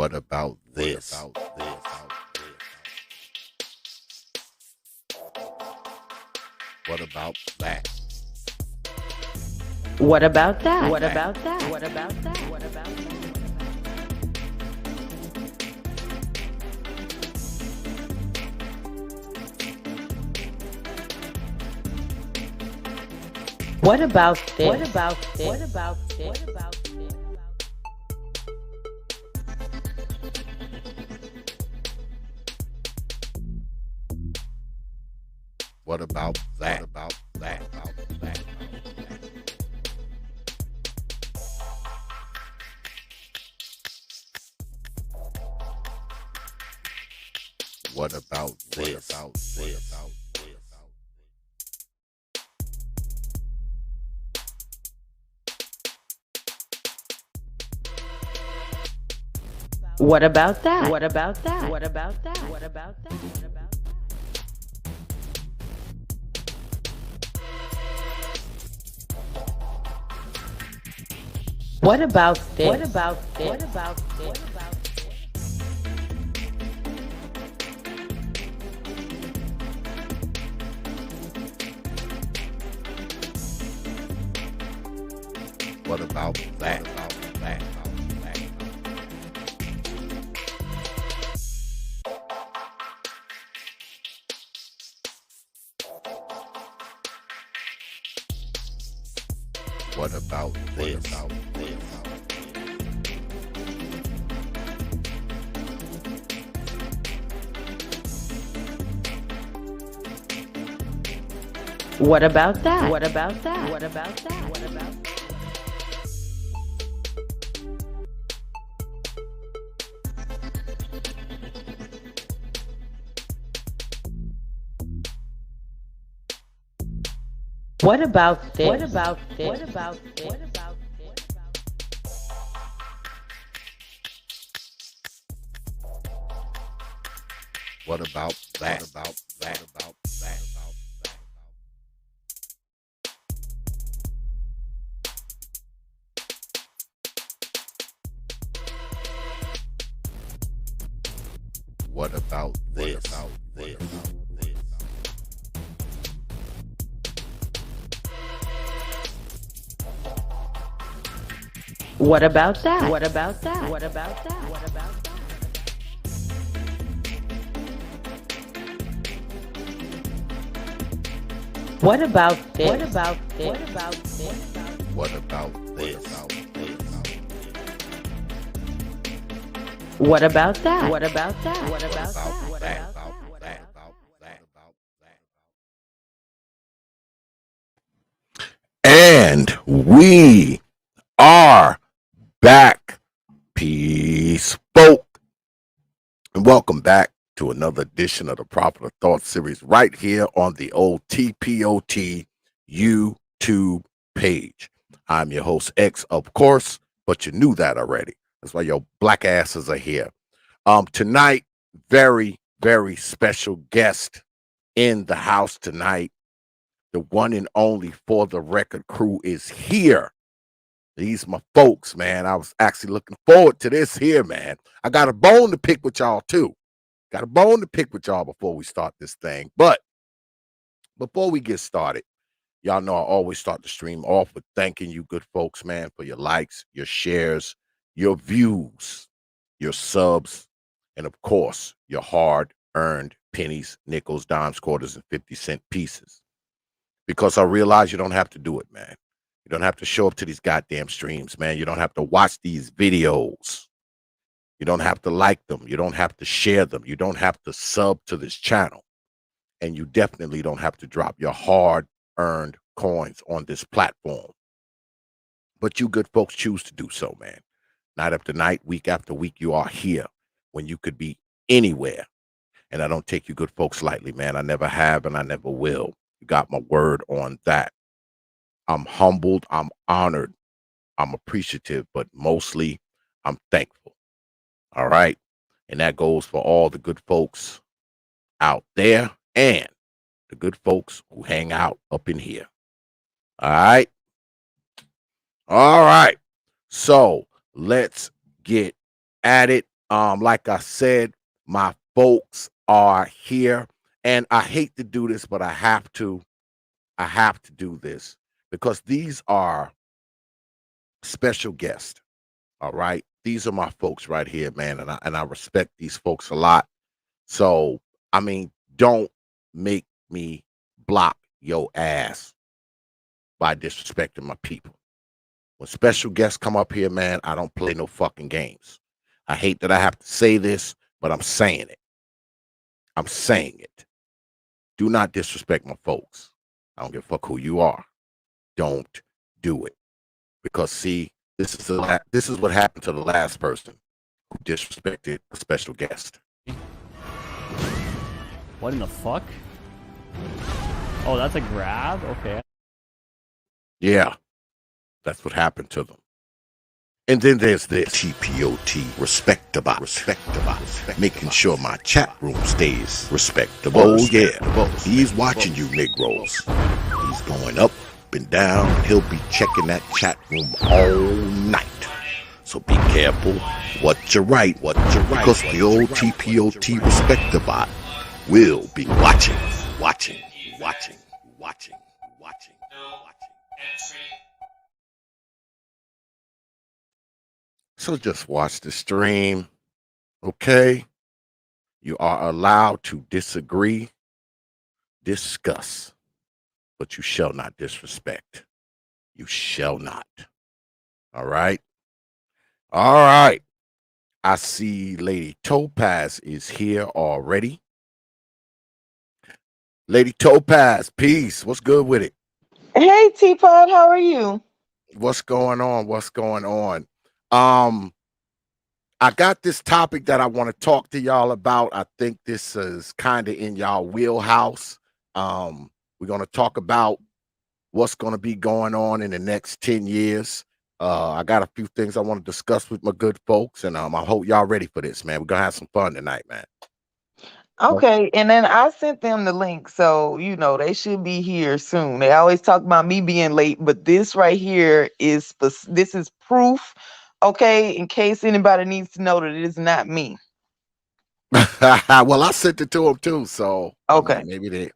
What about this? What about that? What about that? What about that? What about that? What about that? What about this? What about this? What about this? What about this? What about that? What about that? About that? What about this? What about this? What about that? What about that? What about that? What about that? What about that? What about this? What about this? What about this? What about this? What about that? About that? About that? What about this? About this? What about that? What about that? What about that? What about that? What about this? What about this? What about this? What about this? What about that? What about that? About that? About that? What about this? What about this? What about that? What about that? What about that? What about that? What about this? What about this? What about this? What about this? What about that? What about that? What about that? About What that? about About that? that? About that? About that? And we are back. Peace, folk. And welcome back to another edition of the Proper Thought series right here on the old T.P.O.T YouTube page. I'm your host, X, of course, but you knew that already. That's why your black asses are here. Tonight, very, very special guest in the house tonight. The one and only For the Record crew is here. These my folks, man. I was actually looking forward to this here, man. I got a bone to pick with y'all, too. Got a bone to pick with y'all before we start this thing. But before we get started, y'all know I always start the stream off with thanking you good folks, man, for your likes, your shares, your views, your subs, and of course, your hard-earned pennies, nickels, dimes, quarters, and 50-cent pieces. Because I realize you don't have to do it, man. You don't have to show up to these goddamn streams, man. You don't have to watch these videos. You don't have to like them. You don't have to share them. You don't have to sub to this channel. And you definitely don't have to drop your hard-earned coins on this platform. But you good folks choose to do so, man. Night after night, week after week, you are here when you could be anywhere. And I don't take you good folks lightly, man. I never have and I never will. You got my word on that. I'm humbled. I'm honored. I'm appreciative, but mostly I'm thankful. All right. And that goes for all the good folks out there and the good folks who hang out up in here. All right. All right. So let's get at it. Like I said, my folks are here, and I hate to do this, but I have to. I have to do this because these are special guests. All right, these are my folks right here, man, and I respect these folks a lot. So I mean, don't make me block your ass by disrespecting my people. When special guests come up here, man, I don't play no fucking games. I hate that I have to say this, but I'm saying it. I'm saying it. Do not disrespect my folks. I don't give a fuck who you are. Don't do it. Because see, this is what happened to the last person who disrespected a special guest. What in the fuck? Oh, that's a grab? Okay. Yeah, that's what happened to them. And then there's this T.P.O.T. respectable, making sure my chat room stays respectable. Oh yeah, he's watching you Negroes. He's going up and down. He'll be checking that chat room all night. So be careful what you write, because the old T.P.O.T. respectable will be watching. So just watch the stream, okay? You are allowed to disagree, discuss, but you shall not disrespect. You shall not. All right? All right. I see Lady Topaz is here already. Lady Topaz, peace. What's good with it? Hey, T.P.O.T, how are you? What's going on? I got this topic that I want to talk to y'all about. I think this is kind of in y'all wheelhouse. We're going to talk about what's going to be going on in the next 10 years. I got a few things I want to discuss with my good folks, and I hope y'all ready for this, man. We're going to have some fun tonight, man. Okay, and then I sent them the link, so they should be here soon. They always talk about me being late, but this right here is proof, okay, in case anybody needs to know that it is not me. Well, I sent it to them too, so Okay. I mean, maybe they,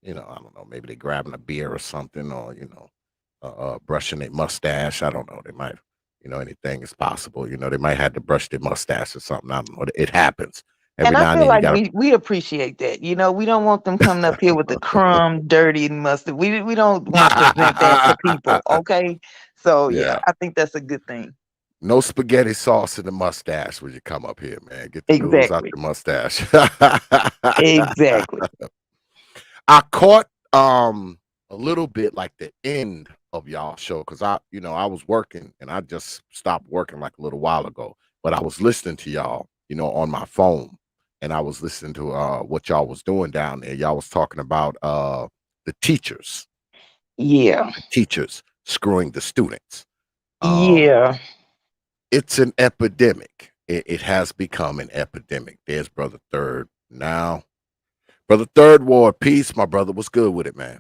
I don't know, maybe they grabbing a beer or something, or brushing their mustache. I don't know. They might, anything is possible. They might have to brush their mustache or something. I don't know. It happens. And I feel like we appreciate that. We don't want them coming up here with the crumb, dirty mustard. We don't want to present that to people. Okay. So yeah, I think that's a good thing. No spaghetti sauce in the mustache when you come up here, man. Get the noodles out your mustache. Exactly. I caught a little bit like the end of y'all show because I was working and I just stopped working like a little while ago. But I was listening to y'all, on my phone. And I was listening to what y'all was doing down there. Y'all was talking about the teachers. Yeah. The teachers screwing the students. Yeah. It's an epidemic. It has become an epidemic. There's Brother Third now. Brother Third Ward, peace, my brother. What's good with it, man?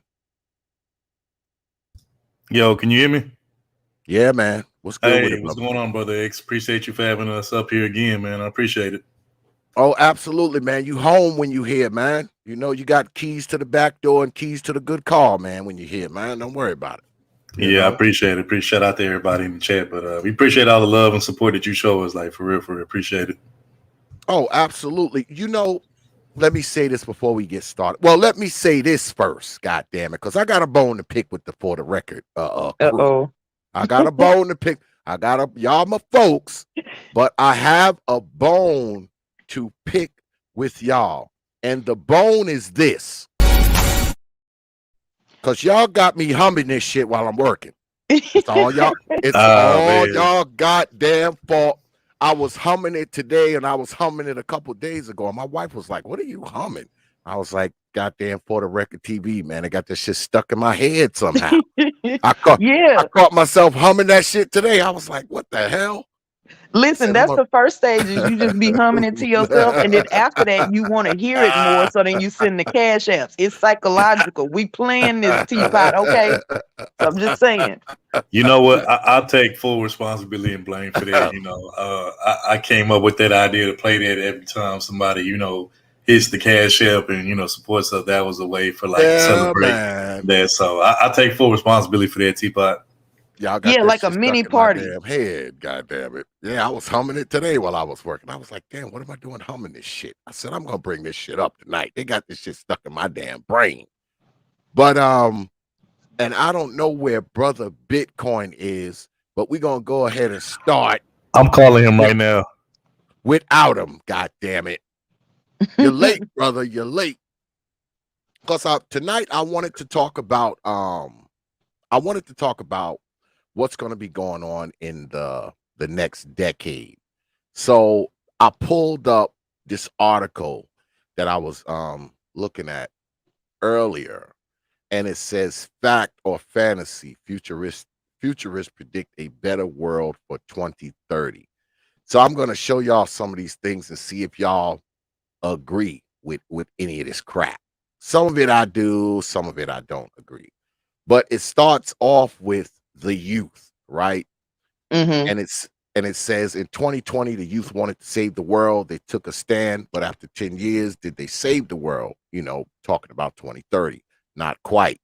Yo, can you hear me? Yeah, man. What's good with it, what's going on, Brother X? Appreciate you for having us up here again, man. I appreciate it. Oh, absolutely, man. You home when you here, man. You got keys to the back door and keys to the good car, man, when you here, man. Don't worry about it. I appreciate it. Shout out to everybody in the chat. But we appreciate all the love and support that you show us, like, for real. Appreciate it. Oh, absolutely. Let me say this before we get started. Well, let me say this first, God damn it, because I got a bone to pick with the For the Record crew. I got a bone to pick. Y'all my folks, but I have a bone to pick with y'all, and the bone is this, because y'all got me humming this shit while I'm working. It's all y'all. It's all y'all goddamn fault. I was humming it today, and I was humming it a couple days ago, and my wife was like, "What are you humming?" I was like, "Goddamn For the Record TV, man. I got this shit stuck in my head somehow." I caught myself humming that shit today. I was like, "What the hell?" Listen, said, I'm that's a the first stage is you just be humming it to yourself. And then after that, you want to hear it more. So then you send the cash apps. It's psychological. We playing this teapot, okay? So I'm just saying. You know what? I'll take full responsibility and blame for that. I came up with that idea to play that every time somebody, hits the cash app and, supports us. That was a way for like to yeah, celebrate man. that. So I take full responsibility for that, Teapot. Y'all got Yeah, that like a shit stuck mini in my party. damn head. God damn it. Yeah, I was humming it today while I was working. I was like, damn, what am I doing humming this shit? I said, I'm gonna bring this shit up tonight. They got this shit stuck in my damn brain. But and I don't know where brother Bitcoin is, but we're gonna go ahead and start I'm calling him right now. without him. God damn it. You're late, brother. You're late. Because tonight I wanted to talk about what's going to be going on in the next decade. So I pulled up this article that I was looking at earlier, and it says fact or fantasy futurists predict a better world for 2030. So I'm going to show y'all some of these things and see if y'all agree with any of this crap. Some of it I do, some of it I don't agree. But it starts off with the youth, right? Mm-hmm. And it says in 2020 the youth wanted to save the world. They took a stand, but after 10 years, did they save the world? Talking about 2030. Not quite.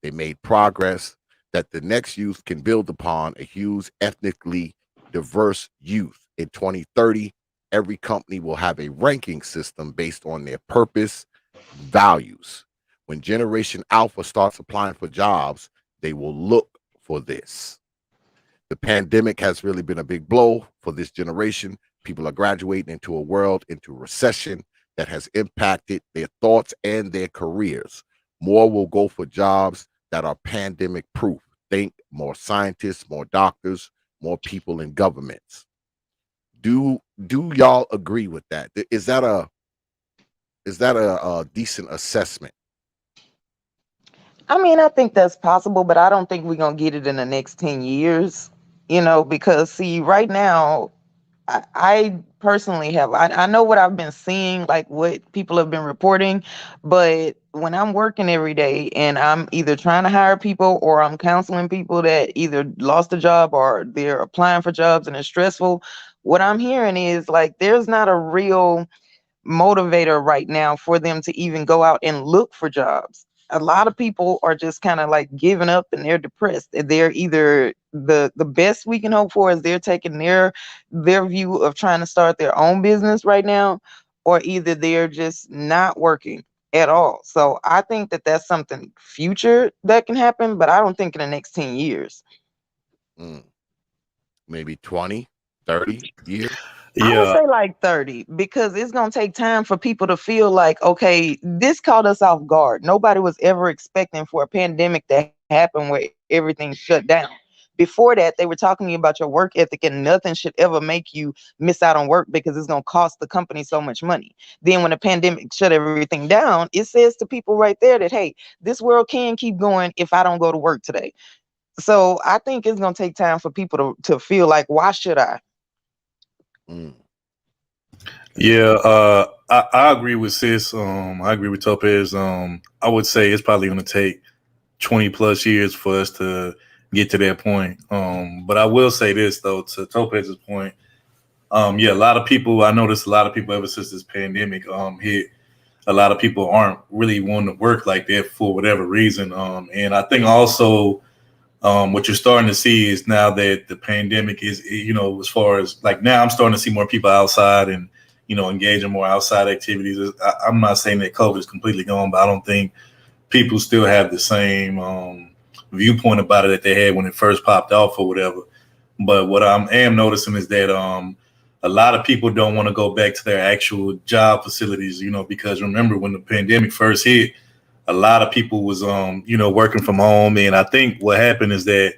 They made progress that the next youth can build upon, a huge ethnically diverse youth. In 2030, every company will have a ranking system based on their purpose, values. When Generation Alpha starts applying for jobs, they will look for this. The pandemic has really been a big blow for this generation. People are graduating into recession that has impacted their thoughts and their careers. More will go for jobs that are pandemic proof. Think more scientists, more doctors, more people in governments. Do y'all agree with that? Is that a decent assessment? I mean, I think that's possible, but I don't think we're gonna get it in the next 10 years, because see, right now, I personally I know what I've been seeing, like what people have been reporting, but when I'm working every day and I'm either trying to hire people or I'm counseling people that either lost a job or they're applying for jobs and it's stressful, what I'm hearing is like there's not a real motivator right now for them to even go out and look for jobs. A lot of people are just kind of like giving up and they're depressed. And they're either the best we can hope for is they're taking their view of trying to start their own business right now, or either they're just not working at all. So I think that that's something future that can happen, but I don't think in the next 10 years. Maybe 20, 30 years. I would Yeah. say like 30 because it's going to take time for people to feel like, okay, this caught us off guard. Nobody was ever expecting for a pandemic to happen where everything shut down. Before that, they were talking about your work ethic and nothing should ever make you miss out on work because it's going to cost the company so much money. Then when the pandemic shut everything down, it says to people right there that, hey, this world can keep going if I don't go to work today. So I think it's going to take time for people to feel like, why should I? Yeah, I agree with sis. I agree with Topaz. I would say it's probably going to take 20 plus years for us to get to that point. But I will say this though, to Topaz's point. Yeah, a lot of people. I noticed a lot of people ever since this pandemic hit. A lot of people aren't really wanting to work like that for whatever reason. And I think also what you're starting to see is now that the pandemic is, as far as like now, I'm starting to see more people outside and engage in more outside activities. I'm not saying that COVID is completely gone, but I don't think people still have the same viewpoint about it that they had when it first popped off or whatever. But what I am noticing is that a lot of people don't want to go back to their actual job facilities, because remember when the pandemic first hit, a lot of people was working from home, and I think what happened is that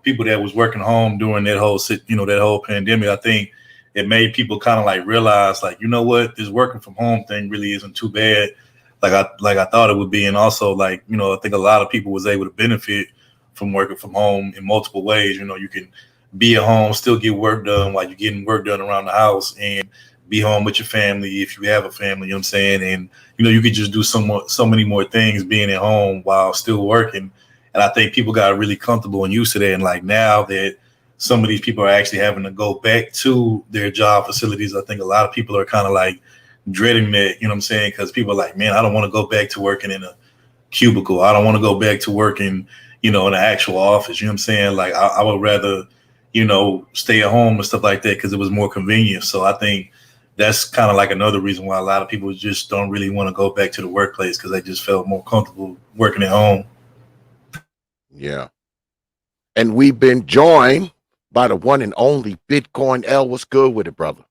people that was working home during that whole pandemic, I think it made people kind of like realize, like, you know what, this working from home thing really isn't too bad, like I thought it would be. And also, like, I think a lot of people was able to benefit from working from home in multiple ways. You can be at home, still get work done while you're getting work done around the house, and be home with your family if you have a family. You know what I'm saying? And you could just do so many more things being at home while still working. And I think people got really comfortable and used to that. And like now that some of these people are actually having to go back to their job facilities, I think a lot of people are kind of like dreading that. You know what I'm saying? Because people are like, man, I don't want to go back to working in a cubicle. I don't want to go back to working, in an actual office. You know what I'm saying? Like I would rather, stay at home and stuff like that because it was more convenient. So I think that's kind of like another reason why a lot of people just don't really want to go back to the workplace because they just felt more comfortable working at home. Yeah. And we've been joined by the one and only Bitcoin L. What's good with it, brother?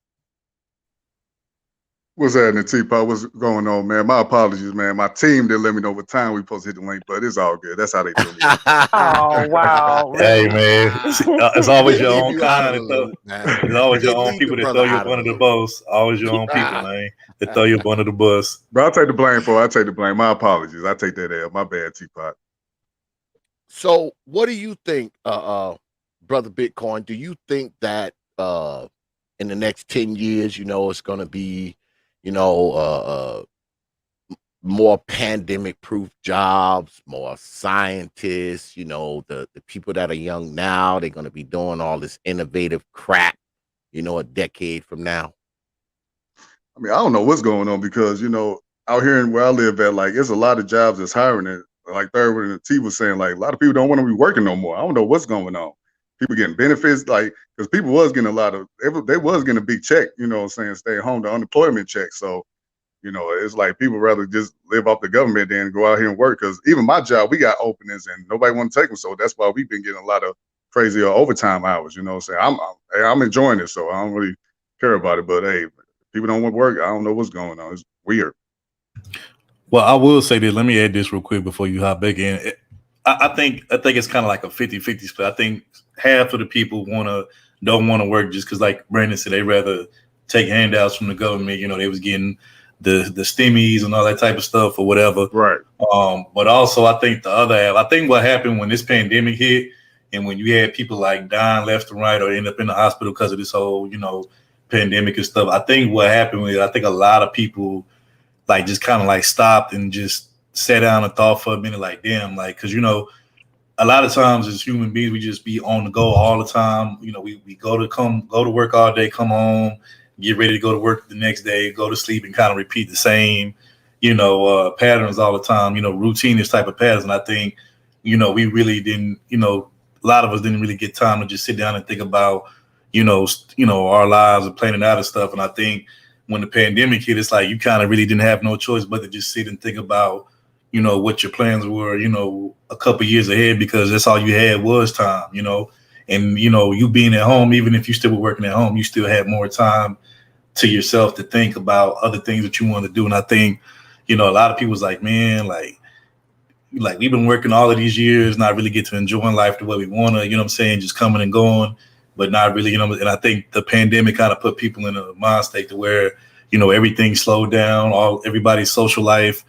What's happening, T.P.O.T? What's going on, man? My apologies, man. My team didn't let me know what time we supposed to hit the link, but it's all good. That's how they do it. Oh wow! Hey, Really? man, it's always your own kind. It's always your We'll own leave people the that brother throw you out up of under the the bus. Always your own people, man, that throw you up under the bus. But I'll take the blame for it. I take the blame. My apologies. I take that L. My bad, T.P.O.T. So what do you think, brother Bitcoin? Do you think that in the next 10 years, it's going to be, more pandemic proof jobs, more scientists, the people that are young now, they're going to be doing all this innovative crap, a decade from now? I mean, I don't know what's going on because, out here in where I live at, like, it's a lot of jobs that's hiring. And like Third Word and T was saying, like, a lot of people don't want to be working no more. I don't know what's going on. People getting benefits, like, because people was getting they was getting a big check, stay at home, the unemployment check. So, it's like people rather just live off the government than go out here and work. Because even my job, we got openings and nobody want to take them. So that's why we've been getting a lot of crazy overtime hours. I'm enjoying it, so I don't really care about it. But hey, people don't want to work. I don't know what's going on. It's weird. Well, I will say this. Let me add this real quick before you hop back in. I think it's kind of like a 50-50 split. I think half of the people don't want to work just because, like Brandon said, they rather take handouts from the government. They was getting the stimmies and all that type of stuff or whatever. Right. But also, I think the other half. I think what happened when this pandemic hit and when you had people like dying left and right or end up in the hospital because of this whole pandemic and stuff. I think what happened was I think a lot of people like just kind of like stopped and just sat down and thought for a minute, like, damn, like, because a lot of times as human beings we just be on the go all the time. We go to work all day, come home, get ready to go to work the next day, go to sleep, and kind of repeat the same patterns all the time. Routine type of patterns. And I think we really didn't. A lot of us didn't really get time to just sit down and think about our lives and planning out and stuff. And I think when the pandemic hit, it's like you kind of really didn't have no choice but to just sit and think about, what your plans were, a couple years ahead, because that's all you had was time, and, you being at home, even if you still were working at home, you still had more time to yourself to think about other things that you want to do. And I think, a lot of people was like, man, like we've been working all of these years, not really get to enjoying life the way we want to, just coming and going, but not really, and I think the pandemic kind of put people in a mind state to where, everything slowed down, everybody's social life,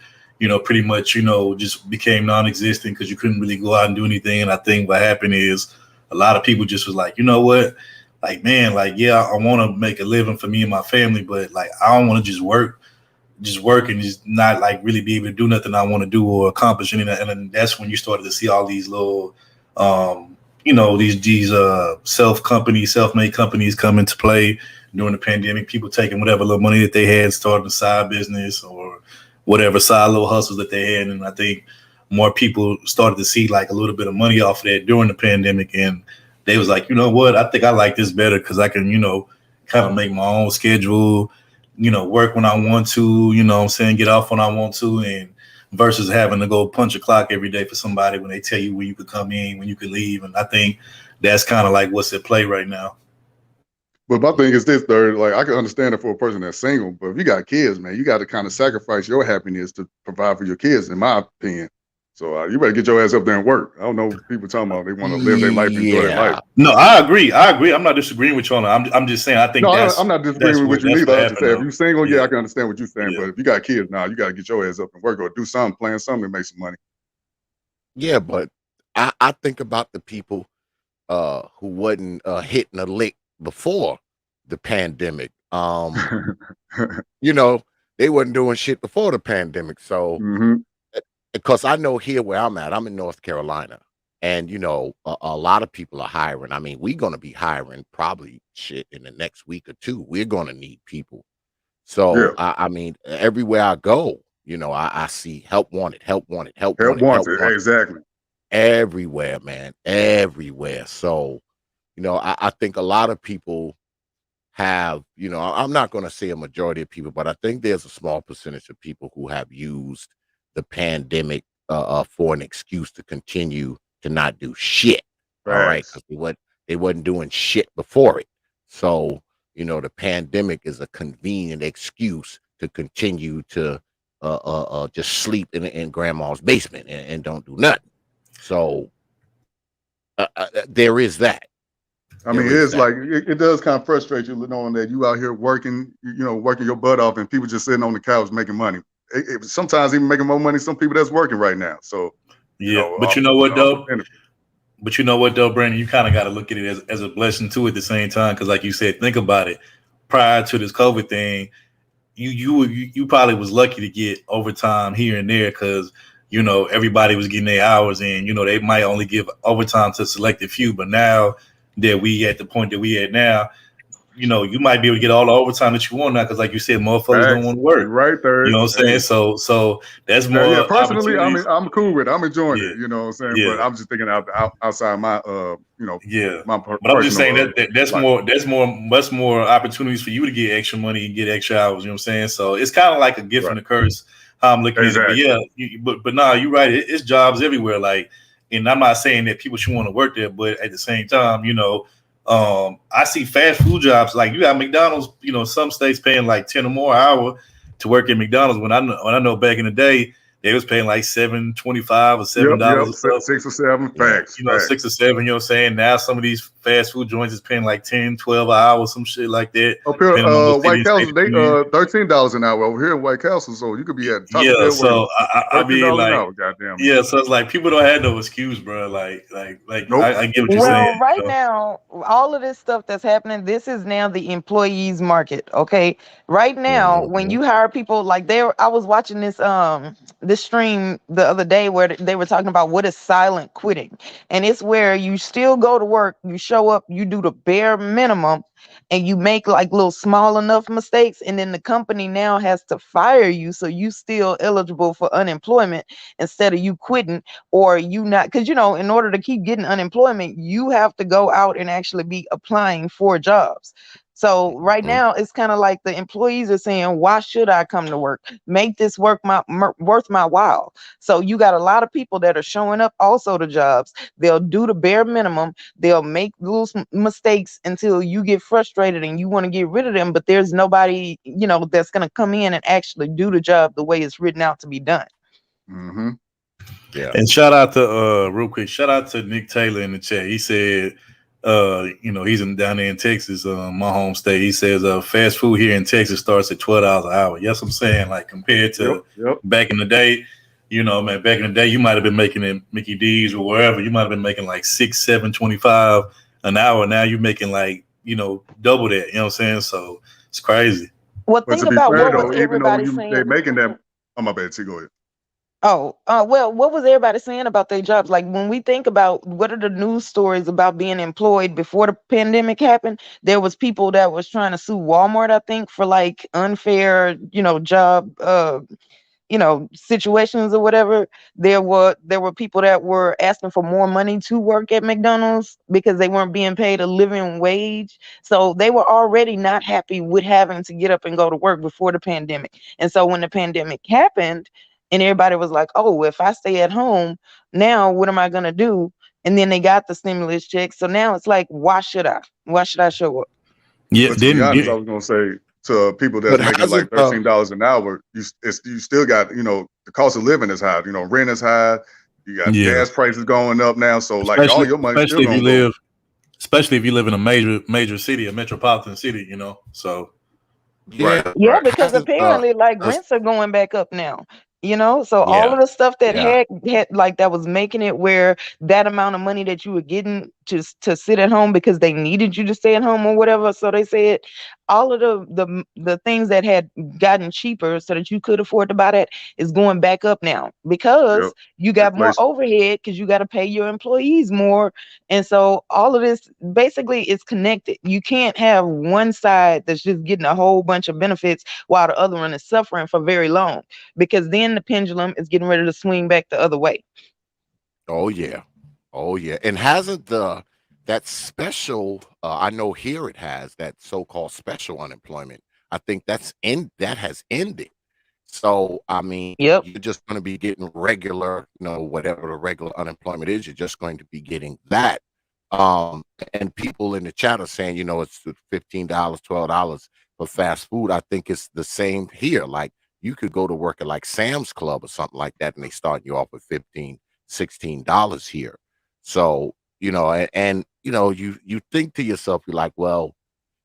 pretty much, just became non-existent because you couldn't really go out and do anything. And I think what happened is a lot of people just was like, you know what, like, man, like, yeah, I want to make a living for me and my family, but like, I don't want to just work and just not like really be able to do nothing I want to do or accomplish anything. And then that's when you started to see all these little, these self-made companies come into play during the pandemic. People taking whatever little money that they had, starting a side business or whatever side little hustles that they had. And I think more people started to see like a little bit of money off of that during the pandemic. And they was like, you know what, I think I like this better because I can, kind of make my own schedule, work when I want to, get off when I want to, and versus having to go punch a clock every day for somebody when they tell you when you could come in, when you could leave. And I think that's kind of like what's at play right now. But my thing is this, Third, like, I can understand it for a person that's single, but if you got kids, man, you got to kind of sacrifice your happiness to provide for your kids, in my opinion. So you better get your ass up there and work. I don't know people talking about they want to live their life, enjoy their life. No, I agree. I'm not disagreeing with you on that. I'm just saying I think I'm not disagreeing with you neither. I just say if you're single, yeah, I can understand what you're saying. Yeah. But if you got kids now, you got to get your ass up and work or do something, plan something to make some money. Yeah, but I think about the people who wasn't hitting a lick before the pandemic. You know, they wasn't doing shit before the pandemic. So hmm because I know here where I'm at, I'm in North Carolina, and a lot of people are hiring. I mean, we're going to be hiring probably shit in the next week or two. We're going to need people. Yeah. So I mean, everywhere I go, I see help wanted, help wanted, help Help wanted, help wanted. wanted Exactly. everywhere, man, everywhere. So I think a lot of people have, I'm not going to say a majority of people, but I think there's a small percentage of people who have used the pandemic for an excuse to continue to not do shit. All right, Facts. because they wasn't doing shit before it. So the pandemic is a convenient excuse to continue to just sleep in grandma's basement and don't do nothing. So there is that. I mean, There is it's that. like it does kind of frustrate you knowing that you out here working, working your butt off, and people just sitting on the couch making money. Sometimes even making more money. Some people that's working right now. So, Yeah, but you know what I'm though? But you know what though, Brandon? You kind of got to look at it as a blessing too at the same time, because like you said, think about it. Prior to this COVID thing, you probably was lucky to get overtime here and there because everybody was getting their hours in. They might only give overtime to a selected few, but now that we at the point that we at now, you might be able to get all the overtime that you want now because, like you said, motherfuckers don't want to You're work. right there. You know what I'm saying? So that's Now, yeah, more personally, opportunities. I'm cool with it. I'm enjoying Yeah, it. You know what I'm saying? yeah. But I'm just thinking outside my Yeah, my but I'm just saying personal that's life. much more opportunities for you to get extra money and get extra hours. You know what I'm saying? So it's kind of like a gift Right. and a curse how I'm looking at it. But Exactly. yeah, but nah, you're right. It's jobs everywhere. Like, and I'm not saying that people should want to work there, but at the same time, I see fast food jobs like you got McDonald's. Some states paying like 10 or more an hour to work at McDonald's. When I know back in the day they was paying like $7.25 or $7 or stuff. 6 or 7 Yeah. facts. 6 or 7, you know what I'm saying? Now some of these fast food joints is paying like 10, 12 an hour, some shit like that. Up here, Depending on what city White and state Castle, they that you in. $13 an hour over here in White Castle. So you could be at the top of Yeah, their so working I mean $13 an like hour. Goddamn me. yeah, so it's like people don't have no excuse, bro. Like Nope. I get what you're Nope. saying. Well, right now, all of this stuff that's happening, this is now the employees market. Okay. Right now, when Mhm. you hire people like I was watching this stream the other day where they were talking about what is silent quitting. And it's where you still go to work, you show up, you do the bare minimum, and you make like little small enough mistakes, and then the company now has to fire you so you still eligible for unemployment instead of you quitting or you not, because in order to keep getting unemployment you have to go out and actually be applying for jobs. So right Mhm. now it's kind of like the employees are saying, why should I come to work? Make this work worth my while. So you got a lot of people that are showing up also to jobs. They'll do the bare minimum, they'll make little mistakes until you get frustrated and you want to get rid of them, but there's nobody that's going to come in and actually do the job the way it's written out to be done. Mm-hmm. Yeah. And shout out to real quick, shout out to Nick Taylor in the chat. He said he's down there in Texas, my home state. He says fast food here in Texas starts at $12 an hour. Yes, I'm saying, like, compared to Yep. back in the day, man, back in the day you might have been making it Mickey D's or wherever, you might have been making like 6, 7, 25 an hour. Now you're making like, double that, you know what I'm saying? So it's crazy. Well, But think to be about fair what was though, even though everybody they're saying. making that, oh my bad, T, go ahead. Oh, well, what was everybody saying about their jobs? Like when we think about what are the news stories about being employed before the pandemic happened, there was people that was trying to sue Walmart, I think, for like unfair, job situations or whatever. There were people that were asking for more money to work at McDonald's because they weren't being paid a living wage. So they were already not happy with having to get up and go to work before the pandemic. And so when the pandemic happened and everybody was like, oh, if I stay at home now, what am I going to do? And then they got the stimulus check. So now it's like, why should I show up? Yeah, But to be then honest, I was gonna say to people that's But making how's like it? $13 an hour, you still got the cost of living is high. Rent is high. You got yeah, gas prices going up now, so like all especially your money's still especially if you gonna go. live especially if you live in a major city, a metropolitan city, so Right, Yeah. Yeah, right. because How's apparently like us- rents are going back up now. So all yeah. of the stuff that Yeah. had like that was making it where that amount of money that you were getting just to sit at home because they needed you to stay at home or whatever. So they said all of the things that had gotten cheaper so that you could afford to buy that is going back up now Yep. because you got more Inflation. overhead because you got to pay your employees more. And so all of this basically is connected. You can't have one side that's just getting a whole bunch of benefits while the other one is suffering for very long, because then the pendulum is getting ready to swing back the other way. Oh yeah. Oh yeah. And hasn't that special I know here it has that so-called special unemployment. I think that has ended. So I mean, Yep. you're just going to be getting regular, whatever the regular unemployment is, you're just going to be getting that. Um and people in the chat are saying, it's $15, $12 for fast food. I think it's the same here. Like you could go to work at like Sam's Club or something like that, and they start you off with $15, $16 here. So, you think to yourself, you're like, well,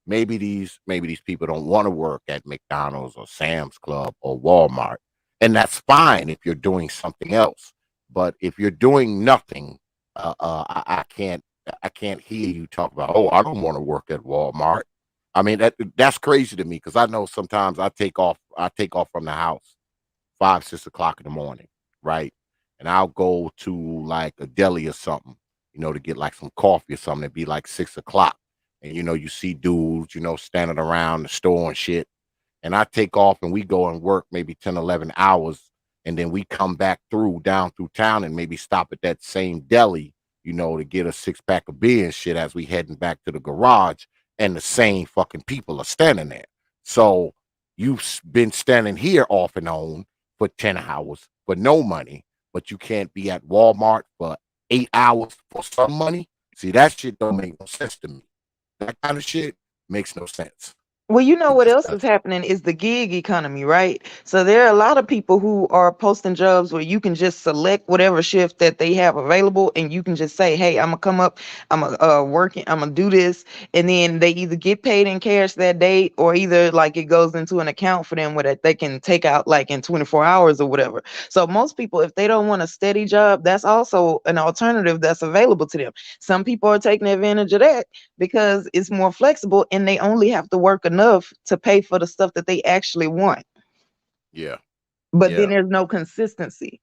maybe these people don't want to work at McDonald's or Sam's Club or Walmart. And that's fine if you're doing something else. But if you're doing nothing, I can't hear you talk about, oh, I don't want to work at Walmart. I mean, that's crazy to me because I know sometimes I take off from the house 5, 6 o'clock in the morning, right? And I'll go to like a deli or something, to get like some coffee or something. It'd be like 6 o'clock. And you see dudes, standing around the store and shit. And I take off and we go and work maybe 10, 11 hours. And then we come back down through town and maybe stop at that same deli, to get a 6-pack of beer and shit as we heading back to the garage. And the same fucking people are standing there. So you've been standing here off and on for 10 hours for no money, but you can't be at Walmart for 8 hours for some money. See, that shit don't make no sense to me. That kind of shit makes no sense. Well, you know It what just else is doesn't. happening is the gig economy, right? So there are a lot of people who are posting jobs where you can just select whatever shift that they have available, and you can just say, "Hey, I'm gonna come up, I'm gonna working, I'm gonna do this," and then they either get paid in cash that day, or either like it goes into an account for them where that they can take out like in 24 hours or whatever. So most people, if they don't want a steady job, that's also an alternative that's available to them. Some people are taking advantage of that because it's more flexible and they only have to work enough to pay for the stuff that they actually want. Yeah. But then Yeah. there's no consistency.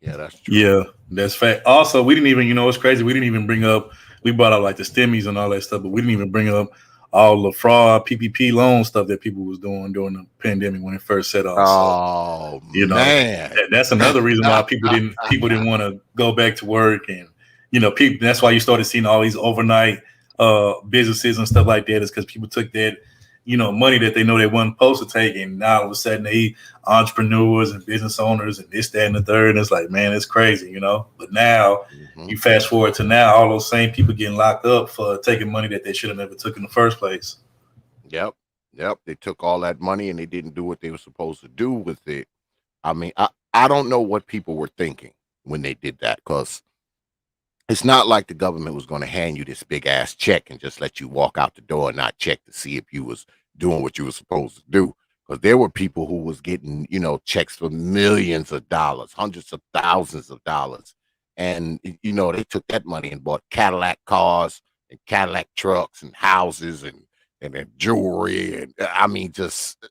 Yeah, that's true. Yeah, that's fact. Also, we didn't even, it's crazy. We didn't even bring up, we brought up like the STEMIs and all that stuff, but we didn't even bring up all the fraud PPP loan stuff that people was doing during the pandemic when it first set off. So, Oh man. that's another reason why people didn't want to go back to work. And, people, that's why you started seeing all these overnight businesses and stuff like that, is because people took that, money that they know they weren't supposed to take, and now all of a sudden they entrepreneurs and business owners and this, that, and the third. And it's like, man, it's crazy, But now you fast forward to now, all those same people getting locked up for taking money that they should have never took in the first place. Yep. They took all that money and they didn't do what they were supposed to do with it. I mean, I don't know what people were thinking when they did that, because it's not like the government was going to hand you this big ass check and just let you walk out the door and not check to see if you was doing what you were supposed to do. Because there were people who was getting, checks for millions of dollars, hundreds of thousands of dollars. And, they took that money and bought Cadillac cars and Cadillac trucks and houses and then jewelry. And I mean, just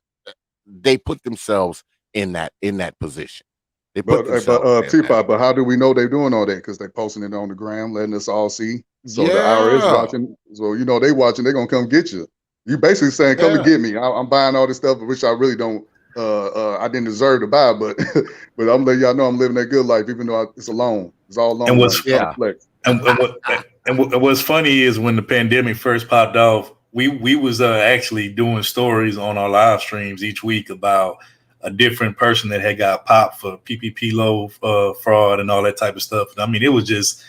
they put themselves in that position. They put themselves in T.P.O.T, that. but how do we know they're doing all that? Because they're posting it on the gram, letting us all see. So the IRS Yeah. watching. So they watching. They're gonna come get you. You basically saying, "Come and get me." I'm buying all this stuff, which I really don't. I didn't deserve to buy, but but I'm letting y'all know I'm living that good life, even though it's a loan. It's all loan. And what's money. Yeah. Flex. and what's funny is when the pandemic first popped off, we was actually doing stories on our live streams each week about a different person that had got popped for PPP loan fraud and all that type of stuff. I mean, it was just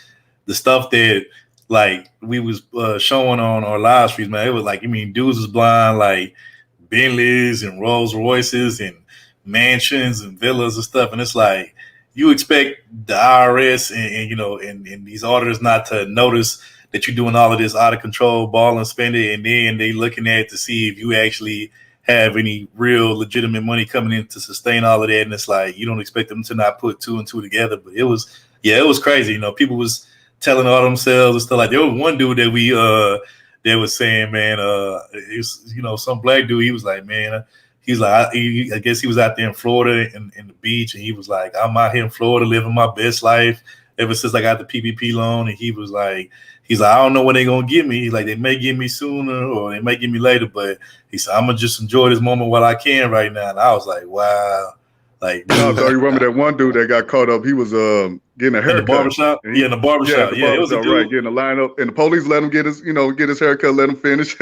the stuff that like we was showing on our live streams, man. It was like, dudes was blind, like Bentleys and Rolls Royces and mansions and villas and stuff. And it's like, you expect the IRS and these auditors not to notice that you're doing all of this out of control ball and spending, and then they looking at it to see if you actually have any real legitimate money coming in to sustain all of that. And it's like, you don't expect them to not put two and two together. But it was crazy. People was telling all themselves and stuff like. There was one dude that we that was saying, man, it was, you know, some black dude. He was like, man, he's like, I guess he was out there in Florida in the beach, and he was like, I'm out here in Florida living my best life ever since I got the PPP loan. And he was like, he's like, I don't know when they're gonna get me. He's like, they may get me sooner or they may get me later, but he said, I'm gonna just enjoy this moment while I can right now. And I was like, wow. Like, no, so you remember that one dude that got caught up? He was getting a haircut in the barbershop. in the barbershop. Yeah, it was a dude. Right, getting a lineup, and the police let him get his haircut, let him finish.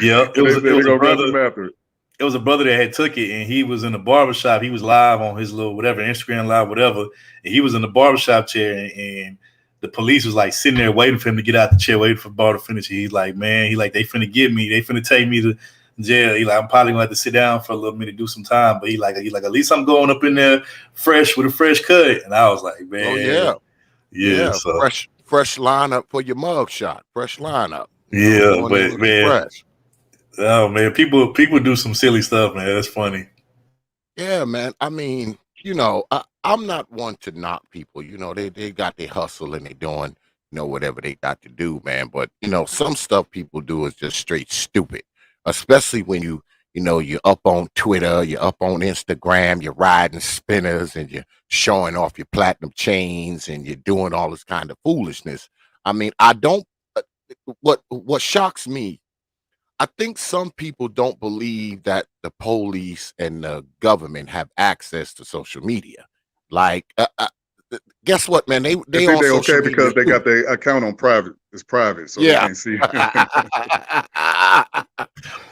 Yeah, it was a brother. After. It was a brother that had took it, and he was in the barbershop. He was live on his little whatever, Instagram live, whatever. And he was in the barbershop chair, and the police was like sitting there waiting for him to get out the chair, waiting for the bar to finish. He's like, man, they finna get me. They finna take me to jail. He like, I'm probably gonna have to sit down for a little minute, do some time. But he like, at least I'm going up in there fresh with a fresh cut. And I was like, man, yeah. So fresh lineup for your mug shot. Fresh lineup. Yeah, but man, fresh. Oh man, people do some silly stuff, man. That's funny. Yeah, man. I mean, you know, I'm not one to knock people. You know, they got their hustle and they doing, you know, whatever they got to do, man. But you know, some stuff people do is just straight stupid. Especially when you're up on Twitter, you're up on Instagram, you're riding spinners and you're showing off your platinum chains and you're doing all this kind of foolishness. I mean, I don't. What shocks me, I think some people don't believe that the police and the government have access to social media. Like, guess what, man? They think they're okay because they got their account on private. It's private, so they can't see.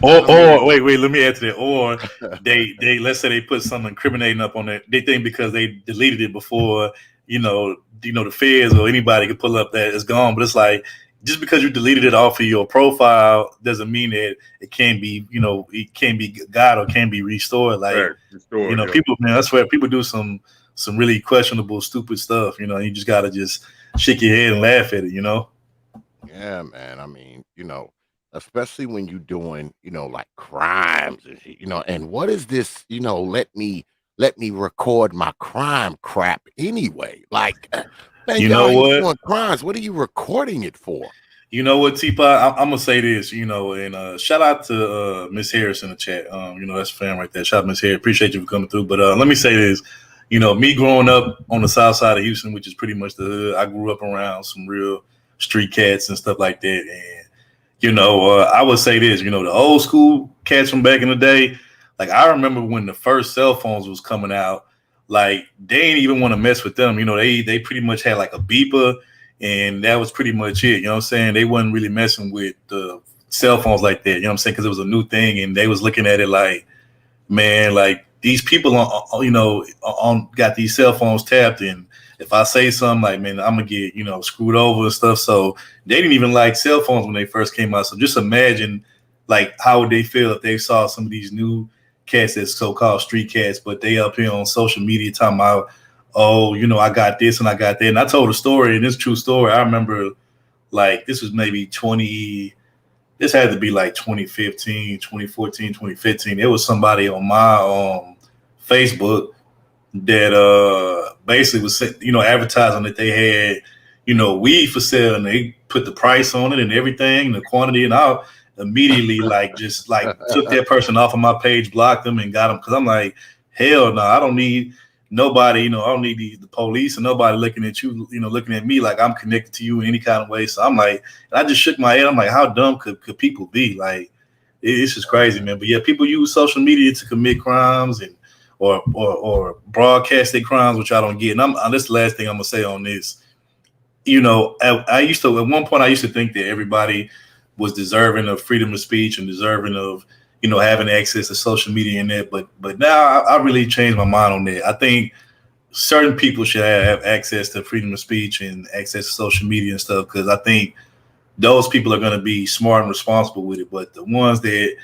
Or wait, let me add to that. Or they let's say they put something incriminating up on it. They think because they deleted it before, the feds or anybody could pull up that it's gone. But it's like, just because you deleted it off of your profile doesn't mean that it can't be, it can't be got or can be restored. Like, people, man, I swear, people do some really questionable, stupid stuff. You just gotta just shake your head and laugh at it. Yeah, man. I mean, especially when you're doing, like crimes, and what is this? Let me record my crime crap anyway. Like, man, doing crimes. What are you recording it for? You know what, T.P.O.T, I'm gonna say this, and shout out to Miss Harris in the chat. That's a fan right there. Shout out Miss Harris. Appreciate you for coming through. But let me say this. Me growing up on the south side of Houston, which is pretty much the hood, I grew up around some real street cats and stuff like that. And, I would say this, the old school cats from back in the day, like I remember when the first cell phones was coming out, like they didn't even want to mess with them. They pretty much had like a beeper and that was pretty much it. You know what I'm saying? They wasn't really messing with the cell phones like that. You know what I'm saying? Because it was a new thing and they was looking at it like, man, like these people got these cell phones tapped, and if I say something, like, man, I'm gonna get screwed over and stuff. So they didn't even like cell phones when they first came out. So just imagine like how would they feel if they saw some of these new cats that's so-called street cats, but they up here on social media talking about, oh, I got this and I got that. And I told a story, and it's a true story. I remember like this was maybe this had to be like 2015, 2014, 2015. There was somebody on my Facebook that basically was advertising that they had weed for sale, and they put the price on it and everything, the quantity, and I immediately took that person off of my page, blocked them, and got them, because I'm like, hell no, I don't need nobody, I don't need the police and nobody looking at you, looking at me like I'm connected to you in any kind of way. So I'm like, I just shook my head. I'm like, how dumb could people be? Like, it's just crazy, man. But yeah, people use social media to commit crimes and or broadcast their crimes, which I don't get. And that's the last thing I'm gonna say on this. I used to, at one point, I used to think that everybody was deserving of freedom of speech and deserving of having access to social media and that. But now I really changed my mind on that. I think certain people should have access to freedom of speech and access to social media and stuff, because I think those people are going to be smart and responsible with it. But the ones that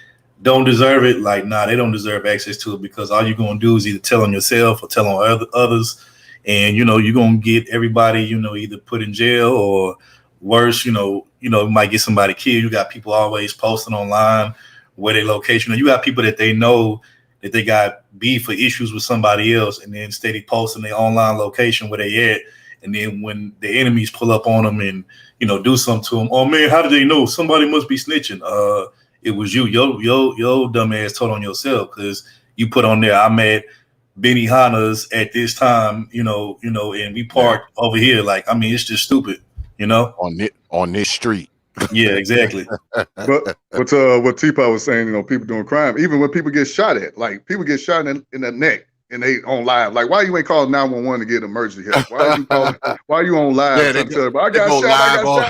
don't deserve it, like, nah, they don't deserve access to it, because all you're going to do is either tell on yourself or tell on others. And, you're going to get everybody, either put in jail or worse, you might get somebody killed. You got people always posting online where their location. You got people that they know that they got beef or issues with somebody else, and then steady posting their online location where they at. And then when the enemies pull up on them and, do something to them, oh man, how did they know? Somebody must be snitching. It was you. Your dumb ass told on yourself because you put on there, I'm at Benny Hanna's at this time, and we parked over here. Like, I mean, it's just stupid, on this street. Yeah, exactly. But what T.P.O.T was saying, people doing crime, even when people get shot at, like people get shot in the neck and they on live. Like, why you ain't calling 911 to get emergency help? Why are you calling? Why you on live? Yeah, I got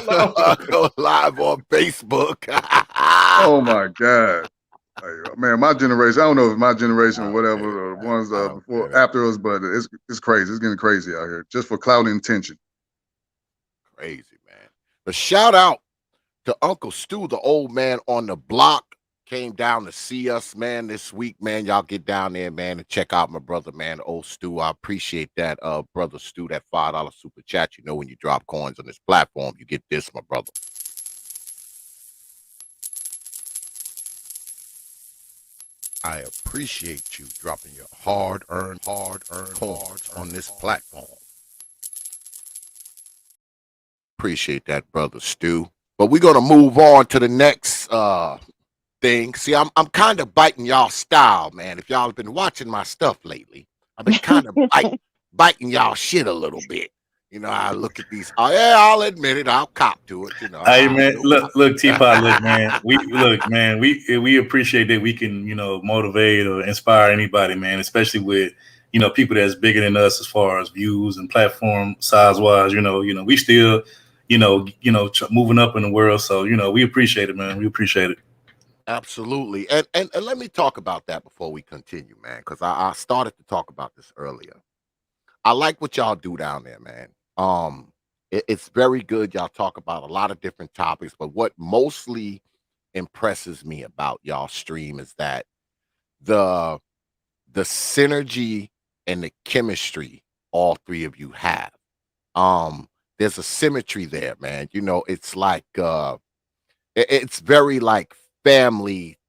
shot. Go live on Facebook. Oh my God. Like, man, my generation, I don't know if my generation or whatever, the ones before, after us, but it's crazy. It's getting crazy out here just for clout and attention. Crazy, man. But shout out to Uncle Stu, the old man on the block, came down to see us, man, this week, man. Y'all get down there, man, and check out my brother, man, old Stu. I appreciate that, brother Stu, that $5 super chat. When you drop coins on this platform, you get this, my brother. I appreciate you dropping your hard-earned coins on this platform. Appreciate that, brother Stu. But we're gonna move on to the next thing. See, I'm kind of biting y'all style, man. If y'all have been watching my stuff lately, I've been kind of biting y'all shit a little bit. I look at these. Oh yeah, I'll admit it. I'll cop to it. Hey man, look, T.P.O.T, look, man. We appreciate that we can, motivate or inspire anybody, man. Especially with, people that's bigger than us as far as views and platform size wise. We still, moving up in the world. So we appreciate it, man. We appreciate it. Absolutely. And let me talk about that before we continue, man, because I started to talk about this earlier. I like what y'all do down there, man. It's very good. Y'all talk about a lot of different topics, but what mostly impresses me about y'all stream is that the synergy and the chemistry all three of you have. There's a symmetry there, man. It's like it's very like family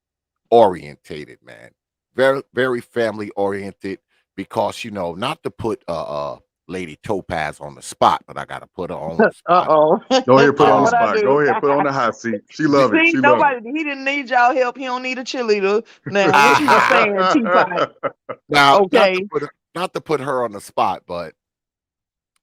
orientated, man. Very, very family oriented, because not to put Lady Topaz on the spot, but I gotta put her on the spot. Go ahead, put her on the spot. Go ahead, put her on the hot seat. She love it. He didn't need y'all help. He don't need a cheerleader. Now, what you were saying, T.P.O.T? Now, okay. Not to put her on the spot, but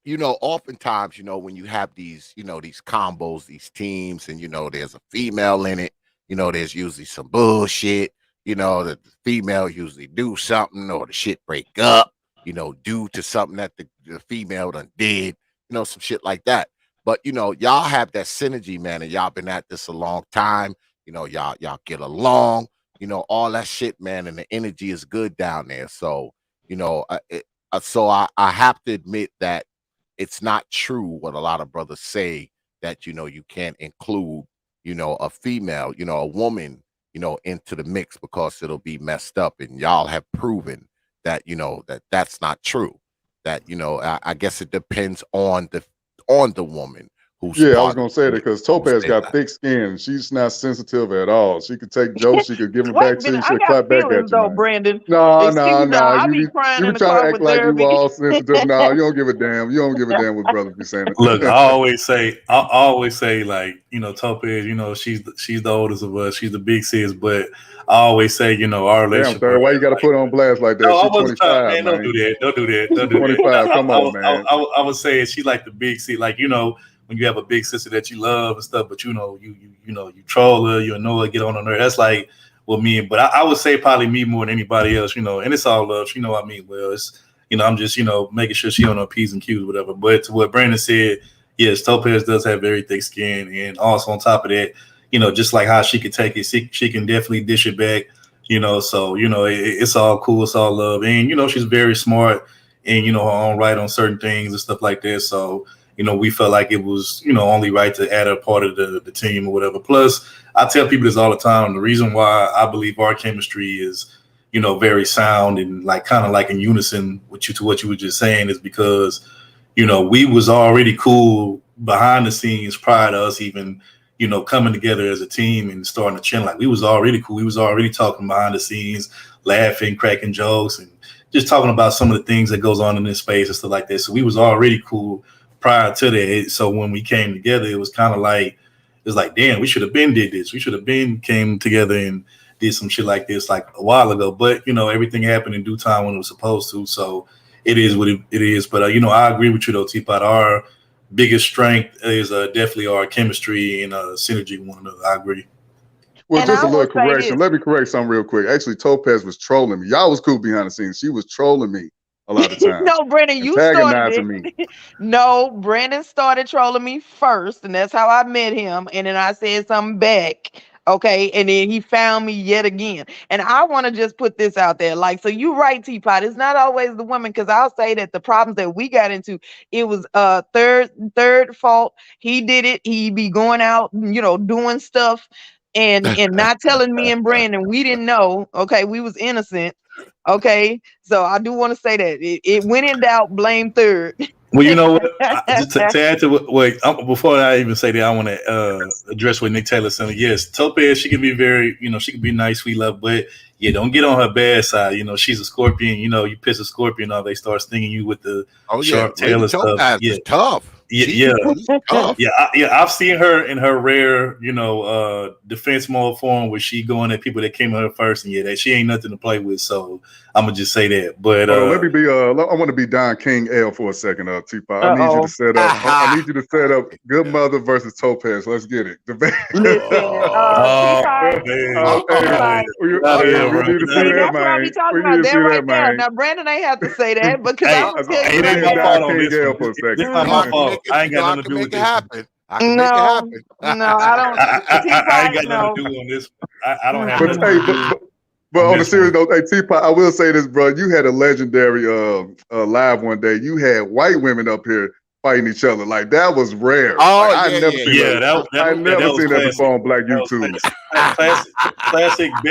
oftentimes, when you have these, these combos, these teams, and there's a female in it, there's usually some bullshit. The female usually do something, or the shit break up, due to something that the female done did, some shit like that. But y'all have that synergy, man, and y'all been at this a long time. Y'all get along, all that shit, man, and the energy is good down there. So, I have to admit that it's not true what a lot of brothers say, that you can't include a female, a woman, into the mix, because it'll be messed up. And y'all have proven that that's not true. That I guess it depends on the woman who's. Yeah, I was gonna say that because Topaz got thick skin. She's not sensitive at all. She could take jokes. She could give them back to you. She could clap back at you. Though, Brandon. No. I be crying. You be trying to act like you all sensitive. No, you don't give a damn. You don't give a damn what brothers be saying. Look, I always say, like, Topaz, she's the oldest of us. She's the big sis, but I always say, our relationship. Damn, why you got to put her on blast like that? No, she's 25, man. Don't do that. Don't do that. 25. Come on, man. I was saying she's like the big sis, like when you have a big sister that you love and stuff, but you troll her, you annoy her, get on her. That's like what me. But I would say probably me more than anybody else, and it's all love. What I mean? Well, it's I'm just making sure she on her P's and Q's, whatever. But to what Brandon said, yes, Topaz does have very thick skin, and also on top of that, just like how she can take it, she can definitely dish it back. So it's all cool, it's all love, and she's very smart, and her own right on certain things and stuff like that. So. We felt like it was, only right to add a part of the team or whatever. Plus, I tell people this all the time. The reason why I believe our chemistry is, very sound and like kind of like in unison with what you were just saying is because, we was already cool behind the scenes prior to us even, coming together as a team and starting to chill. Like we was already cool. We was already talking behind the scenes, laughing, cracking jokes, and just talking about some of the things that goes on in this space and stuff like that. So we was already cool prior to that. So when we came together, it was kind of like it's like, damn, we should have been did this. We should have been came together and did some shit like this like a while ago. But everything happened in due time when it was supposed to. So it is what it is. But I agree with you though, T.P.O.T. Our biggest strength is definitely our chemistry and synergy with one another. I agree. Well, And just I a little will say correction. this. Let me correct something real quick. Actually, Topaz was trolling me. Y'all was cool behind the scenes. She was trolling me a lot of times, No, Brandon, you started antagonizing me. it. No, Brandon started trolling me first, and that's how I met him. And then I said something back. Okay. And then he found me yet again. And I want to just put this out there. Like, so you're right, Teapot. It's not always the woman, because I'll say that the problems that we got into, it was third fault. He did it. He be going out, doing stuff and not telling me and Brandon. We didn't know. Okay, we was innocent. Okay, so I do want to say that it when in doubt, blame third. Well, you know what? Just to add to before I even say that, I want to address what Nick Taylor said. Yes, Topaz, she can be very, she can be nice, sweet love, but yeah, don't get on her bad side. She's a scorpion. You piss a scorpion off, they start stinging you with the sharp tail Lady and stuff. Topaz Yeah, is tough. yeah. She's tough. I've seen her in her rare, defense mode form where she going at people that came at her first, and that she ain't nothing to play with. So I'm gonna just say that. But Hold on, let me be. I want to be Don King L for a second, T-Pop. I need you to Uh-oh. set up. I need you to set up Good Mother versus Topaz. Let's get it. Listen, oh Teapot, man, Teapot. We need to see See, that, that's what I be man. talking We need about. to That see right that, there. man. Now, Brandon ain't have to say that, because hey, I'm gonna tell you it ain't right my Don fault now. on King this L one. for a second. This not I my can fault. make it. I ain't got I nothing to can do make with it this one. happen. I can make it No, happen. no, I don't. I ain't Teapot, got nothing no. to do on this one. I don't have But nothing hey, to do but on on a this serious one. note, hey Teapot, I will say this, bro. You had a legendary live one day. You had white women up here fighting each other. Like that was rare. Like Oh I yeah, never yeah, seen yeah. Yeah, that. I that never was seen that classic. before on Black That was YouTube. classic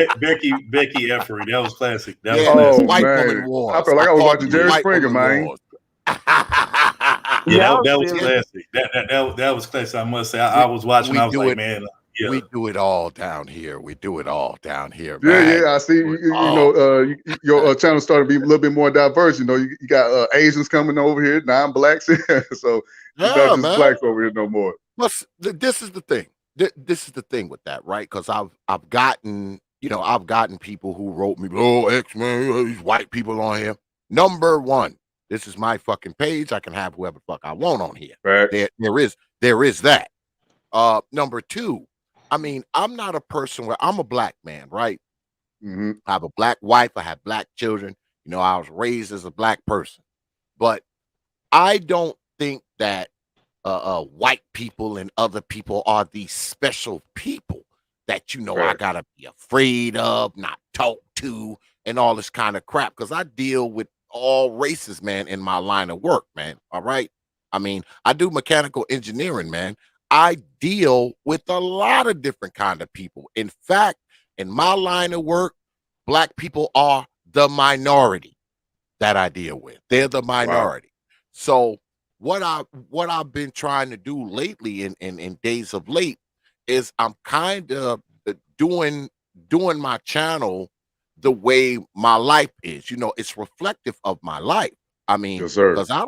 Becky Effery. That was classic. That was Yeah, the Oh classic. white woman man, I wars. felt like I I was called watching them the Jerry Yeah, white Springer, woman man. wars. yeah, That was that was Yeah, silly. classic. That was classic. I must say, I was watching. we I was do like, it. man, yeah, We do it all down here. We do it all down here, Yeah, man. yeah, I see. Do it You all. know, your channel started to be a little bit more diverse. You got Asians coming over here, non-blacks, so it's not Yeah, just man. blacks over here no more. This is the thing. This is the thing with that, right? Because I've gotten people who wrote me, oh X-Men, these white people on here. Number one, this is my fucking page. I can have whoever fuck I want on here. Facts. There is that. Number two, I mean, I'm not a person where I'm a black man, right? Hmm. I have a black wife. I have black children. I was raised as a black person, but I don't think that white people and other people are these special people that I Facts. gotta be afraid of, not talk to, and all this kind of crap. Because I deal with all races, man, in my line of work, man. All right. I mean, I do mechanical engineering, man. I deal with a lot of different kind of people. In fact, in my line of work, black people are the minority that I deal with. They're the Wow. minority. So what I've been trying to do lately in days of late is I'm kind of doing my channel the way my life is. It's reflective of my life. I mean, Yes, sir. because I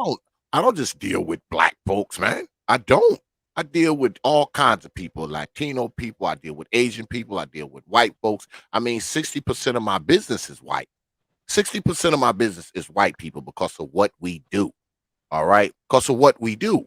don't just deal with black folks, man. I don't. I deal with all kinds of people, Latino people. I deal with Asian people. I deal with white folks. I mean, 60% of my business is white. 60% of my business is white people because of what we do. All right. Because of what we do.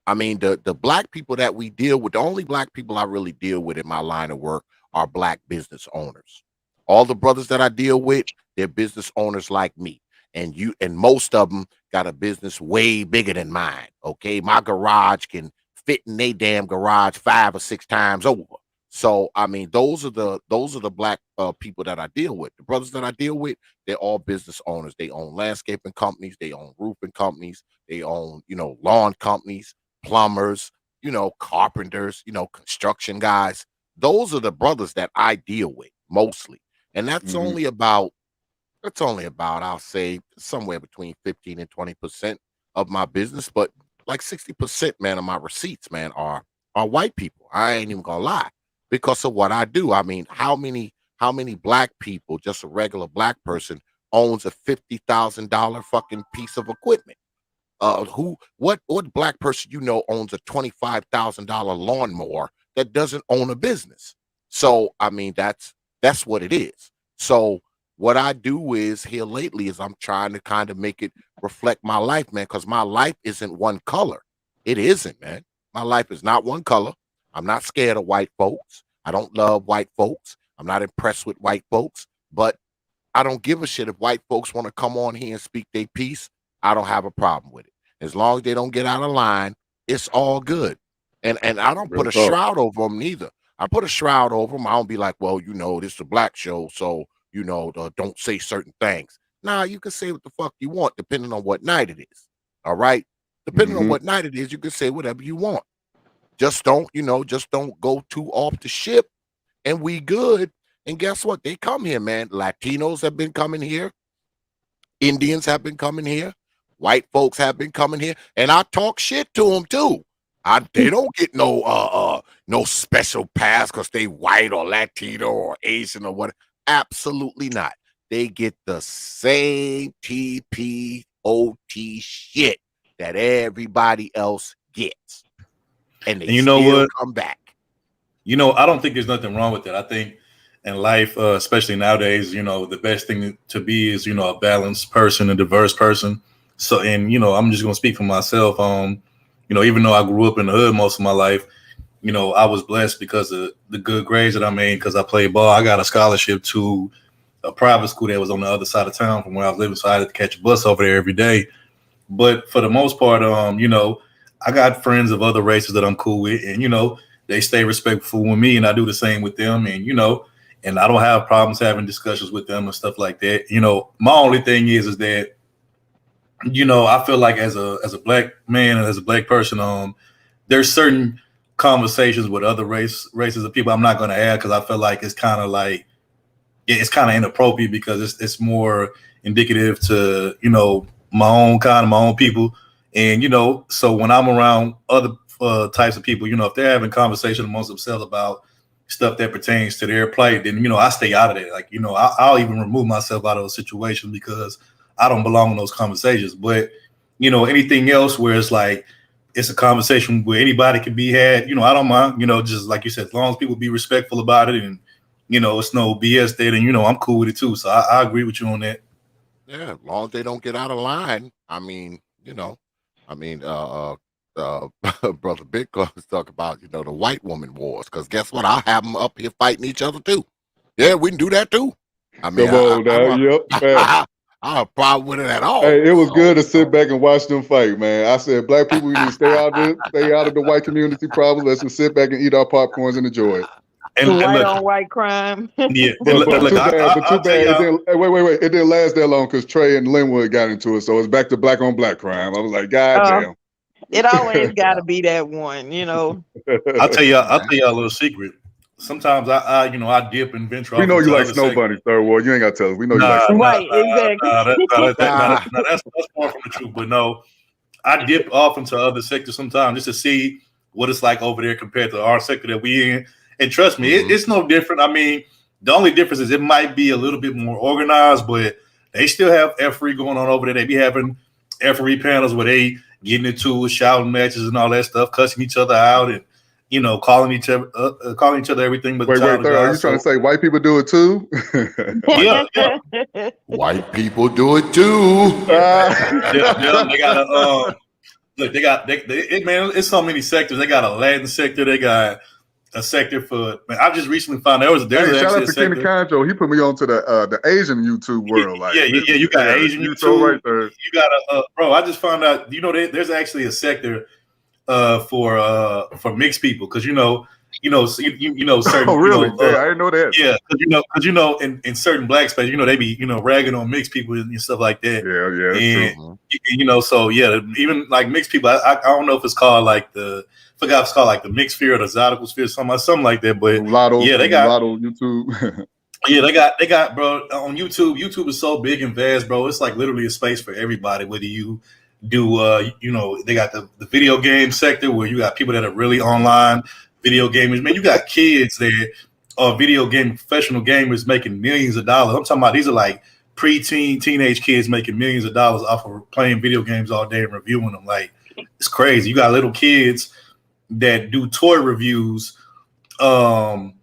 I mean, the black people that we deal with, the only black people I really deal with in my line of work are black business owners. All the brothers that I deal with, they're business owners like me. And most of them got a business way bigger than mine. Okay. My garage can fit in their damn garage 5 or 6 times over. So I mean, those are the black people that I deal with. The brothers that I deal with, they're all business owners. They own landscaping companies, they own roofing companies, they own, lawn companies, plumbers, carpenters, construction guys. Those are the brothers that I deal with mostly. And Hmm. that's only about, I'll say, somewhere between 15 and 20% of my business. But like 60%, man, of my receipts, man, are white people. I ain't even gonna lie. Because of what I do. I mean, how many black people, just a regular black person, owns a $50,000 fucking piece of equipment? what black person owns a $25,000 lawnmower that doesn't own a business? So I mean, that's what it is. So what I do is here lately is I'm trying to kind of make it reflect my life, man, because my life isn't one color. It isn't, man. My life is not one color. I'm not scared of white folks. I don't love white folks. I'm not impressed with white folks, but I don't give a shit if white folks want to come on here and speak their piece. I don't have a problem with it. As long as they don't get out of line, it's all good. And I don't put a shroud over them neither. I put a shroud over them. I don't be like, well, this is a black show, so don't say certain things. Nah, you can say what the fuck you want, depending on what night it is. All right, depending on what night it is, you can say whatever you want. Just don't go too off the ship, and we good. And guess what? They come here, man. Latinos have been coming here. Indians have been coming here. White folks have been coming here, and I talk shit to them too. They don't get no special pass because they white or Latino or Asian or what. Absolutely not. They get the same T.P.O.T shit that everybody else gets, and they still come back. I don't think there's nothing wrong with that. I think in life, especially nowadays, the best thing to be is, a balanced person, a diverse person. So, and, I'm just going to speak for myself. Even though I grew up in the hood most of my life, I was blessed because of the good grades that I made because I played ball. I got a scholarship to a private school that was on the other side of town from where I was living. So I had to catch a bus over there every day. But for the most part, I got friends of other races that I'm cool with, and, they stay respectful with me and I do the same with them. And, and I don't have problems having discussions with them and stuff like that. My only thing is that, I feel like as a black man and as a black person, there's certain conversations with other races of people I'm not going to have because I feel like it's kind of inappropriate because it's more indicative to, my own kind of my own people. And, so when I'm around other types of people, if they're having conversation amongst themselves about stuff that pertains to their plight, then, I stay out of it. Like, I'll even remove myself out of those situations because I don't belong in those conversations. But, anything else where it's like, it's a conversation where anybody can be had, I don't mind, just like you said, as long as people be respectful about it and, it's no BS there, then, I'm cool with it too. So I agree with you on that. Yeah, as long as they don't get out of line. I mean, Brother Big Club was talking about, the white woman wars. Because guess what? I'll have them up here fighting each other too. Yeah, we can do that too. I mean, I have a problem with it at all. Hey, it was good to sit back and watch them fight, man. I said, black people, we need to stay out of the white community problems. Let's just sit back and eat our popcorns and enjoy it. And white on white crime. Yeah, but too bad. Wait. It didn't last that long because Trey and Linwood got into it, so it's back to black on black crime. I was like, God damn. It always got to be that one, I'll tell y'all a little secret. Sometimes I dip and venture. We know you like snow bunnies, Third World. You ain't got to tell us. We know you like snow bunnies. Right, exactly. That's far from the truth. But no, I dip off into other sectors sometimes just to see what it's like over there compared to our sector that we in. And trust me, it's no different. I mean, the only difference is it might be a little bit more organized, but they still have F3 going on over there. They be having F3 panels where they getting into shouting matches and all that stuff, cussing each other out and, calling each other everything. But wait, Third, are you trying to say white people do it too? Yeah. White people do it too. They got man, it's so many sectors. They got a Latin sector. They got a sector for. Man, I just recently found there's shout out to Kenny Conjo. He put me on to the Asian YouTube world. You got Asian YouTube right there. You got bro. I just found out. There's actually a sector for mixed people because certain. Oh really? I didn't know that. Yeah, because in certain black space, they be ragging on mixed people and stuff like that. Yeah, and so even like mixed people. I don't know if it's called like the. Forgot if it's called like the mixed sphere or the zodiacal sphere, something like that. But they got YouTube. Yeah, they got bro on YouTube. YouTube is so big and vast, bro. It's like literally a space for everybody. Whether you do, they got the video game sector where you got people that are really online video gamers. Man, you got kids that are video game professional gamers making millions of dollars. I'm talking about these are like teenage kids making millions of dollars off of playing video games all day and reviewing them. Like, it's crazy. You got little kids that do toy reviews, and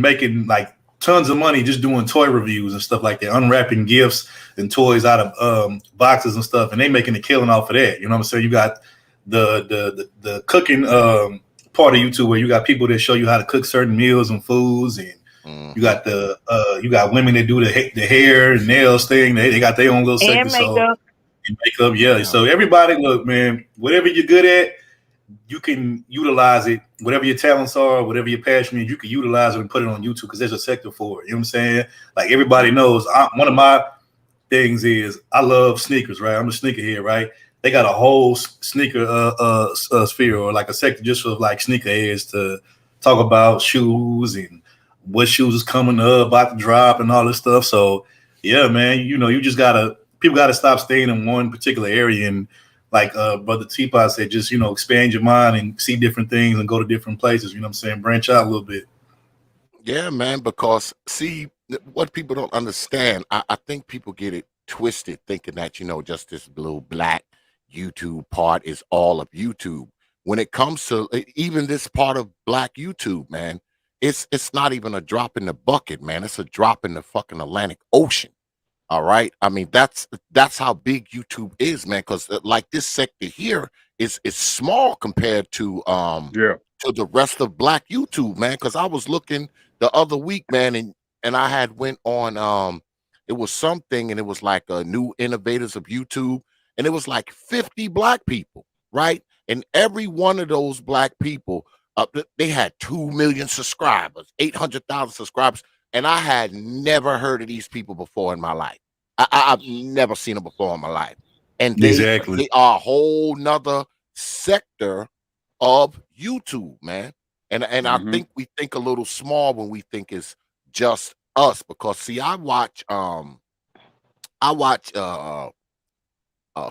making like tons of money just doing toy reviews and stuff like that, unwrapping gifts and toys out of boxes and stuff, and they making a killing off of that. You know what I'm saying? You got the cooking part of YouTube where you got people that show you how to cook certain meals and foods, and you got you got women that do the hair and nails thing. They got their own little And section. makeup. And makeup, yeah. So everybody, look, man, whatever you're good at, you can utilize it. Whatever your talents are, whatever your passion is, you can utilize it and put it on YouTube because there's a sector for it. You know what I'm saying? Like everybody knows, one of my things is I love sneakers, right? I'm a sneakerhead, right? They got a whole sneaker sphere or like a sector just for like sneakerheads to talk about shoes and what shoes is coming up, about to drop, and all this stuff. So yeah, man, you just people gotta stop staying in one particular area, and like Brother T.P.O.T said, just expand your mind and see different things and go to different places. You know what I'm saying? Branch out a little bit. Yeah, man, because see what people don't understand, I think people get it twisted thinking that, just this little black YouTube part is all of YouTube. When it comes to even this part of black YouTube, man, it's not even a drop in the bucket, man. It's a drop in the fucking Atlantic Ocean. All right. I mean, that's how big YouTube is, man. Because like this sector here is small compared to the rest of black YouTube, man. Because I was looking the other week, man, and I had went on it was something, and it was like new innovators of YouTube, and it was like 50 black people, right? And every one of those black people, they had 2 million subscribers, 800,000 subscribers. And I had never heard of these people before in my life. I've never seen them before in my life. And they are a whole nother sector of YouTube, man. And I think we think a little small when we think it's just us. Because see, I watch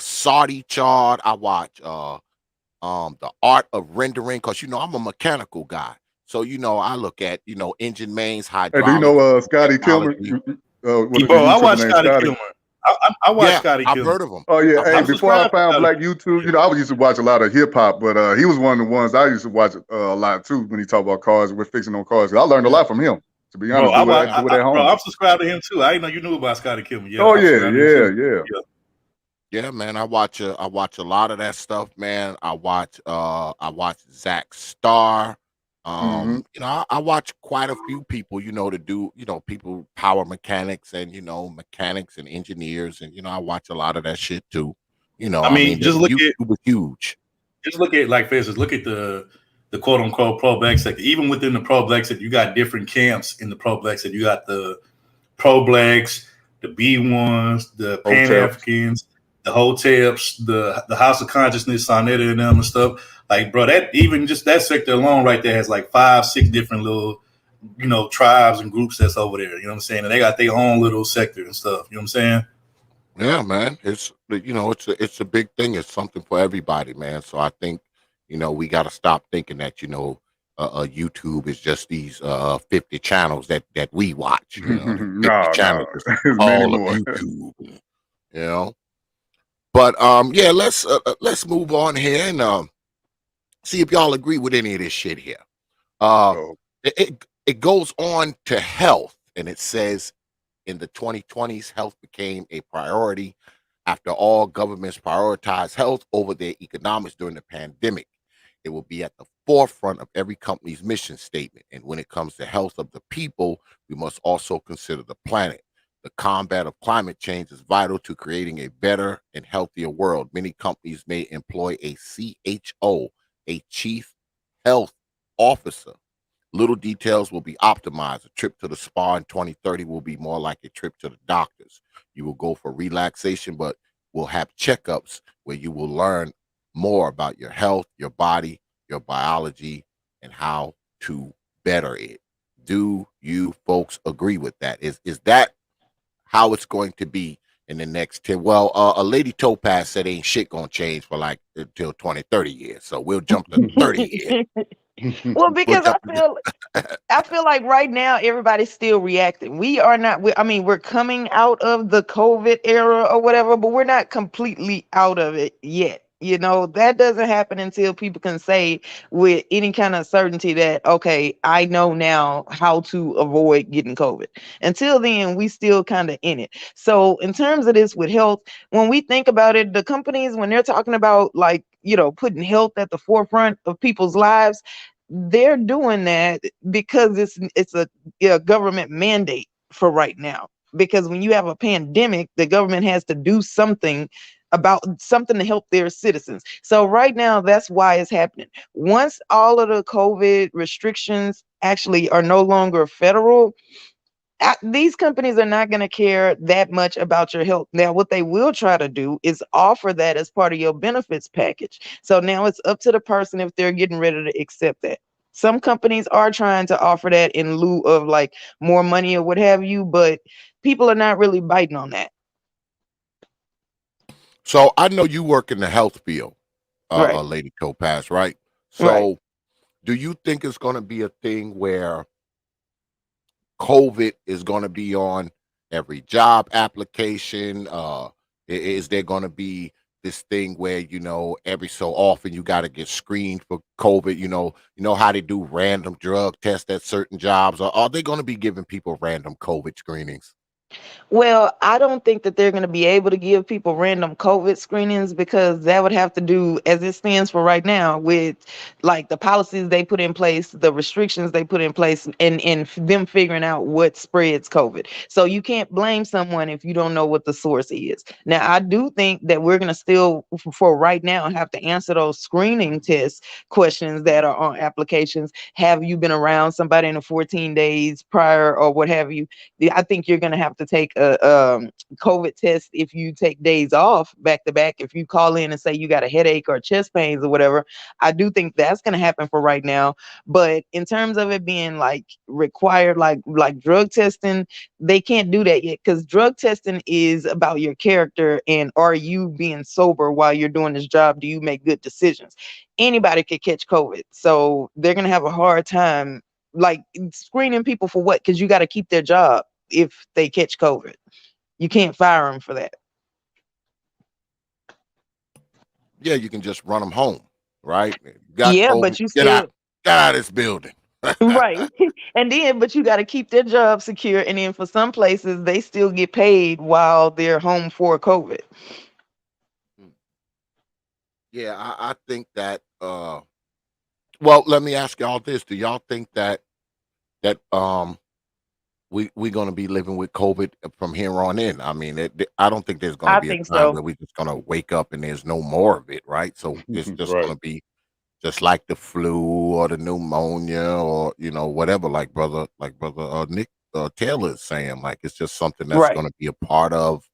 Saudi chart, I watch the art of rendering, because I'm a mechanical guy. So I look at engine mains, hydraulics. Hey, do you know Scotty Kilmer? I watch Scotty Kilmer. I watch Scotty Kilmer. I've heard of him. Oh yeah. Hey, I'm before I found subscribed to black YouTube, I used to watch a lot of hip hop, but he was one of the ones I used to watch a lot too when he talked about cars. We're fixing on cars. I learned a lot from him. To be honest, bro, I'm subscribed to him too. I didn't know you knew about Scotty Kilmer. Yeah, oh yeah. Yeah, man. I watch a lot of that stuff, man. I watch Zach Starr. I watch quite a few people, to do, people, power mechanics and, mechanics and engineers. And, I watch a lot of that shit too. I mean just look YouTube is huge. Just look at, like, for instance, look at the quote unquote pro black sector. Even within the pro black sector, you got different camps in the pro black sector. You got the pro blacks, the B1s, the Pan Africans, the Hoteps, the House of Consciousness, Sonetta and them and stuff. Like, bro, that even just that sector alone right there has like 5-6 different little, tribes and groups that's over there. You know what I'm saying? And they got their own little sector and stuff. You know what I'm saying? Yeah, man. It's it's a big thing. It's something for everybody, man. So I think, we got to stop thinking that, YouTube is just these 50 channels that we watch. 50 channels is all of YouTube. But yeah, let's move on here and see if y'all agree with any of this shit here. It goes on to health, and it says in the 2020s, health became a priority after all governments prioritized health over their economics during the pandemic. It will be at the forefront of every company's mission statement. And when it comes to health of the people, we must also consider the planet. The combat of climate change is vital to creating a better and healthier world. Many companies may employ a CHO, a chief health officer. Little details will be optimized. A trip to the spa in 2030 will be more like a trip to the doctors. You will go for relaxation, but we'll have checkups where you will learn more about your health, your body, your biology, and how to better it. Do you folks agree with that? Is that how it's going to be in the next 10? Well, a lady Topaz said ain't shit gonna change for like until 20, 30 years. So we'll jump to 30 years. Well, because I feel I feel like right now everybody's still reacting. We are not. I mean, we're coming out of the COVID era or whatever, but we're not completely out of it yet. You know, that doesn't happen until people can say with any kind of certainty that, okay, I know now how to avoid getting COVID. Until then, we still kind of in it. So, in terms of this with health, when we think about it, the companies, when they're talking about like, putting health at the forefront of people's lives, they're doing that because it's a government mandate for right now. Because when you have a pandemic, the government has to do something about something to help their citizens. So right now, that's why it's happening. Once all of the COVID restrictions actually are no longer federal, these companies are not going to care that much about your health. Now, what they will try to do is offer that as part of your benefits package. So now it's up to the person if they're getting ready to accept that. Some companies are trying to offer that in lieu of like more money or what have you, but people are not really biting on that. So I know you work in the health field, Right, Lady Topaz, right? right. So do you think it's going to be a thing where COVID is going to be on every job application? Is there going to be this thing where every so often you got to get screened for COVID? You know how they do random drug tests at certain jobs, or are they going to be giving people random COVID screenings? Well, I don't think that they're going to be able to give people random COVID screenings because that would have to do, as it stands for right now, with like the policies they put in place, the restrictions they put in place, and them figuring out what spreads COVID. So you can't blame someone if you don't know what the source is. Now, I do think that we're going to still, for right now, have to answer those screening test questions that are on applications. Have you been around somebody in the 14 days prior or what have you? I think you're going to have to take a COVID test if you take days off back to back. If you call in and say you got a headache or chest pains or whatever, I do think that's going to happen for right now. But in terms of it being like required, like drug testing, they can't do that yet because drug testing is about your character and are you being sober while you're doing this job? Do you make good decisions? Anybody could catch COVID, so they're going to have a hard time like screening people for what? Because you got to keep their job if they catch COVID. You can't fire them for that. Yeah, you can just run them home, right? Got Yeah, COVID, but you get out, still get out of this building. right. And then but you got to keep their job secure. And then for some places they still get paid while they're home for COVID. Yeah, I think that. Well, let me ask y'all this: do y'all think that we gonna be living with COVID from here on in? I mean, I don't think there's gonna I be a think time so. where we're just gonna wake up and there's no more of it, right? So it's just Right. gonna be just like the flu or the pneumonia or whatever. Like brother Nick Taylor is saying, like it's just something that's Right. gonna be a part of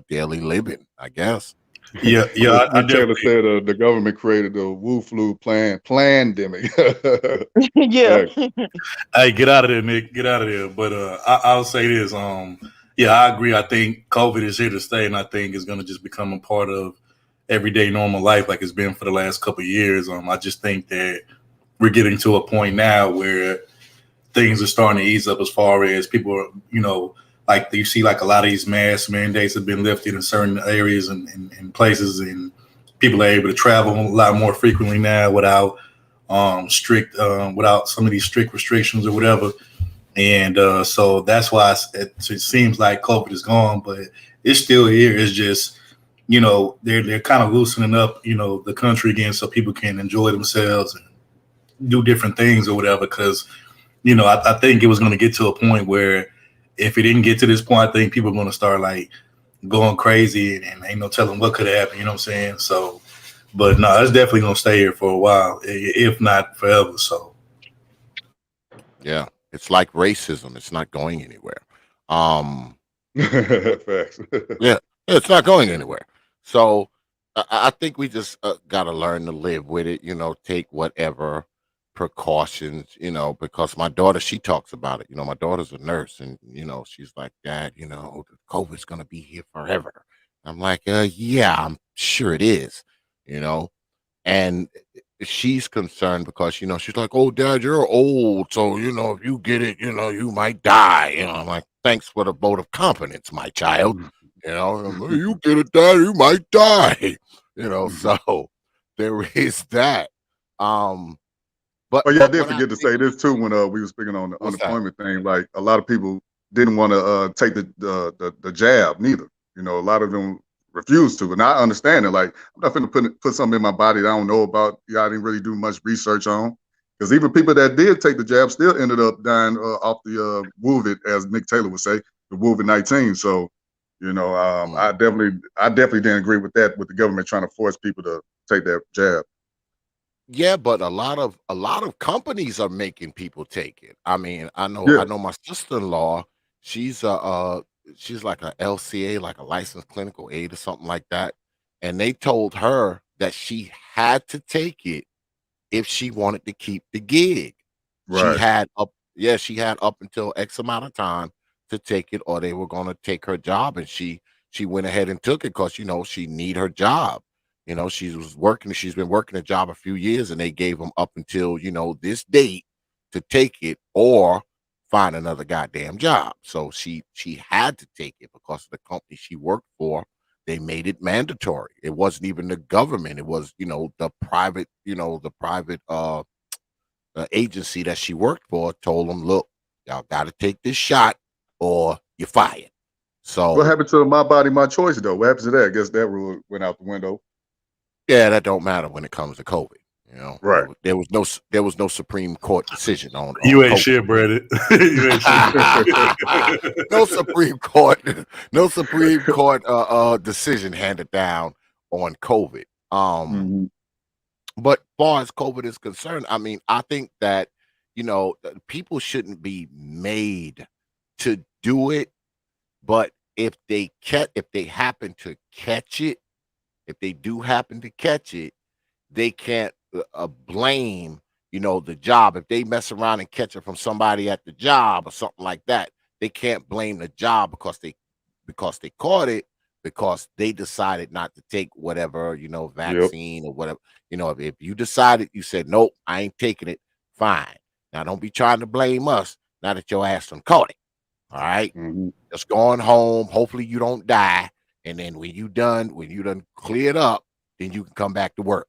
daily living, I guess. Yeah, yeah, Look, I Nick Taylor definitely. said the government created the Wu flu pandemic. Yeah. Facts. Hey, get out of there, Nick. Get out of there. But I'll say this. Yeah, I agree. I think COVID is here to stay, and I think it's going to just become a part of everyday normal life, like it's been for the last couple of years. I just think that we're getting to a point now where things are starting to ease up as far as people are, like you see, like a lot of these mask mandates have been lifted in certain areas and places, and people are able to travel a lot more frequently now without strict, without some of these strict restrictions or whatever. And so that's why it seems like COVID is gone, but it's still here. It's just, they're kind of loosening up, the country again, so people can enjoy themselves and do different things or whatever. Because I think it was going to get to a point where if it didn't get to this point, I think people are going to start like going crazy and ain't no telling what could happen. You know what I'm saying? So, but no, it's definitely going to stay here for a while, if not forever. So, Yeah, it's like racism; it's not going anywhere. Um, Facts. yeah, it's not going anywhere. So I think we just got to learn to live with it. Take whatever precautions. Because my daughter, she talks about it. My daughter's a nurse, and she's like, "Dad, COVID's gonna be here forever." I'm like, "Yeah, I'm sure it is." You know, and she's concerned because, she's like, "Oh, Dad, you're old, so, if you get it, you might die." I'm like, "Thanks for the vote of confidence, my child." You get it, Dad, you might die. So there is that. Um, but Oh yeah, I but did when I forget to think say this too when we were speaking on the what's that? unemployment thing. Like a lot of people didn't want to take the jab neither. A lot of them refused to, and I understand it. Like I'm not going to put something in my body that I don't know about. Yeah, I didn't really do much research on. Because even people that did take the jab still ended up dying off the COVID, as Nick Taylor would say, the COVID-19. So, Mm. I definitely didn't agree with that, with the government trying to force people to take that jab. Yeah, but a lot of companies are making people take it. I mean, I Yeah, know my sister-in-law, she's she's like a LCA, like a licensed clinical aide or something like that. And they told her that she had to take it if she wanted to keep the gig. She right. had up yeah, she had up until X amount of time to take it or they were gonna take her job, and she went ahead and took it because she need her job. She's been working a job a few years, and they gave them up until, this date to take it or find another goddamn job. So she had to take it because of the company she worked for. They made it mandatory. It wasn't even the government. It was, the private agency that she worked for told them, "Look, y'all got to take this shot or you're fired." What So happened to my body, my choice though? What happens to that? I guess that rule went out the window. yeah, that don't matter when it comes to COVID. There Right. was there was no Supreme Court decision on You ain't COVID. shit, Brandon. You ain't shit. no Supreme Court, no Supreme Court decision handed down on COVID. hmm But far as COVID is concerned, I mean, I think that people shouldn't be made to do it, but if they happen to catch it, if they do happen to catch it, they can't blame the job. If they mess around and catch it from somebody at the job or something like that, they can't blame the job because they caught it, because they decided not to take whatever Yep. vaccine or whatever. If you decided, you said nope, I ain't taking it, fine. Now don't be trying to blame us now that your ass done caught it. All right, hmm just going home. Hopefully you don't die, and then when you done cleared up, then you can come back to work.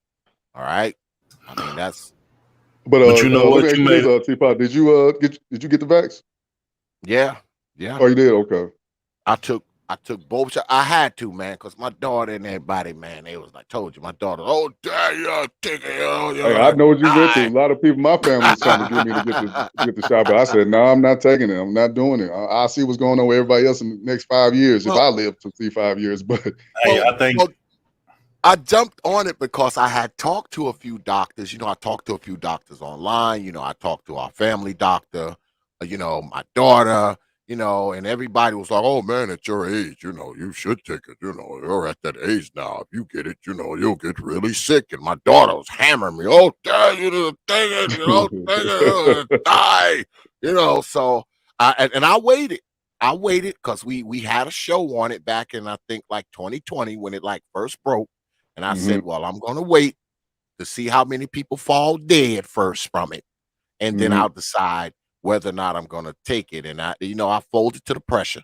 All right. I mean, that's But But you know let me what? ask You you made this, it. T.P.O.T, did you get the vax? yeah, yeah. Oh, you did. Okay. I took both shots. I had to, man, because my daughter and everybody, man, they was like, told you, my daughter, oh, Dad, you're taking it, oh, you're Hey, I gonna know what you went through. die. A lot of people, in my family was trying to get me to get the shot, but I said, no, I'm not taking it. I'm not doing it. I'll see what's going on with everybody else in the next 5 years if well, I live to see 5 years. But Hey, well, I think well, I jumped on it because I had talked to a few doctors. I talked to a few doctors online. I talked to our family doctor, my daughter, and everybody was like, oh, man, at your age, you should take it. You're at that age now. If you get it, you'll get really sick. And my daughter was hammering me, oh, Dad, you didn't take it, take it, you're going to die. So and I waited. I waited because we had a show on it back in, I think, like 2020 when it like first broke. And I hmm said, well, I'm going to wait to see how many people fall dead first from it. And then hmm I'll decide whether or not I'm going to take it. And I folded to the pressure,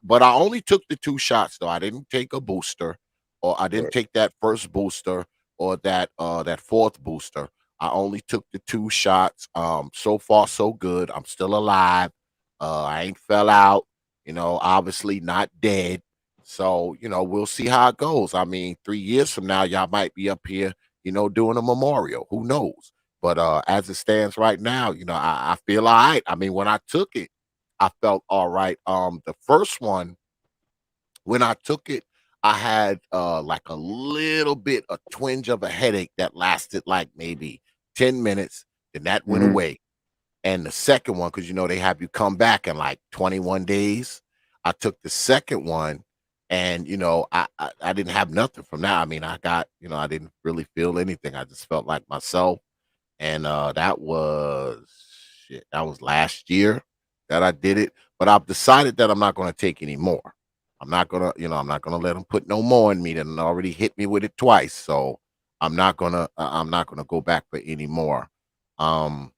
but I only took the 2 shots though. I didn't take a booster, or I didn't right. take that first booster or that fourth booster. I only took the 2 shots. So far so good. I'm still alive. I ain't fell out, obviously not dead. So, we'll see how it goes. I mean, 3 years from now, y'all might be up here, doing a memorial. Who knows? But as it stands right now, I feel all right. I mean, when I took it, I felt all right. The first one, when I took it, I had like a twinge of a headache that lasted like maybe 10 minutes, then that went hmm away. And the second one, because they have you come back in like 21 days. I took the second one, and I didn't have nothing from that. I mean, I didn't really feel anything. I just felt like myself. And that was last year that I did it. But I've decided that I'm not going to take any more. I'm not gonna let them put no more in me than already hit me with it twice. So I'm not gonna go back for any more. And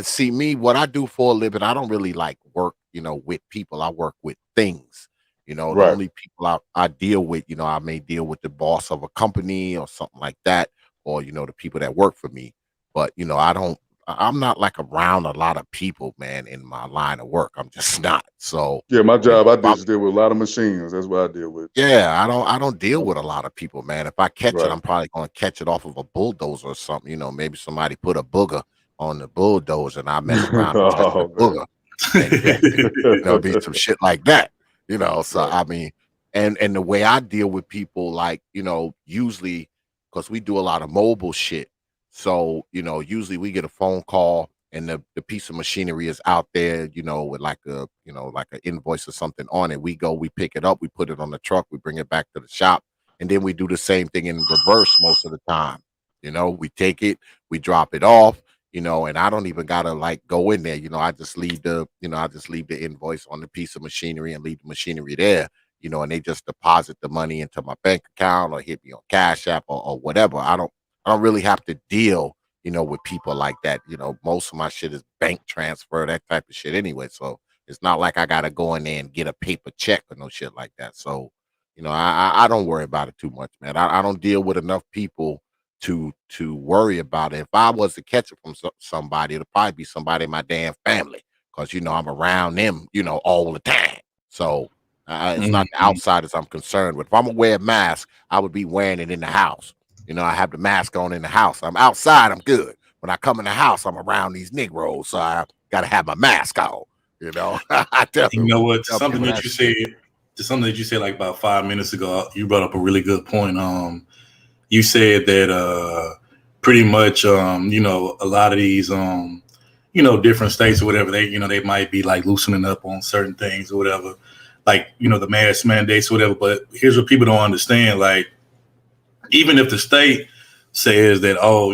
see me, what I do for a living, I don't really like work, with people. I work with things. The Right. only people I deal with, I may deal with the boss of a company or something like that, or the people that work for me. But I'm not like around a lot of people, man, in my line of work. I'm just not. So, Yeah, my job, I if I'm just deal with a lot of machines. That's what I deal with. yeah, I don't deal with a lot of people, man. If I catch it, Right. I'm probably gonna catch it off of a bulldozer or something. Maybe somebody put a booger on the bulldozer and I mess around and touch the Oh man. booger and catch it. Be some shit like that. So Right. I mean, and the way I deal with people, like, usually because we do a lot of mobile shit. So, usually we get a phone call and the piece of machinery is out there, with like like an invoice or something on it. We pick it up, we put it on the truck, we bring it back to the shop, and then we do the same thing in reverse most of the time. We take it, we drop it off, and I don't even gotta like go in there. I just leave the invoice on the piece of machinery and leave the machinery there, and they just deposit the money into my bank account or hit me on Cash App or whatever. I don't really have to deal, with people like that. Most of my shit is bank transfer, that type of shit anyway. So it's not like I gotta go in there and get a paper check or no shit like that. So, I don't worry about it too much, man. I don't deal with enough people to worry about it. If I was to catch it from somebody, it'll probably be somebody in my damn family because I'm around them, all the time. So it's not the Mhm. outsiders I'm concerned with. If I'm gonna wear a mask, I would be wearing it in the house. I have the mask on in the house. I'm outside, I'm good. When I come in the house, I'm around these Negroes, so I gotta have my mask on. I tell You know what? people that shit. To something that you said like about 5 minutes ago, you brought up a really good point. You said that pretty much a lot of these different states or whatever, they might be like loosening up on certain things or whatever, like the mask mandates or whatever. But here's what people don't understand: like, even if the state says that, oh,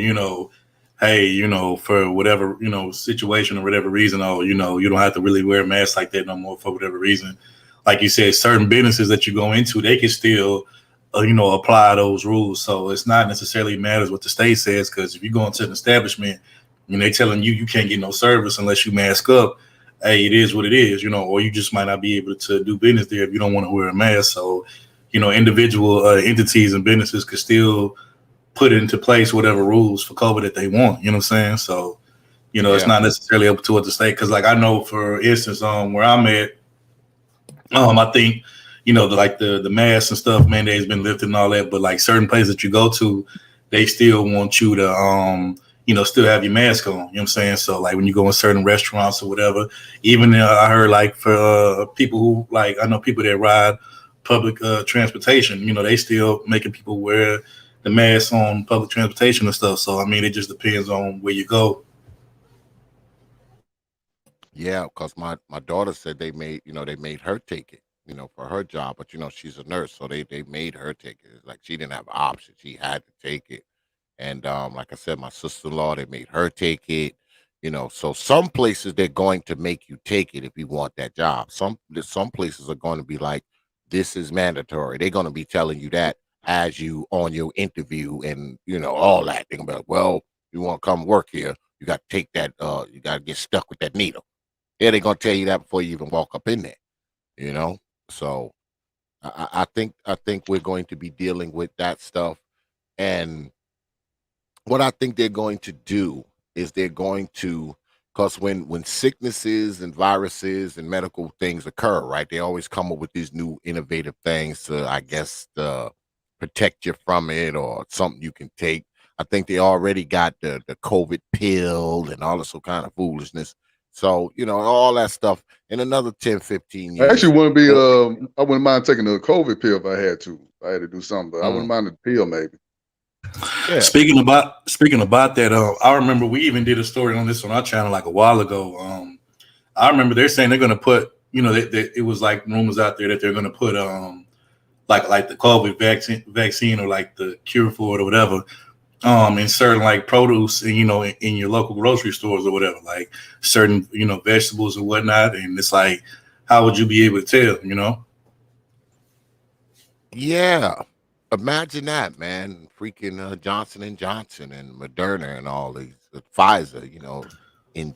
hey, for whatever situation or whatever reason, oh, you don't have to really wear a mask like that no more for whatever reason. Like you said, certain businesses that you go into, they can still apply those rules. So it's not necessarily matters what the state says, because if you go into an establishment and they telling you can't get no service unless you mask up, hey, it is what it is, or you just might not be able to do business there if you don't want to wear a mask. So individual entities and businesses could still put into place whatever rules for COVID that they want. You know what I'm saying? So it's Yeah, not necessarily up to what the state. Because like I know, for instance, where I'm at, I think, like the masks and stuff, mandates been lifted and all that, but like certain places that you go to, they still want you to, still have your mask on. You know what I'm saying? So like when you go in certain restaurants or whatever, even I heard like for people who, like, I know people that ride public transportation, they still making people wear the mask on public transportation and stuff. So I mean, it just depends on where you go. yeah. Because my daughter said they made her take it, for her job. But she's a nurse, so they made her take it. It's like she didn't have an option; she had to take it. And like I said, my sister-in-law, they made her take it. So some places they're going to make you take it if you want that job. Some places are going to be like, this is mandatory. They're going to be telling you that as you on your interview and all that. They're gonna be like, well, you want to come work here, you got to take that. You got to get stuck with that needle. Yeah, they're gonna tell you that before you even walk up in there. You know. So I think we're going to be dealing with that stuff. And what I think they're going to do is they're going to, because when sicknesses and viruses and medical things occur, right? They always come up with these new innovative things to, I guess, protect you from it or something you can take. I think they already got the COVID pill and all this kind of foolishness. So, all that stuff in another 10, 15 I actually years. wouldn't be. Oh, I wouldn't mind taking the COVID pill if I had to. If I had to do something, but I wouldn't mm, mind the pill maybe. yeah. Speaking about that, I remember we even did a story on this on our channel like a while ago. I remember they're saying they're going to put, it was like rumors out there that they're going to put like the COVID vaccine or like the cure for it or whatever, in certain like produce and in your local grocery stores or whatever, like certain vegetables or whatnot. And it's like, how would you be able to tell? Yeah. imagine that, man. Freaking Johnson and Johnson and Moderna and all these Pfizer,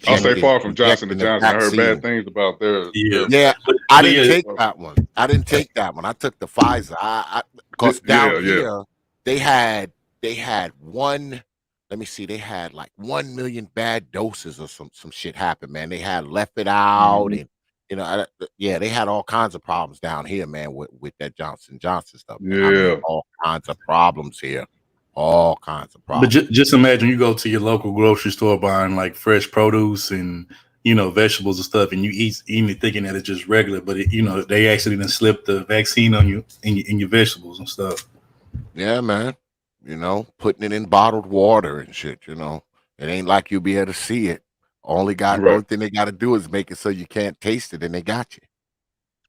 I'll stay far from Johnson and injecting the Johnson. I heard bad vaccine. things about their Yeah, Yeah, but, I but didn't yeah, take that one. I didn't take that one. I took the Pfizer. Because down yeah. here they had one. Let me see. They had like 1 million bad doses or some shit happened, man. They had left it out, Mhm. and yeah, they had all kinds of problems down here, man, with that Johnson Johnson stuff, man. I mean, Yeah. all kinds of problems here, all kinds of but problems. just imagine you go to your local grocery store buying like fresh produce and vegetables and stuff, and you eating it thinking that it's just regular, but they actually done slipped the vaccine on you in your vegetables and stuff. Yeah, man. Putting it in bottled water and shit. It ain't like you'll be able to see it. Right. Only thing they got to do is make it so you can't taste it, and they got you.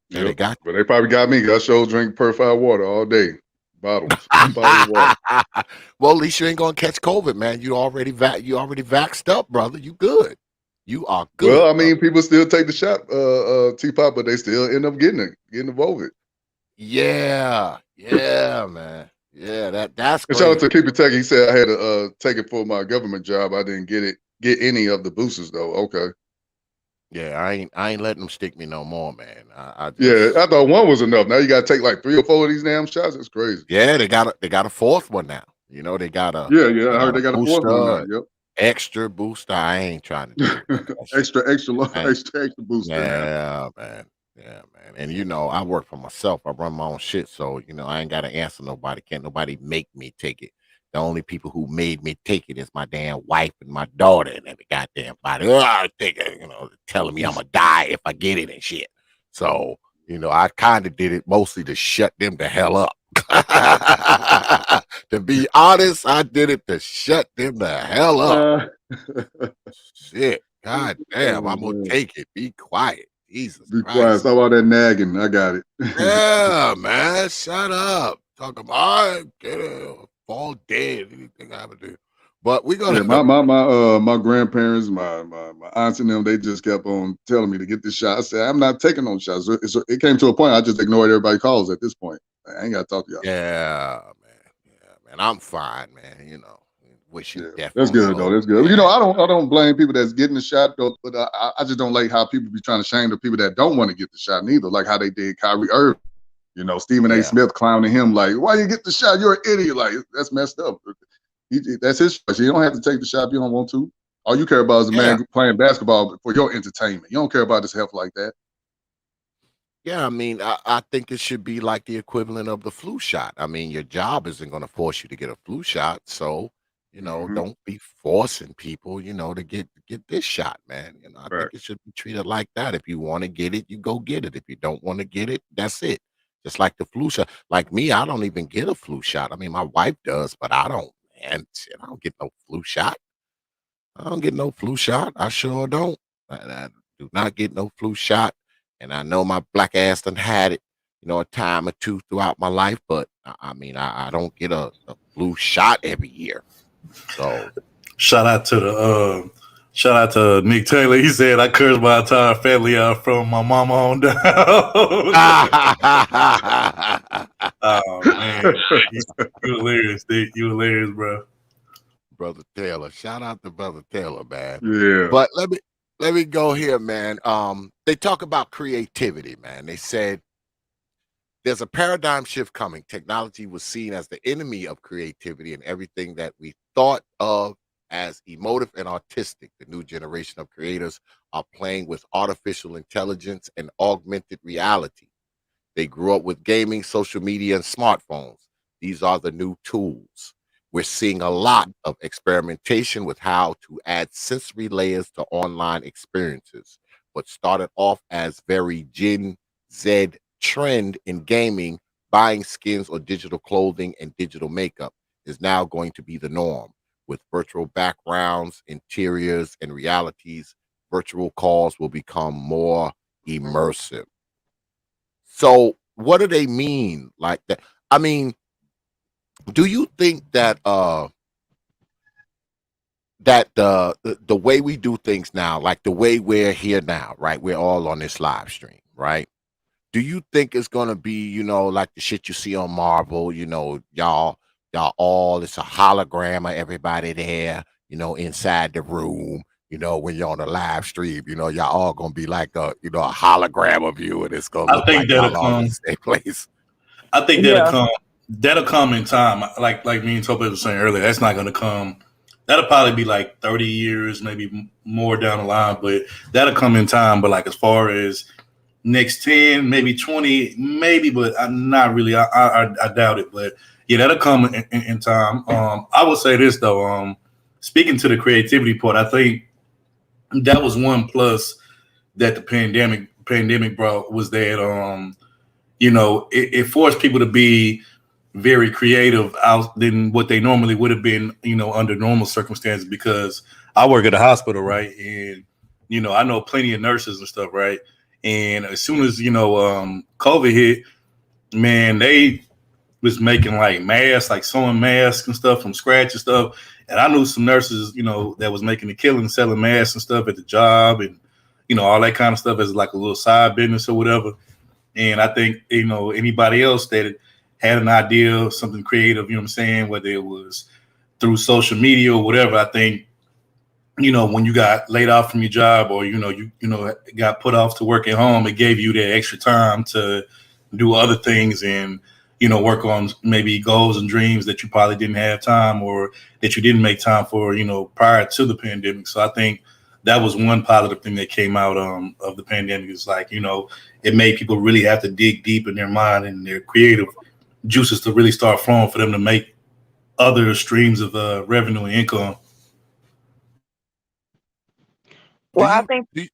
Yeah, they Yep. got But they probably got me. 'Cause I sure drink purified water all day. Bottles. you. Bottled water. Well, at least you ain't gonna catch COVID, man. You already vaxxed up, brother. You good. You are Well, good, I brother. mean, people still take the shot, T.P.O.T, but they still end up getting the COVID. Yeah, man. Yeah, that's And shout out to crazy. T.P.O.T. He said I had to take it for my government job. I didn't get any of the boosters though. Okay. Yeah, I ain't letting them stick me no more, man. I Yeah, just I thought one was enough. Now you got to take like 3 or 4 of these damn shots. It's crazy. Yeah, they got a fourth one now. They got a Yeah. they I heard got a they got a fourth one now. booster, Yep. extra booster. I ain't trying to deal with none of that shit. extra, I ain't, extra booster now. yeah, man. Yeah, man. And I work for myself. I run my own shit, so I ain't gotta answer nobody. Can't nobody make me take it. The only people who made me take it is my damn wife and my daughter and every goddamn body. Oh, I take it, telling me I'm gonna die if I get it and shit. So, I kind of did it mostly to shut them the hell up. To be honest, I did it to shut them the hell up. Uh, Shit. God damn, oh I'm gonna man. take it. Be quiet. Jesus Be quiet. Christ. Stop all that nagging. I got it. Yeah, man. Shut up. Talk about I get it. Fall dead. Anything I would do. But we Yeah, gonna my grandparents, my aunts and them, they just kept on telling me to get this shot. I said, I'm not taking no shots. It came to a point I just ignored everybody calls at this point. I ain't got to talk to y'all. Yeah, man. Yeah, man. I'm fine, man. Wishing Yeah, death that's on the good though. old That's good. man. I don't blame people that's getting the shot though, but I just don't like how people be trying to shame the people that don't want to get the shot neither. Like how they did Kyrie Irving. Stephen A. Yeah. Smith clowning him like, "Why you get the shot? You're an idiot." Like that's messed up. That's his choice. You don't have to take the shot if you don't want to. All you care about is a Yeah. man playing basketball for your entertainment. You don't care about his health like that. Yeah, I mean, I think it should be like the equivalent of the flu shot. I mean, your job isn't going to force you to get a flu shot, so Mm-hmm. don't be forcing people, to get this shot, man. I Right. think it should be treated like that. If you want to get it, you go get it. If you don't want to get it, that's it. Just like the flu shot. Like me, I don't even get a flu shot. I mean, my wife does, but I don't. Man, shit, I don't get no flu shot. I don't get no flu shot. I sure don't. I do not get no flu shot. And I know my black ass done had it, a time or two throughout my life, but I mean, I don't get a flu shot every year. So Shout out to Nick Taylor. He said I cursed my entire family out from my mama on down. Oh man, you hilarious, Nick. You hilarious, bro. Brother Taylor, shout out to Brother Taylor, man. Yeah. But let me go here, man. They talk about creativity, man. They said there's a paradigm shift coming. Technology was seen as the enemy of creativity, and everything that we thought of as emotive and artistic. The new generation of creators are playing with artificial intelligence and augmented reality. They grew up with gaming, social media, and smartphones. These are the new tools. We're seeing a lot of experimentation with how to add sensory layers to online experiences. What started off as very Gen Z trend in gaming, buying skins or digital clothing and digital makeup, is now going to be the norm. With virtual backgrounds, interiors, and realities, virtual calls will become more immersive. So, what do they mean like that? I mean, do you think that the way we do things now, like the way we're here now, right? We're all on this live stream, right? do you think it's gonna be, like the shit you see on Marvel, y'all all it's a hologram of everybody there, inside the room, when you're on a live stream, y'all all gonna be like a hologram of you, and it's gonna I look think like that'll y'all all in the come. same place. I think that'll Yeah. come. That'll come in time. Like me and Tope was saying earlier, that's not going to come. That'll probably be like 30 years, maybe more down the line. But that'll come in time. But like as far as next 10, maybe 20, maybe, but I'm not really. I doubt it. But yeah, that'll come in time. I would say this though. Speaking to the creativity part, I think that was one plus that the pandemic brought was that it forced people to be very creative out than what they normally would have been, under normal circumstances. Because I work at a hospital, right, and I know plenty of nurses and stuff, right, and as soon as COVID hit, man, they was making like masks, like sewing masks and stuff from scratch and stuff. And I knew some nurses, that was making a killing selling masks and stuff at the job, and all that kind of stuff as like a little side business or whatever. And I think, anybody else that had an idea, something creative, what I'm saying, whether it was through social media or whatever, I think, when you got laid off from your job, or, you got put off to work at home, it gave you that extra time to do other things and, work on maybe goals and dreams that you probably didn't have time, or that you didn't make time for, prior to the pandemic. So I think that was one positive thing that came out of the pandemic. Is like, it made people really have to dig deep in their mind and their creative juices to really start flowing for them to make other streams of revenue and income. Do Well, I you, think. do you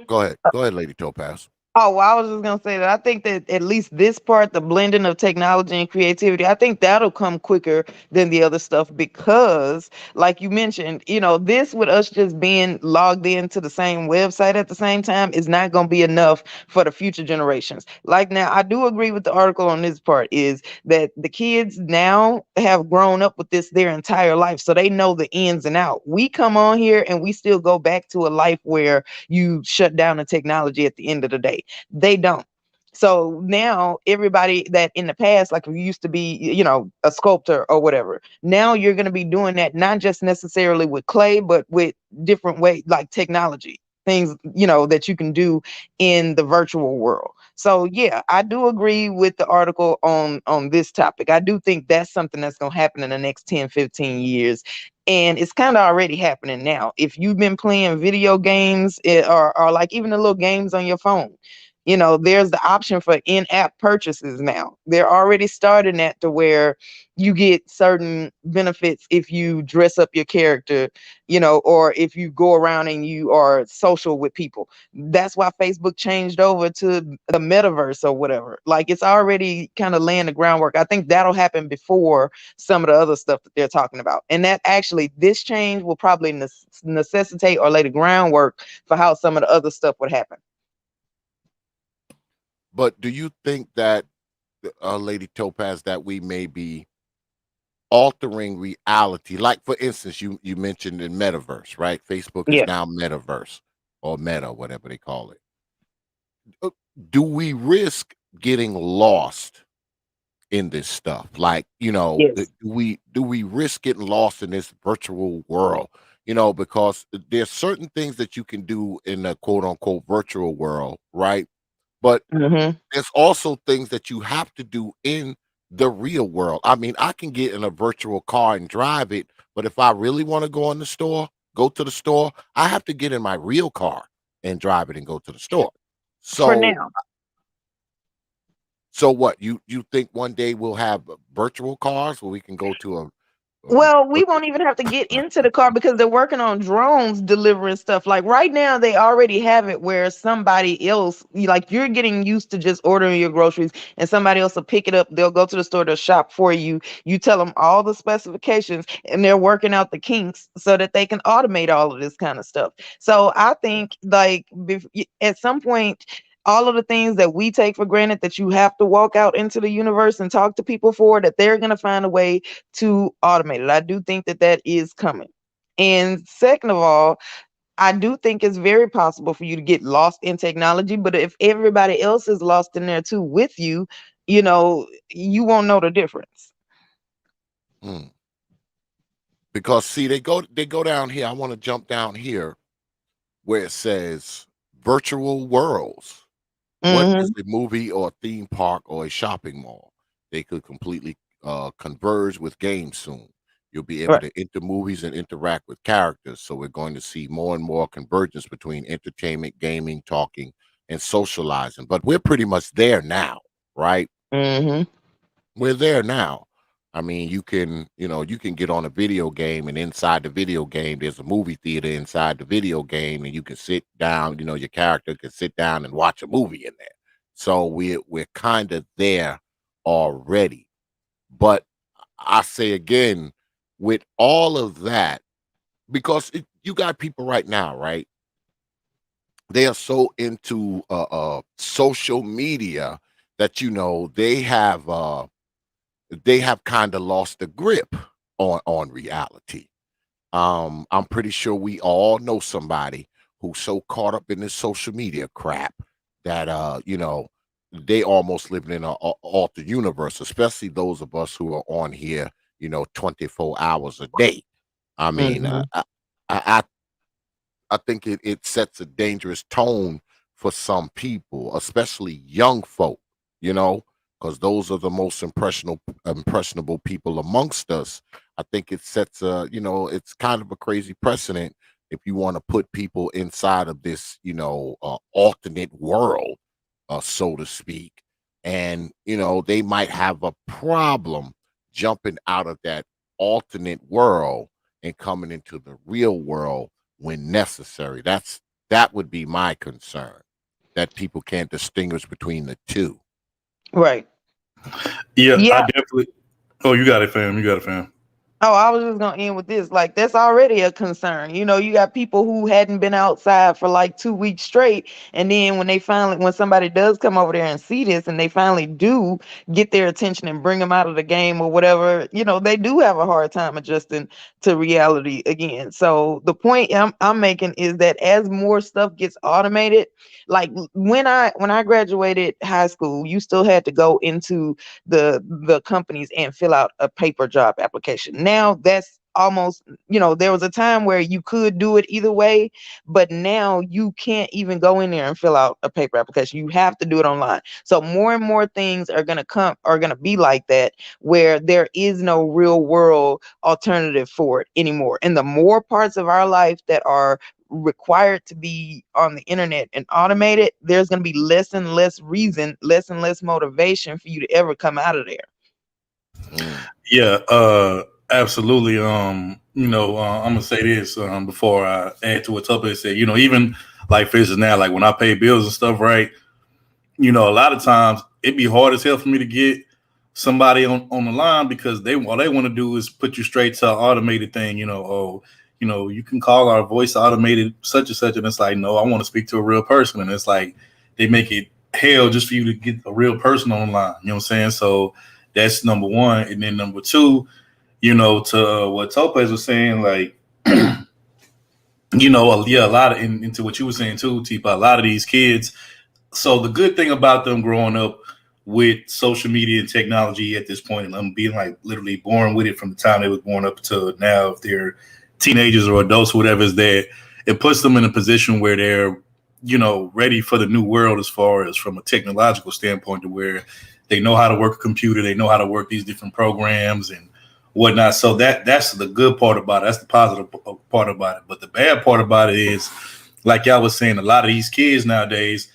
go ahead, Lady Topaz. Oh, well, I was just gonna say that I think that at least this part, the blending of technology and creativity, I think that'll come quicker than the other stuff because, like you mentioned, this with us just being logged into the same website at the same time is not gonna be enough for the future generations. Like now, I do agree with the article on this part is that the kids now have grown up with this their entire life, so they know the ins and out. We come on here and we still go back to a life where you shut down the technology at the end of the day. They don't. So now everybody that in the past, like we used to be, a sculptor or whatever, now you're going to be doing that not just necessarily with clay, but with different ways like technology, things, that you can do in the virtual world. So yeah, I do agree with the article on this topic. I do think that's something that's going to happen in the next 10, 15 years. And it's kind of already happening now. If you've been playing video games or like even the little games on your phone, there's the option for in-app purchases now. They're already starting that to where you get certain benefits if you dress up your character, or if you go around and you are social with people. That's why Facebook changed over to the metaverse or whatever. Like it's already kind of laying the groundwork. I think that'll happen before some of the other stuff that they're talking about. And that actually, this change will probably necessitate or lay the groundwork for how some of the other stuff would happen. But do you think that, Lady Topaz, that we may be altering reality? Like, for instance, you mentioned in metaverse, right? Facebook is Yeah. now metaverse or meta, whatever they call it. Uh, Do we risk getting lost in this stuff? Like, Yes. do we risk getting lost in this virtual world? Because there's certain things that you can do in the quote unquote virtual world, right? But Hmm. there's also things that you have to do in the real world. I mean, I can get in a virtual car and drive it, but if I really want to go to the store, I have to get in my real car and drive it and go to the store. For So, now. what you think one day we'll have virtual cars where we can go to a Well, we virtual. won't even have to get into the car because they're working on drones delivering stuff. Like right now, they already have it where somebody else, like you're getting used to just ordering your groceries and somebody else will pick it up. They'll go to the store, they'll shop for you. You tell them all the specifications and they're working out the kinks so that they can automate all of this kind of stuff. So I think like at some point, all of the things that we take for granted that you have to walk out into the universe and talk to people for, that they're going to find a way to automate it. I do think that that is coming. And second of all, I do think it's very possible for you to get lost in technology, but if everybody else is lost in there too with you, you won't know the difference. Mm. Because see, they go down here. I want to jump down here where it says virtual worlds. What is Hmm. a movie or a theme park or a shopping mall? They could completely converge with games soon. You'll be able Right. to enter movies and interact with characters. So we're going to see more and more convergence between entertainment, gaming, talking, and socializing. But we're pretty much there now, right? Hmm. We're there now. I mean, you can get on a video game, and inside the video game, there's a movie theater inside the video game, and you can sit down. Your character can sit down and watch a movie in there. So we're kind of there already. But I say again, with all of that, because you got people right now, right? They are so into social media that they have kind of lost the grip on reality. I'm pretty sure we all know somebody who's so caught up in this social media crap that they almost living in an altered universe, especially those of us who are on here, 24 hours a day. I mean, Hmm. I I think it sets a dangerous tone for some people, especially young folk, because those are the most impressionable people amongst us. I think it sets it's kind of a crazy precedent if you want to put people inside of this, alternate world, so to speak. And, they might have a problem jumping out of that alternate world and coming into the real world when necessary. That would be my concern, that people can't distinguish between the two. Right. Yeah, I Yeah. definitely. Oh, you got it, fam. You got it, fam. Oh, I was just gonna end with this. Like, that's already a concern. You got people who hadn't been outside for like 2 weeks straight, and then when somebody does come over there and see this, and they finally do get their attention and bring them out of the game or whatever, they do have a hard time adjusting to reality again. So the point I'm making is that as more stuff gets automated, like when I graduated high school, you still had to go into the companies and fill out a paper job application. Now that's almost, there was a time where you could do it either way, but now you can't even go in there and fill out a paper application. You have to do it online. So more and more things are going to be like that, where there is no real world alternative for it anymore. And the more parts of our life that are required to be on the internet and automated, there's going to be less and less reason, less and less motivation for you to ever come out of there. Mm. Yeah, absolutely. I'm gonna say this before I add to what Tupper said. Even like for instance now, like when I pay bills and stuff, right? A lot of times it'd be hard as hell for me to get somebody on the line because all they want to do is put you straight to an automated thing. You can call our voice automated such and such, and it's like, no, I want to speak to a real person, and it's like they make it hell just for you to get a real person on the line. You know what I'm saying? So that's number one, and then number two, to what Topaz was saying, like, yeah, a lot of into what you were saying too, T.P.O.T, a lot of these kids. So the good thing about them growing up with social media and technology at this point, and them being like literally born with it from the time they was born up to now, if they're teenagers or adults, whatever, is that it puts them in a position where they're, ready for the new world as far as from a technological standpoint, to where they know how to work a computer, they know how to work these different programs and whatnot. So that's the good part about it. That's the positive part about it. But the bad part about it is, like y'all was saying, a lot of these kids nowadays,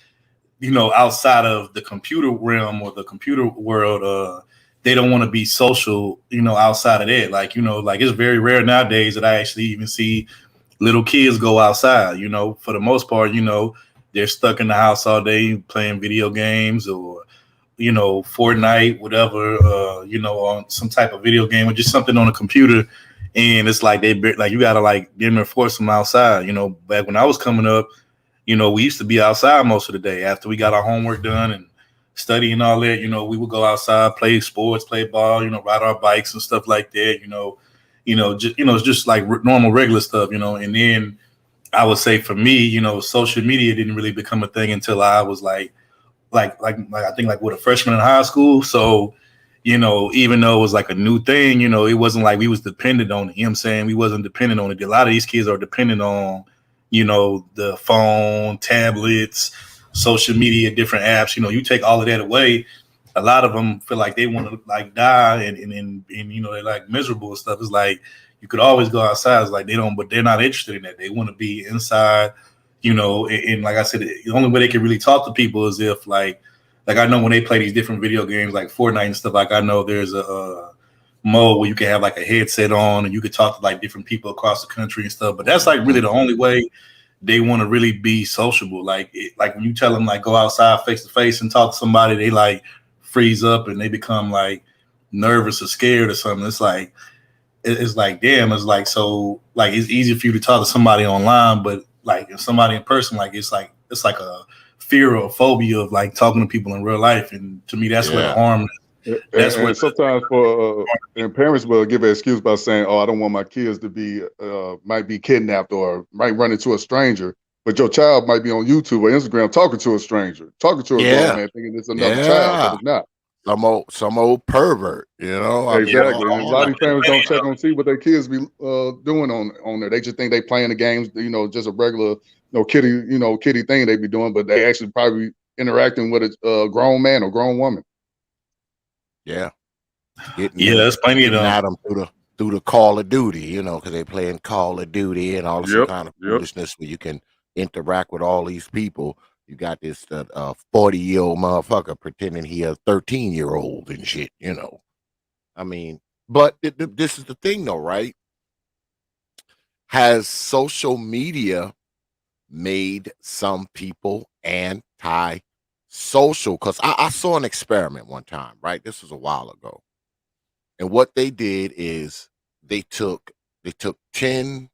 outside of the computer realm or the computer world, they don't want to be social, outside of that. Like it's very rare nowadays that I actually even see little kids go outside. For the most part, they're stuck in the house all day playing video games or, Fortnite, whatever, on some type of video game or just something on a computer. And it's like you gotta like damn near force them outside. Back when I was coming up, we used to be outside most of the day after we got our homework done and study and all that. We would go outside, play sports, play ball, ride our bikes and stuff like that. It's just like normal, regular stuff. And then I would say for me, social media didn't really become a thing until I was like I think like with a freshman in high school. So, even though it was like a new thing, it wasn't like we was dependent on it. You know what I'm saying? We wasn't dependent on it. A lot of these kids are dependent on, the phone, tablets, social media, different apps. You take all of that away, a lot of them feel like they want to like die and they're like miserable and stuff. It's like you could always go outside. It's like they don't, but they're not interested in that. They want to be inside, and like I said, the only way they can really talk to people is if like I know when they play these different video games like Fortnite and stuff, like I know there's a mode where you can have like a headset on and you could talk to like different people across the country and stuff. But that's like really the only way they want to really be sociable. Like when you tell them like go outside face to face and talk to somebody, they like freeze up and they become like nervous or scared or something. It's like damn, it's like, so like it's easy for you to talk to somebody online, but like if somebody in person, like it's like a fear or phobia of like talking to people in real life. And to me, that's where the harm is. That's and sometimes and parents will give an excuse by saying, "Oh, I don't want my kids to be might be kidnapped or might run into a stranger." But your child might be on YouTube or Instagram talking to a stranger, talking to a grown man, thinking it's another child, but it's not. Some old pervert, Exactly. And a lot of these parents don't check on see what their kids be doing on there. They just think they playing the games, just a regular, kitty thing they be doing, but they actually probably interacting with a grown man or grown woman. Yeah. There's plenty of them. At them through the Call of Duty, because they playing Call of Duty and all this kind of foolishness where you can interact with all these people. You got this 40-year-old motherfucker pretending he a 13-year-old and shit, I mean, but this is the thing though, right? Has social media made some people anti-social? Because I saw an experiment one time, right? This was a while ago. And what they did is they took 10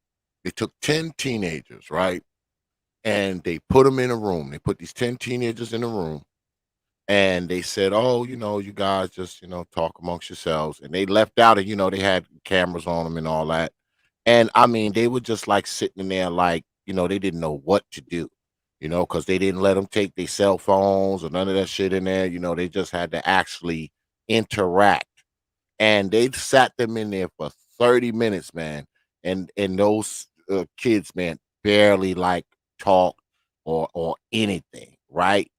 teenagers, right? And they put them in a room. They put these 10 teenagers in a room. And they said, "Oh, you guys just, talk amongst yourselves." And they left out, and, they had cameras on them and all that. And I mean, they were just like sitting in there like, they didn't know what to do, because they didn't let them take their cell phones or none of that shit in there. They just had to actually interact. And they sat them in there for 30 minutes, man. And those kids, man, barely like talk or anything, right?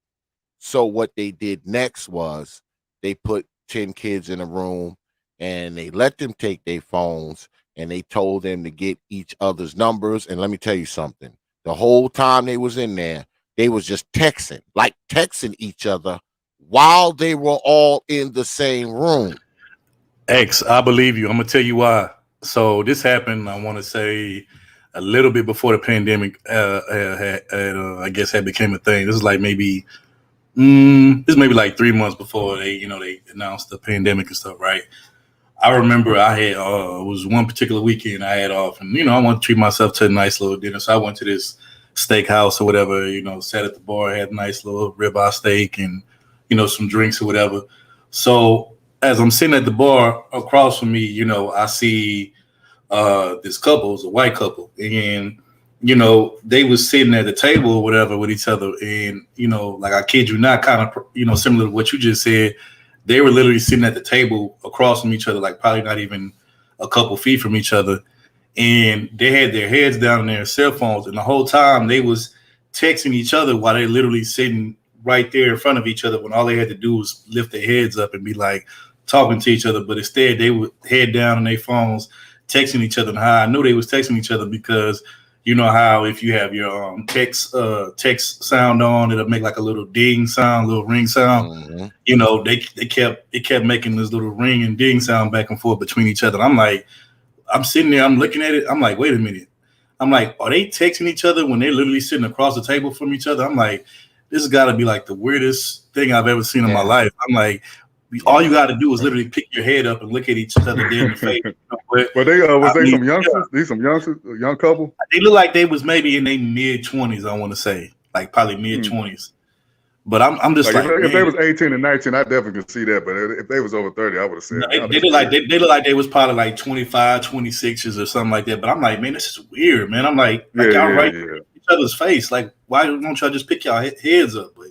So what they did next was they put 10 kids in a room and they let them take their phones and they told them to get each other's numbers. And let me tell you something. The whole time they was in there, they was just texting each other while they were all in the same room. X, I believe you. I'm going to tell you why. So this happened, I want to say, a little bit before the pandemic, I guess, had became a thing. This is like maybe like 3 months before they announced the pandemic and stuff, right? I remember I had, it was one particular weekend I had off, and, I wanted to treat myself to a nice little dinner. So I went to this steakhouse or whatever, sat at the bar, had a nice little ribeye steak and, some drinks or whatever. So as I'm sitting at the bar across from me, I see this couple, it's a white couple, and they was sitting at the table or whatever with each other, and like I kid you not, kind of similar to what you just said, they were literally sitting at the table across from each other, like probably not even a couple feet from each other, and they had their heads down on their cell phones, and the whole time they was texting each other while they're literally sitting right there in front of each other, when all they had to do was lift their heads up and be like talking to each other. But instead they would head down on their phones texting each other. And how I knew they was texting each other, because you know how if you have your text sound on, it'll make like a little ding sound, little ring sound. Mm-hmm. They kept making this little ring and ding sound back and forth between each other. I'm sitting there, I'm looking at it, I'm like, wait a minute. I'm like, are they texting each other when they're literally sitting across the table from each other? I'm like, this has got to be like the weirdest thing I've ever seen in my life. I'm like, all you got to do is literally pick your head up and look at each other dead in the face. But they some youngsters? These some youngsters, a young couple? They look like they was maybe in their mid-20s, I want to say, like probably mid-20s. But I'm just Like like, if they man, was 18 and 19, I definitely could see that. But if they was over 30, I would have said, no, now they that's look like weird. they look like they was probably like 25, 26s or something like that. But I'm like, man, this is weird, man. I'm like Yeah, y'all yeah, right yeah. in each other's face. Like, why don't y'all just pick y'all heads up? But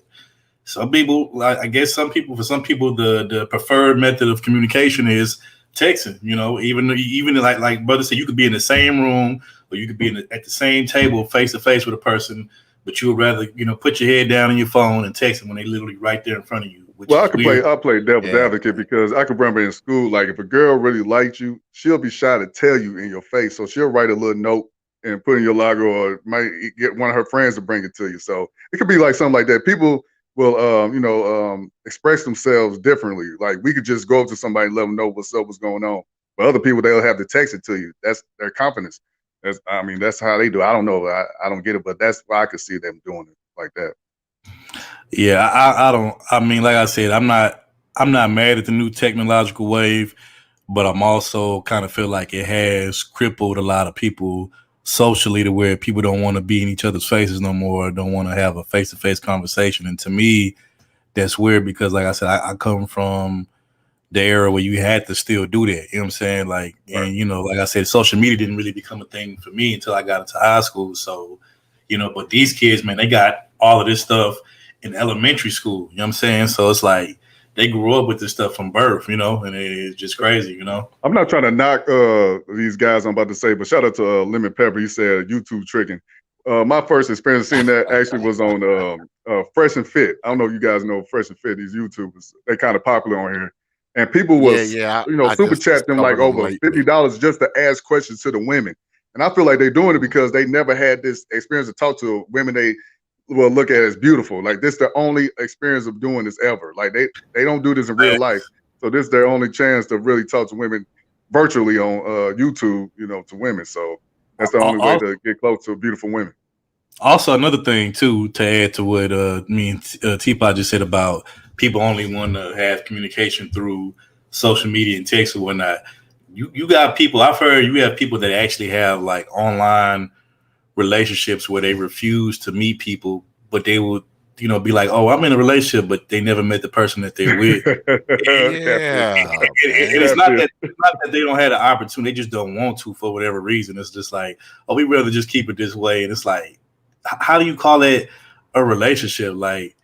some people, like, I guess for some people, the preferred method of communication is texting. You know, even like brother said, you could be in the same room or you could be at the same table face to face with a person, but you would rather put your head down on your phone and text them when they literally right there in front of you, which Well, is weird. I play devil's Yeah. advocate because I can remember in school, like if a girl really liked you, she'll be shy to tell you in your face. So she'll write a little note and put in your logger, or might get one of her friends to bring it to you. So it could be like something like that. People will, express themselves differently. Like we could just go up to somebody and let them know what's up, what's going on. But other people, they'll have to text it to you. That's their confidence. That's how they do. I don't know. I don't get it, but that's why I could see them doing it like that. Yeah, I don't. I mean, like I said, I'm not mad at the new technological wave, but I'm also kind of feel like it has crippled a lot of people socially to where people don't want to be in each other's faces no more, don't want to have a face to face conversation. And to me, that's weird because, like I said, I come from the era where you had to still do that. You know what I'm saying? Like, Right. and like I said, social media didn't really become a thing for me until I got into high school. So, but these kids, man, they got all of this stuff in elementary school. You know what I'm saying? So it's like they grew up with this stuff from birth, and it's just crazy. I'm not trying to knock these guys I'm about to say, but shout out to Lemon Pepper. He said YouTube tricking. My first experience seeing that actually was on Fresh and Fit. I don't know if you guys know Fresh and Fit. These YouTubers, they're kind of popular on here, and people was I super just chat them like discovered them over lately. $50 just to ask questions to the women. And I feel like they're doing it because they never had this experience to talk to women they will look at as beautiful. Like this, the only experience of doing this ever. Like they don't do this in real life. So this is their only chance to really talk to women virtually on YouTube, to women. So that's the only way to get close to beautiful women. Also, another thing too, to add to what me and T.P.O.T just said about people only want to have communication through social media and text or whatnot. You got people. I've heard you have people that actually have like online relationships where they refuse to meet people, but they would, be like, "Oh, I'm in a relationship," but they never met the person that they're with. Yeah, man. It's not that they don't have the opportunity; they just don't want to for whatever reason. It's just like, oh, we rather just keep it this way, and it's like, how do you call it a relationship? Like,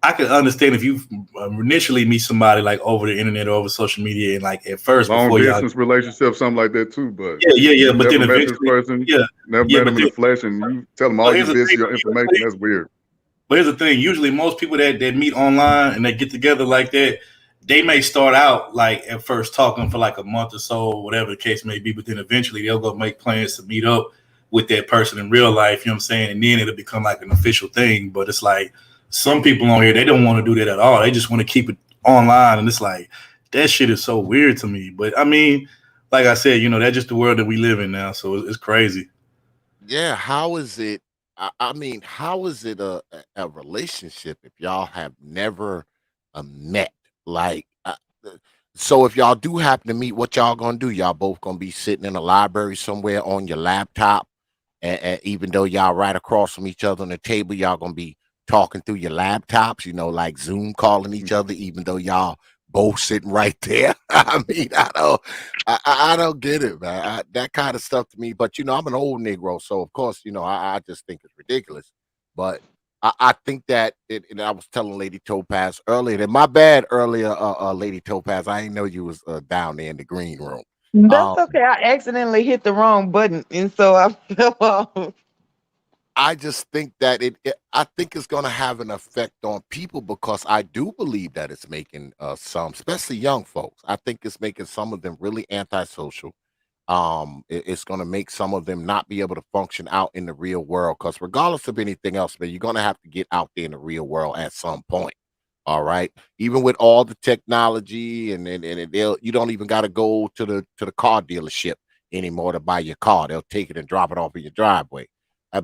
I can understand if you initially meet somebody like over the internet or over social media, and like at first Long before y'all, distance relationship, something like that too. But yeah, you but never then met this eventually, person, never yeah, met but them in then, the flesh, and you tell them well, all here's your the thing. business, your information. That's weird. But here's the thing. Usually, most people that meet online and they get together like that, they may start out like at first talking for like a month or so, whatever the case may be. But then eventually, they'll go make plans to meet up with that person in real life. You know what I'm saying? And then it'll become like an official thing. But it's like some people on here, they don't want to do that at all. They just want to keep it online, and it's like that shit is so weird to me. But I mean, like I said, that's just the world that we live in now. So it's crazy. Yeah, how is it? I mean, how is it a relationship if y'all have never met? Like, so if y'all do happen to meet, what y'all gonna do? Y'all both gonna be sitting in a library somewhere on your laptop, and even though y'all right across from each other on the table, y'all gonna be talking through your laptops, like Zoom calling each other, even though y'all both sitting right there. I mean, I don't get it, man. That kind of stuff to me. But I'm an old Negro, so of course, I just think it's ridiculous. But I think that and I was telling Lady Topaz earlier that my bad earlier, Lady Topaz. I didn't know you was down there in the green room. That's Um, okay. I accidentally hit the wrong button, and so I fell off. I just think that I think it's going to have an effect on people because I do believe that it's making some, especially young folks. I think it's making some of them really antisocial. It's going to make some of them not be able to function out in the real world because regardless of anything else, man, you're going to have to get out there in the real world at some point. All right, even with all the technology you don't even got to go to the car dealership anymore to buy your car. They'll take it and drop it off in your driveway.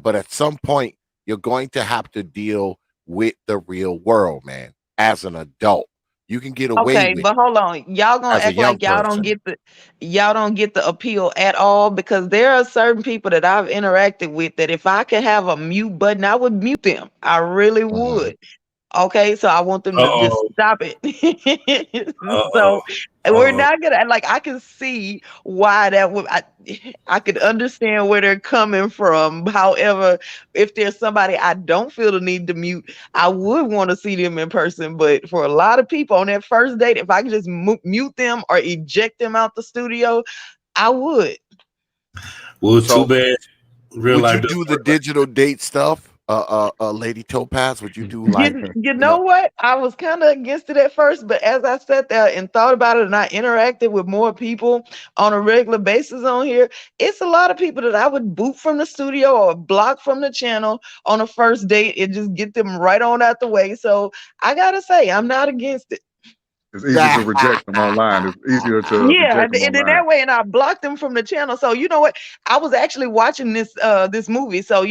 But at some point, you're going to have to deal with the real world, man. As an adult, you can get away Okay, with but hold on. Y'all gonna as a act young like person. y'all don't get the appeal at all because there are certain people that I've interacted with that if I could have a mute button, I would mute them. I really Mhm. would. Okay, so I want them to just Uh-oh. stop it. Uh-oh. So we're Uh-oh. not gonna like. I can see why that would. I could understand where they're coming from. However, if there's somebody I don't feel the need to mute, I would want to see them in person. But for a lot of people on that first date, if I could just mute them or eject them out the studio, I would. Well, too So bad. Real would you life doesn't do the work like digital date stuff, Lady Topaz? Would you do like, You you know, know what? I was kind of against it at first, but as I sat there and thought about it and I interacted with more people on a regular basis on here, it's a lot of people that I would boot from the studio or block from the channel on a first date and just get them right on out the way. So I gotta say, I'm not against it. It's easier to reject them online. It's easier to Yeah, reject them and in online. that way, and I blocked them from the channel. So you know what? I was actually watching this movie. So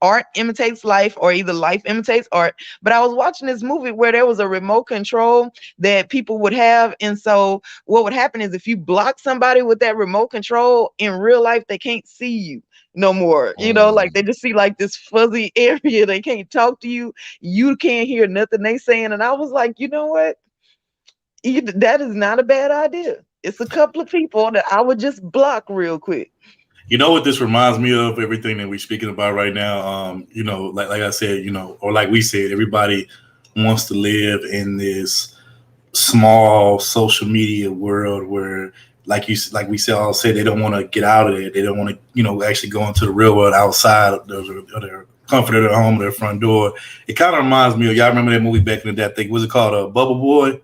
art imitates life, or either life imitates art. But I was watching this movie where there was a remote control that people would have, and so what would happen is if you block somebody with that remote control in real life, they can't see you no more. Like they just see like this fuzzy area. They can't talk to you. You can't hear nothing they saying. And I was like, you know what? That is not a bad idea. It's a couple of people that I would just block real quick. You know what this reminds me of? Everything that we're speaking about right now. Like I said, or like we said, everybody wants to live in this small social media world where, like we all said, they don't want to get out of it. They don't want to, actually go into the real world outside of their comfort of their home, their front door. It kind of reminds me of, y'all remember that movie back in the day? I think, was it called Bubble Boy?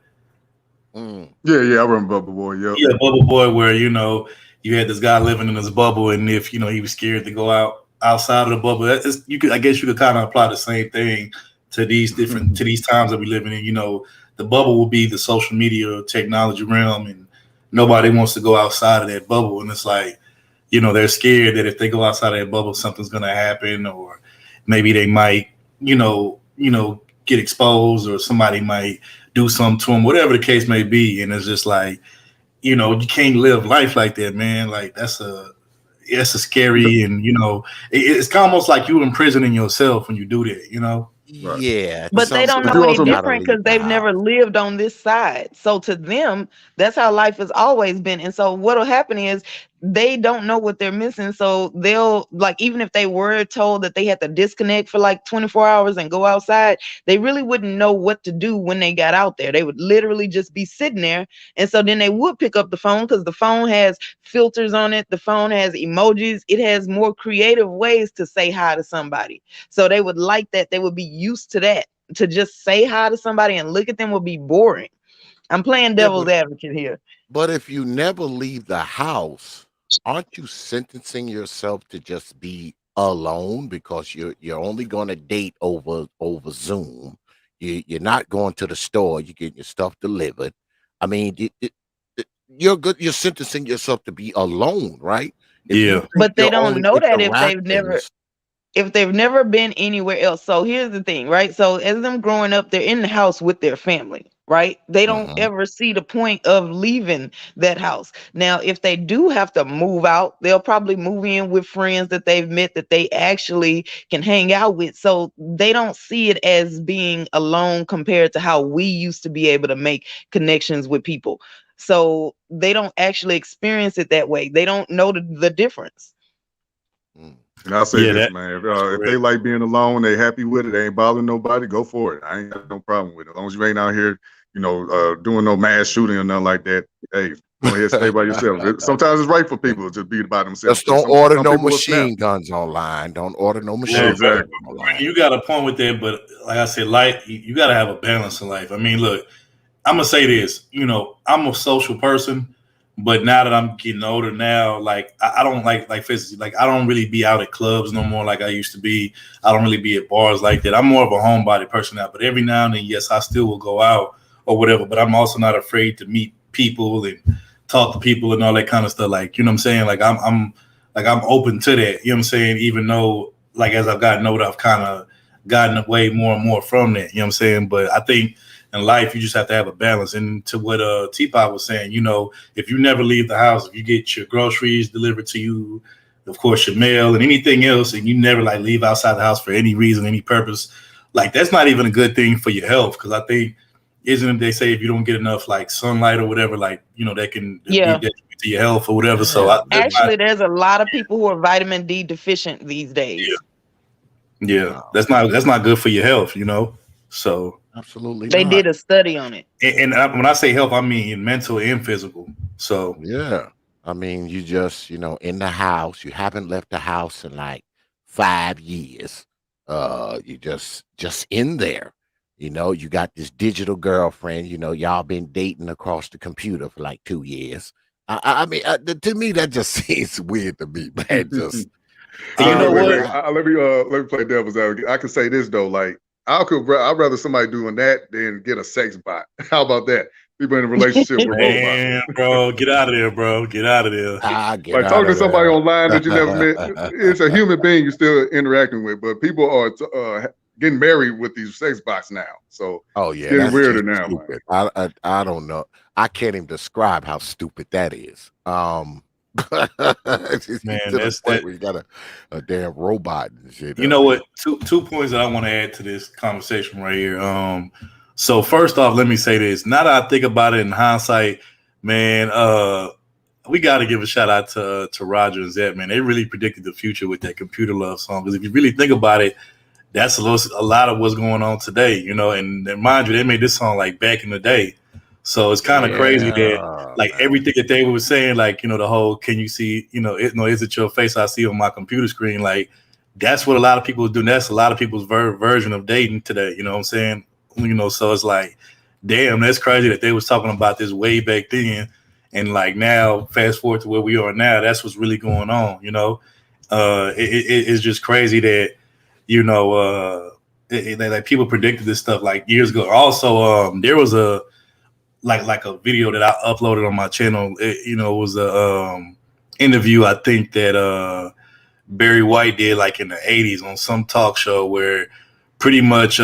Yeah, I remember Bubble Boy. Yep. Yeah, Bubble Boy, where you had this guy living in this bubble, and if he was scared to go outside of the bubble, I guess you could kind of apply the same thing to these times that we're living in. The bubble will be the social media technology realm, and nobody wants to go outside of that bubble, and it's like, they're scared that if they go outside of that bubble, something's going to happen, or maybe they might, get exposed, or somebody might do something to them, whatever the case may be. And it's just like, you can't live life like that, man. Like that's a scary, and it's almost like you imprisoning yourself when you do that. Right. yeah, at But they some don't But point you know any you also gotta different because leave the they've never house. lived on this side. So to them, that's how life has always been. And so what'll happen is they don't know what they're missing. So they'll like, even if they were told that they had to disconnect for like 24 hours and go outside, they really wouldn't know what to do when they got out there. They would literally just be sitting there. And so then they would pick up the phone because the phone has filters on it. The phone has emojis. It has more creative ways to say hi to somebody. So they would like that. They would be used to that. To just say hi to somebody and look at them would be boring. I'm playing Yeah, devil's advocate here. but if you never leave the house, aren't you sentencing yourself to just be alone because you're only going to date over Zoom? You're not going to the store. You're getting your stuff delivered. I mean, you're good. You're sentencing yourself to be alone, right? If you Yeah. think But they your don't only know that interactions, if they've never been anywhere else. So here's the thing, right? So as them growing up, they're in the house with their family, right? They don't Mhm. ever see the point of leaving that house. Now, if they do have to move out, they'll probably move in with friends that they've met that they actually can hang out with. So they don't see it as being alone compared to how we used to be able to make connections with people. So they don't actually experience it that way. They don't know the difference. Mm. And I'll say Yeah, this, that's man. If they correct. like being alone, they happy with it, they ain't bothering nobody, go for it. I ain't got no problem with it. As long as you ain't out here, doing no mass shooting or nothing like that. Hey, go ahead, stay by yourself. Sometimes it's right for people to be by themselves Just too. don't Some order some no people will snap. machine guns online. Don't order no Yeah, machine guns exactly. online. You got a point with that, but like I said, life, you got to have a balance in life. I mean, look, I'm gonna say this. I'm a social person, but now that I'm getting older, now like I don't like physically, like I don't really be out at clubs no more like I used to be. I don't really be at bars like that. I'm more of a homebody person now. But every now and then, yes, I still will go out or whatever. But I'm also not afraid to meet people and talk to people and all that kind of stuff. Like, you know what I'm saying? Like I'm open to that. You know what I'm saying? Even though like as I've gotten older, I've kind of gotten away more and more from that. You know what I'm saying? But I think in life, you just have to have a balance. And to what T.P.O.T was saying, if you never leave the house, if you get your groceries delivered to you, of course, your mail and anything else, and you never like leave outside the house for any reason, any purpose, like that's not even a good thing for your health because I think isn't it they say if you don't get enough like sunlight or whatever, like that can be Yeah. detrimental to your health or whatever. So Yeah, that's not Actually, there's a lot of people who are vitamin D deficient these days. yeah, no, that's not good for your health, So absolutely They not. did a study on it. when I say health, I mean mental and physical. So Yeah. I mean, you just, in the house, you haven't left the house in like 5 years. You just in there. You got this digital girlfriend, y'all been dating across the computer for like 2 years. I mean, to me, that just seems weird to me, man. Just, and you know what? Let me play devil's advocate. I can say this though, like I'd rather somebody doing that than get a sex bot. How about that? People in a relationship with robots. Man, bro, get out of there, bro. Get out of there. I get Like out talking to of somebody there. online that you never met. It's a human being you're still interacting with, but people are getting married with these sex bots now. So Oh it's yeah, getting that's weirder just now, man. stupid. I don't know. I can't even describe how stupid that is. It's Man, to the that's point that. where you got a damn robot and shit. You know what? Two points that I want to add to this conversation right here. So first off, let me say this. Now that I think about it in hindsight, man, we got to give a shout out to Roger and Zed, man. They really predicted the future with that Computer Love song. Because if you really think about it, that's a lot of what's going on today, and mind you, they made this song like back in the day. So it's kind of crazy that Yeah, like man. everything that they were saying, like, the whole can you see, is it your face I see on my computer screen? Like that's what a lot of people do. That's a lot of people's version of dating today. You know what I'm saying? So it's like, damn, that's crazy that they was talking about this way back then. And like now, fast forward to where we are now, that's what's really going on. It's just crazy that like people predicted this stuff like years ago. Also, there was a like a video that I uploaded on my channel. It was a interview I think that Barry White did like in the '80s on some talk show where pretty much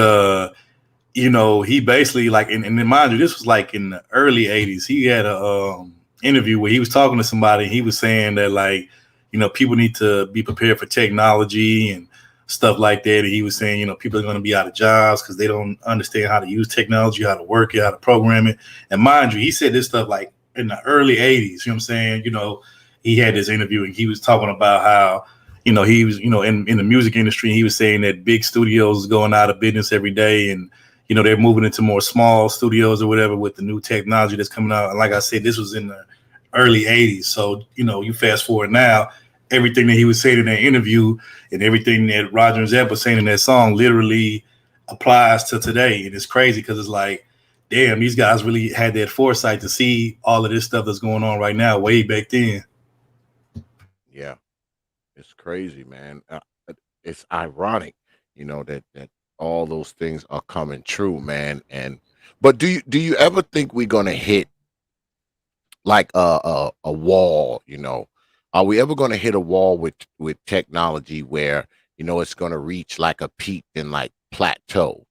he basically like and mind you, this was like in the early '80s. He had a interview where he was talking to somebody. And he was saying that like people need to be prepared for technology and stuff like that. And he was saying people are going to be out of jobs because they don't understand how to use technology, how to work it, how to program it. And mind you, he said this stuff like in the early '80s. You know what I'm saying? He had this interview and he was talking about how he was, in the music industry, he was saying that big studios is going out of business every day. And, they're moving into more small studios or whatever with the new technology that's coming out. And like I said, this was in the early '80s. So, you fast forward now, everything that he was saying in that interview and everything that Roger and Zeb was saying in that song literally applies to today. And it's crazy because it's like, damn, these guys really had that foresight to see all of this stuff that's going on right now way back then. Yeah, it's crazy, man. It's ironic, that all those things are coming true, man. But do you ever think we're gonna hit like a wall? Are we ever gonna hit a wall with technology where it's gonna reach like a peak and like plateau?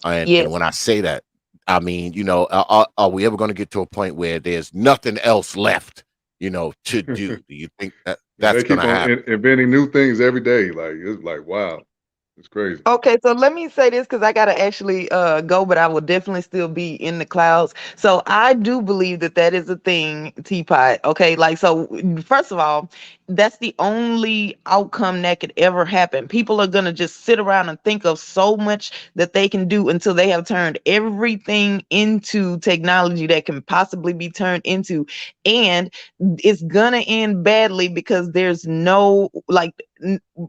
And Yes. when I say that, I mean, are we ever gonna get to a point where there's nothing else left, to do? Do you think that that's They keep gonna on happen? inventing new things every day. Like it's like wow, it's crazy. Okay, so let me say this because I gotta actually go, but I will definitely still be in the clouds. So I do believe that that is a thing, Teapot. Okay, like so. First of all, that's the only outcome that could ever happen. People are gonna just sit around and think of so much that they can do until they have turned everything into technology that can possibly be turned into, and it's gonna end badly because there's no like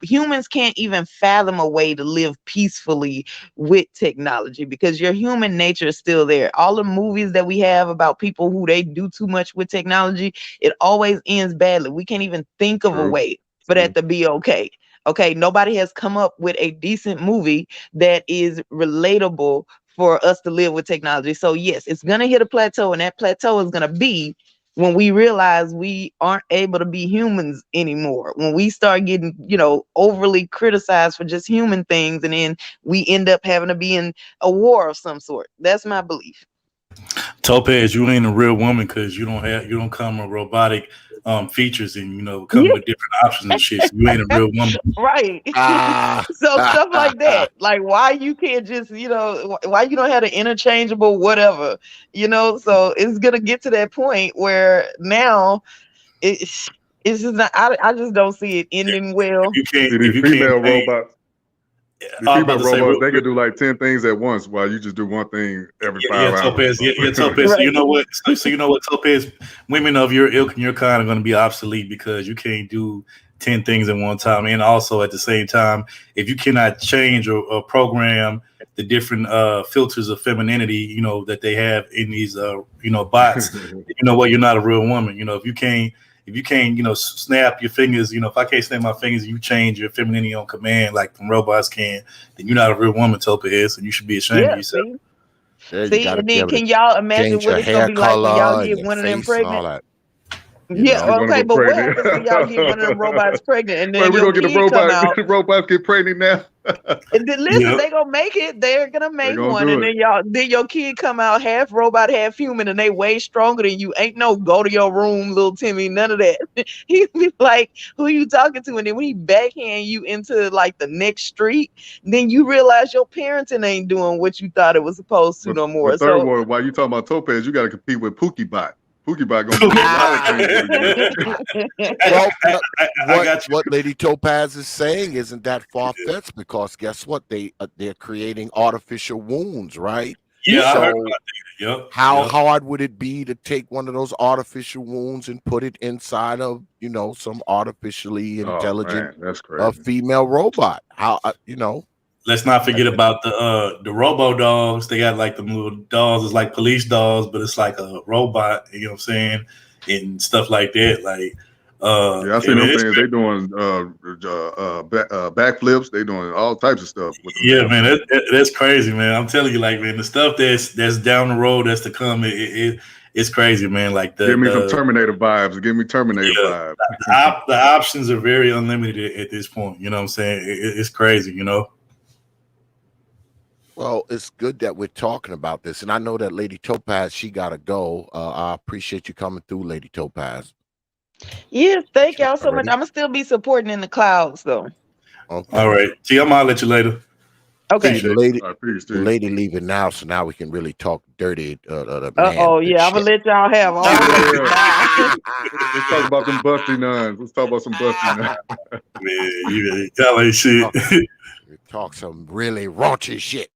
humans can't even fathom a way to live peacefully with technology because your human nature is still there. All the movies that we have about people who they do too much with technology, it always ends badly. We can't even think of a True. way for that to be okay. Okay, nobody has come up with a decent movie that is relatable for us to live with technology. So yes, it's gonna hit a plateau, and that plateau is gonna be when we realize we aren't able to be humans anymore, when we start getting, overly criticized for just human things, and then we end up having to be in a war of some sort. That's my belief. Topaz, you ain't a real woman because you don't come a robotic features and come with different options and shit. So you ain't a real woman. Right. So stuff like that. Like why you can't just, why you don't have an interchangeable whatever, so it's gonna get to that point where now it's just not, I just don't see it ending well. If you See, can't, these if you female can't pay, robots, the I was female about to say, robots, they could do like 10 things at once while you just do one thing every 5 hours. Topaz. Yeah, Topaz. So you know what? So you know what, Topaz? Women of your ilk and your kind are going to be obsolete because you can't do 10 things at one time. And also at the same time, if you cannot change or program the different filters of femininity, that they have in these, bots, you know what? You're not a real woman. If you can't, snap your fingers, if I can't snap my fingers, you change your femininity on command like some robots can, then you're not a real woman, Topaz, and you should be ashamed of yourself. See, and then can y'all imagine what it's gonna be like when y'all get one of them pregnant? Okay, but what happens when y'all get one of them robots pregnant and then your kid come out? Robots get pregnant now. And then, listen, they gonna make it. They're gonna make one, and then your kid come out half robot, half human, and they way stronger than you. Ain't no go to your room, little Timmy. None of that. He be like, "Who you talking to?" And then when he backhand you into like the next street, then you realize your parenting ain't doing what you thought it was supposed to no more. But third one, while you talking about Topaz, you got to compete with Pookie-Bot. Pookie-Bot gonna do a lot of things. What Lady Topaz is saying isn't that far-fetched because guess what? They're creating artificial wounds, right? Yeah, so I heard about that. Yep. How hard would it be to take one of those artificial wounds and put it inside of some artificially intelligent female robot? How Let's not forget about the robo dogs. They got like the little dogs. It's like police dogs, but it's like a robot. You know what I'm saying, and stuff like that. Like, I see them things. They doing backflips. They doing all types of stuff. With them man, that's crazy, man. I'm telling you, like, man, the stuff that's down the road that's to come. It's crazy, man. Like give me some Terminator vibes. Give me Terminator vibes. The options are very unlimited at this point. You know what I'm saying? It's crazy. Well, it's good that we're talking about this. And I know that Lady Topaz, she got to go. I appreciate you coming through, Lady Topaz. Yes, thank y'all so much. I'm going to still be supporting in the clouds, though. Okay. All right. See, I'm going to let you later. Okay. The lady leaving now, so now we can really talk dirty. I'm going to let y'all have all Let's talk about them busty nuns. Let's talk about some busty nuns. Man, y'all ain't shit. We talk some really raunchy shit.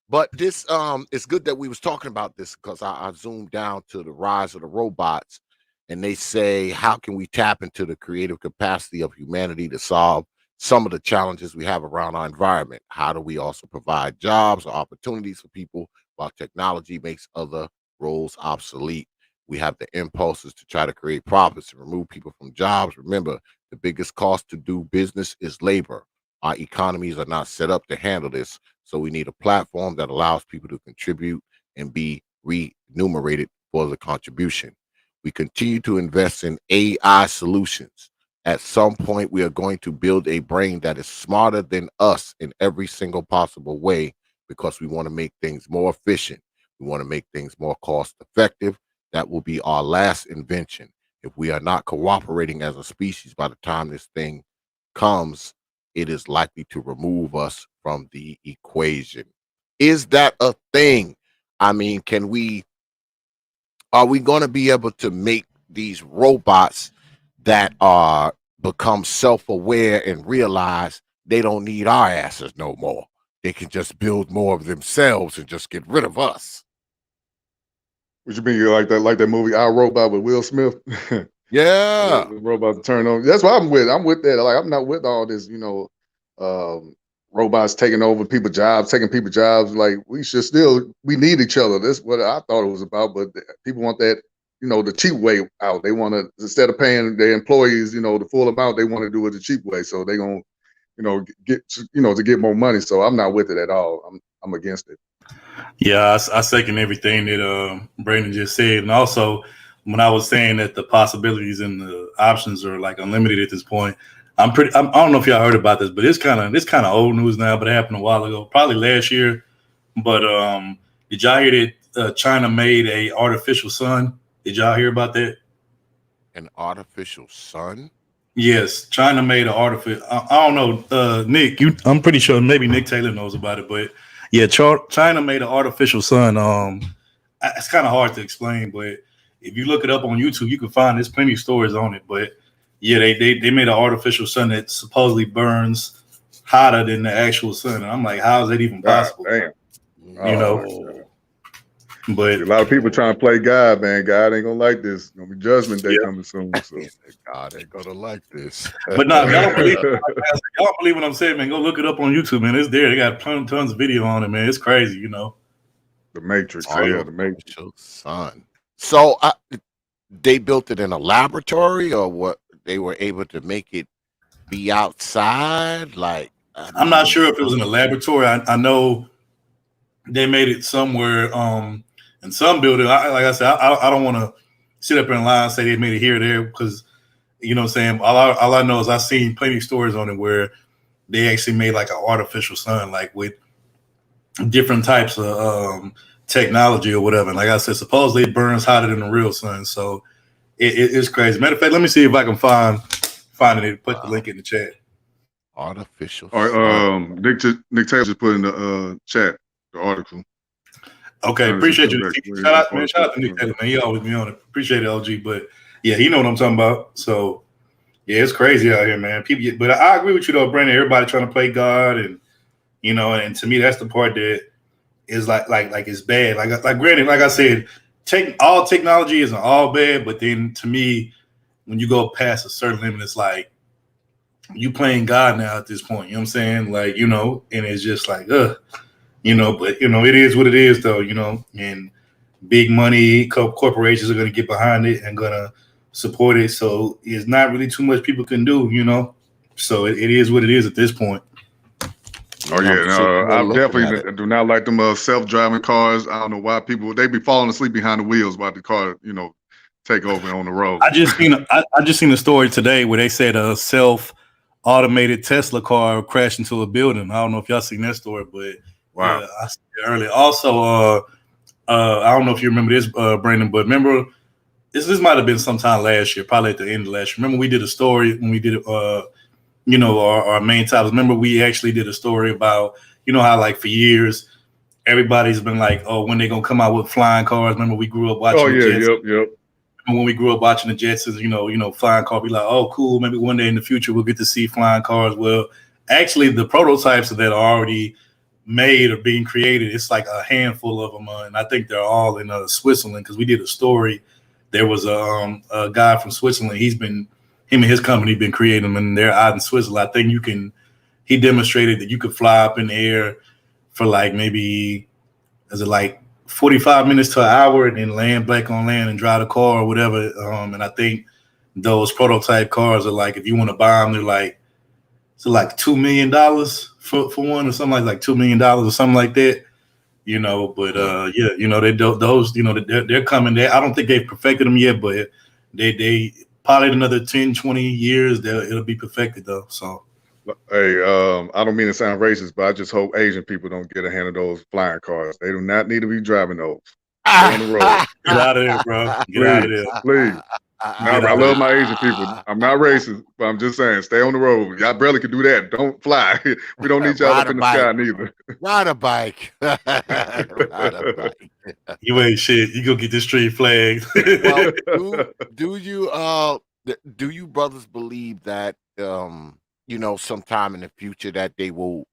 But this, it's good that we was talking about this because I zoomed down to the rise of the robots, and they say, how can we tap into the creative capacity of humanity to solve some of the challenges we have around our environment? How do we also provide jobs or opportunities for people while technology makes other roles obsolete? We have the impulses to try to create profits and remove people from jobs. Remember, the biggest cost to do business is labor. Our economies are not set up to handle this. So we need a platform that allows people to contribute and be remunerated for the contribution. We continue to invest in AI solutions. At some point, we are going to build a brain that is smarter than us in every single possible way because we want to make things more efficient. We want to make things more cost effective. That will be our last invention. If we are not cooperating as a species by the time this thing comes, it is likely to remove us from the equation. Is that a thing? I mean, are we going to be able to make these robots that are become self-aware and realize they don't need our asses no more? They can just build more of themselves and just get rid of us. What you mean, like that movie Our Robot with Will Smith? Yeah, the robots turn on. That's what I'm with. I'm with that. Like, I'm not with all this, robots taking over people's jobs, taking people's jobs. Like, we need each other. That's what I thought it was about. But people want that, the cheap way out. They want to, instead of paying their employees, the full amount, they want to do it the cheap way. So they're going to, to get more money. So I'm not with it at all. I'm against it. Yeah, I second everything that Brandon just said. And also, when I was saying that the possibilities and the options are like unlimited at this point, I don't know if y'all heard about this, but it's kind of old news now, but it happened a while ago, probably last year. But did y'all hear that China made a artificial sun? Did y'all hear about that? An artificial sun? Yes, China made an artificial. I don't know, Nick. I'm pretty sure maybe Nick Taylor knows about it, but yeah, China made an artificial sun. It's kind of hard to explain, but if you look it up on YouTube, you can find there's plenty of stories on it. But yeah, they made an artificial sun that supposedly burns hotter than the actual sun, and I'm like, how is that even God possible? damn. You know, but A lot of people trying to play God, man. God ain't gonna like this. It's gonna be judgment day coming soon. So. God ain't gonna like this. But no, y'all don't believe it. Y'all don't believe what I'm saying, man. Go look it up on YouTube, man. It's there. They got tons of video on it, man. It's crazy, you know. The Matrix. Yeah, the Matrix. Sun. So they built it in a laboratory, or what? They were able to make it be outside. Like, I'm not sure if it was in a laboratory. I know they made it somewhere in some building. Like I said, I don't want to sit up in line and say they made it here or there, because you know what I'm saying. All I know is I've seen plenty of stories on it where they actually made like an artificial sun, like with different types of technology or whatever. And like I said, supposedly it burns hotter than the real sun. So it's crazy. Matter of fact, let me see if I can find it. Put the link in the chat. Artificial. All right, Nick Taylor just put in the chat the article. Okay, appreciate you. Shout out to Nick Taylor, man. He always be on it. Appreciate it, LG. But yeah, he know what I'm talking about. So yeah, it's crazy out here, man. People, but I agree with you though, Brandon. Everybody trying to play God, and you know, and to me, that's the part that is like it's bad. Like granted, like I said, all technology isn't all bad, but then to me, when you go past a certain limit, it's like you playing God now at this point. You know what I'm saying? Like, you know, and it's just like, you know, but you know, it is what it is though, you know, and big money corporations are going to get behind it and going to support it. So it's not really too much people can do, you know. So it is what it is at this point. Oh yeah, I definitely do not like them self-driving cars. I don't know why they be falling asleep behind the wheels while the car, you know, take over on the road. I just seen a story today where they said a self-automated Tesla car crashed into a building. I don't know if y'all seen that story, but wow, I seen it earlier. Also, I don't know if you remember this, Brandon, but remember this might have been sometime last year, probably at the end of last year. Remember we did a story when we did you know, our main topics. Remember, we actually did a story about, you know, how like for years everybody's been like, oh, when they gonna come out with flying cars? Remember, we grew up watching. Oh yeah, the Jets. Yep. And when we grew up watching the Jetsons, you know, flying car, be like, oh, cool. Maybe one day in the future we'll get to see flying cars. Well, actually, the prototypes that are already made or being created, it's like a handful of them, and I think they're all in Switzerland, because we did a story. There was a guy from Switzerland. Him and his company been creating them, and they're out in Switzerland. I think he demonstrated that you could fly up in the air for like maybe, is it like 45 minutes to an hour, and then land back on land and drive the car or whatever. And I think those prototype cars are like, if you want to buy them, they're like, so like $2 million for one, or something like $2 million or something like that. You know, but yeah, you know, those, you know, they're coming. I don't think they've perfected them yet, but they probably another 10, 20 years, it'll be perfected though. So, hey, I don't mean to sound racist, but I just hope Asian people don't get a hand of those flying cars. They do not need to be driving those. Stay on the road. Get out of there, bro. Get out of there. Please. I love my Asian people. I'm not racist, but I'm just saying, stay on the road. Y'all barely can do that. Don't fly. We don't need y'all up in the sky neither. Ride a bike. Ride a bike. You ain't shit. You go get this street flag. Well, do you brothers believe that you know, sometime in the future that you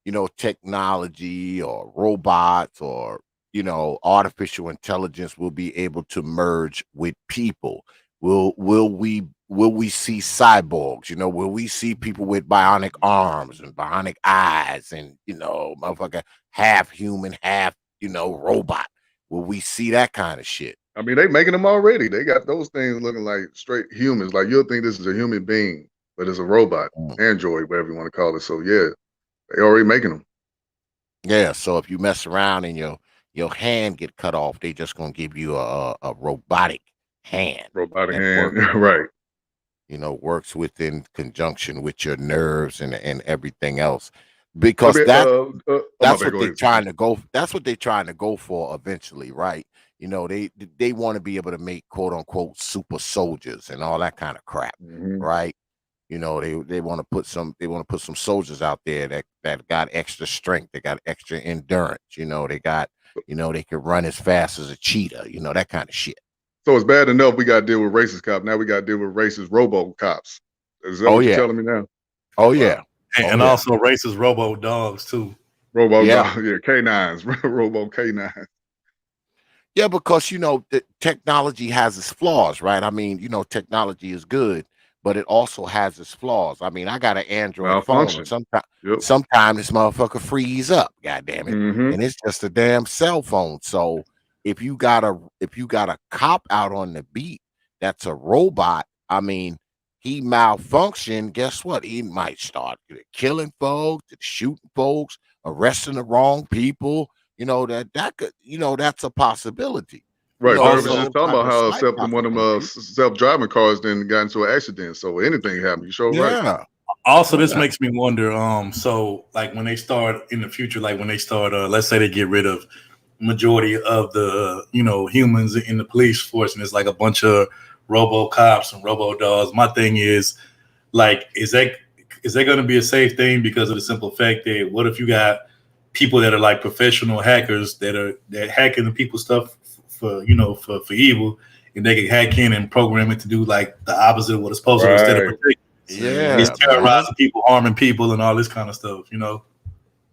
know, technology or robots or, you know, artificial intelligence will be able to merge with people? Will we see cyborgs? You know, will we see people with bionic arms and bionic eyes and, you know, motherfucker, half human, half, you know, robot? Will we see that kind of shit? I mean, they making them already. They got those things looking like straight humans. Like, you'll think this is a human being, but it's a robot, android, whatever you want to call it. So yeah, they already making them. Yeah. So if you mess around and your hand get cut off, they just gonna give you a robotic hand. Robotic hand, right? You know, works within conjunction with your nerves and everything else, because that's what they're trying to go. That's what they're trying to go for eventually, right? You know, they want to be able to make quote unquote super soldiers and all that kind of crap, Mhm. right? You know, they want to put some soldiers out there that got extra strength, they got extra endurance. You know, they got they can run as fast as a cheetah. You know, that kind of shit. So it's bad enough we got to deal with racist cops. Now we got to deal with racist robo cops. Is that Oh what you're yeah, telling me now? oh Wow. yeah, oh And yeah, also racist robo dogs too. Robo yeah. dog, yeah, K9s, robo K9s. Yeah, because the technology has its flaws, right? I mean, technology is good, but it also has its flaws. I mean, I got an Android phone, and Malfunction. sometimes Yep. this motherfucker freeze up, god damn it. Mm-hmm. And it's just a damn cell phone. So if you got a cop out on the beat that's a robot, I mean, he malfunction, guess what? He might start killing folks, shooting folks, arresting the wrong people. That could, that's a possibility. Right. Third was Also, just Those talking type about of how slight one of them possibilities. self-driving cars then got into an accident. So anything happened. You sure right. Yeah, this yeah, makes me wonder. So like when they start in the future, like when they start, let's say they get rid of majority of the humans in the police force, and it's like a bunch of robo cops and robo dogs. My thing is like, is that going to be a safe thing because of the simple fact that what if you got people that are like professional hackers that hacking the people's stuff for evil, and they can hack in and program it to do like the opposite of what it's supposed to do instead of Right. protecting. It's yeah, man. terrorizing people, harming people, and all this kind of stuff.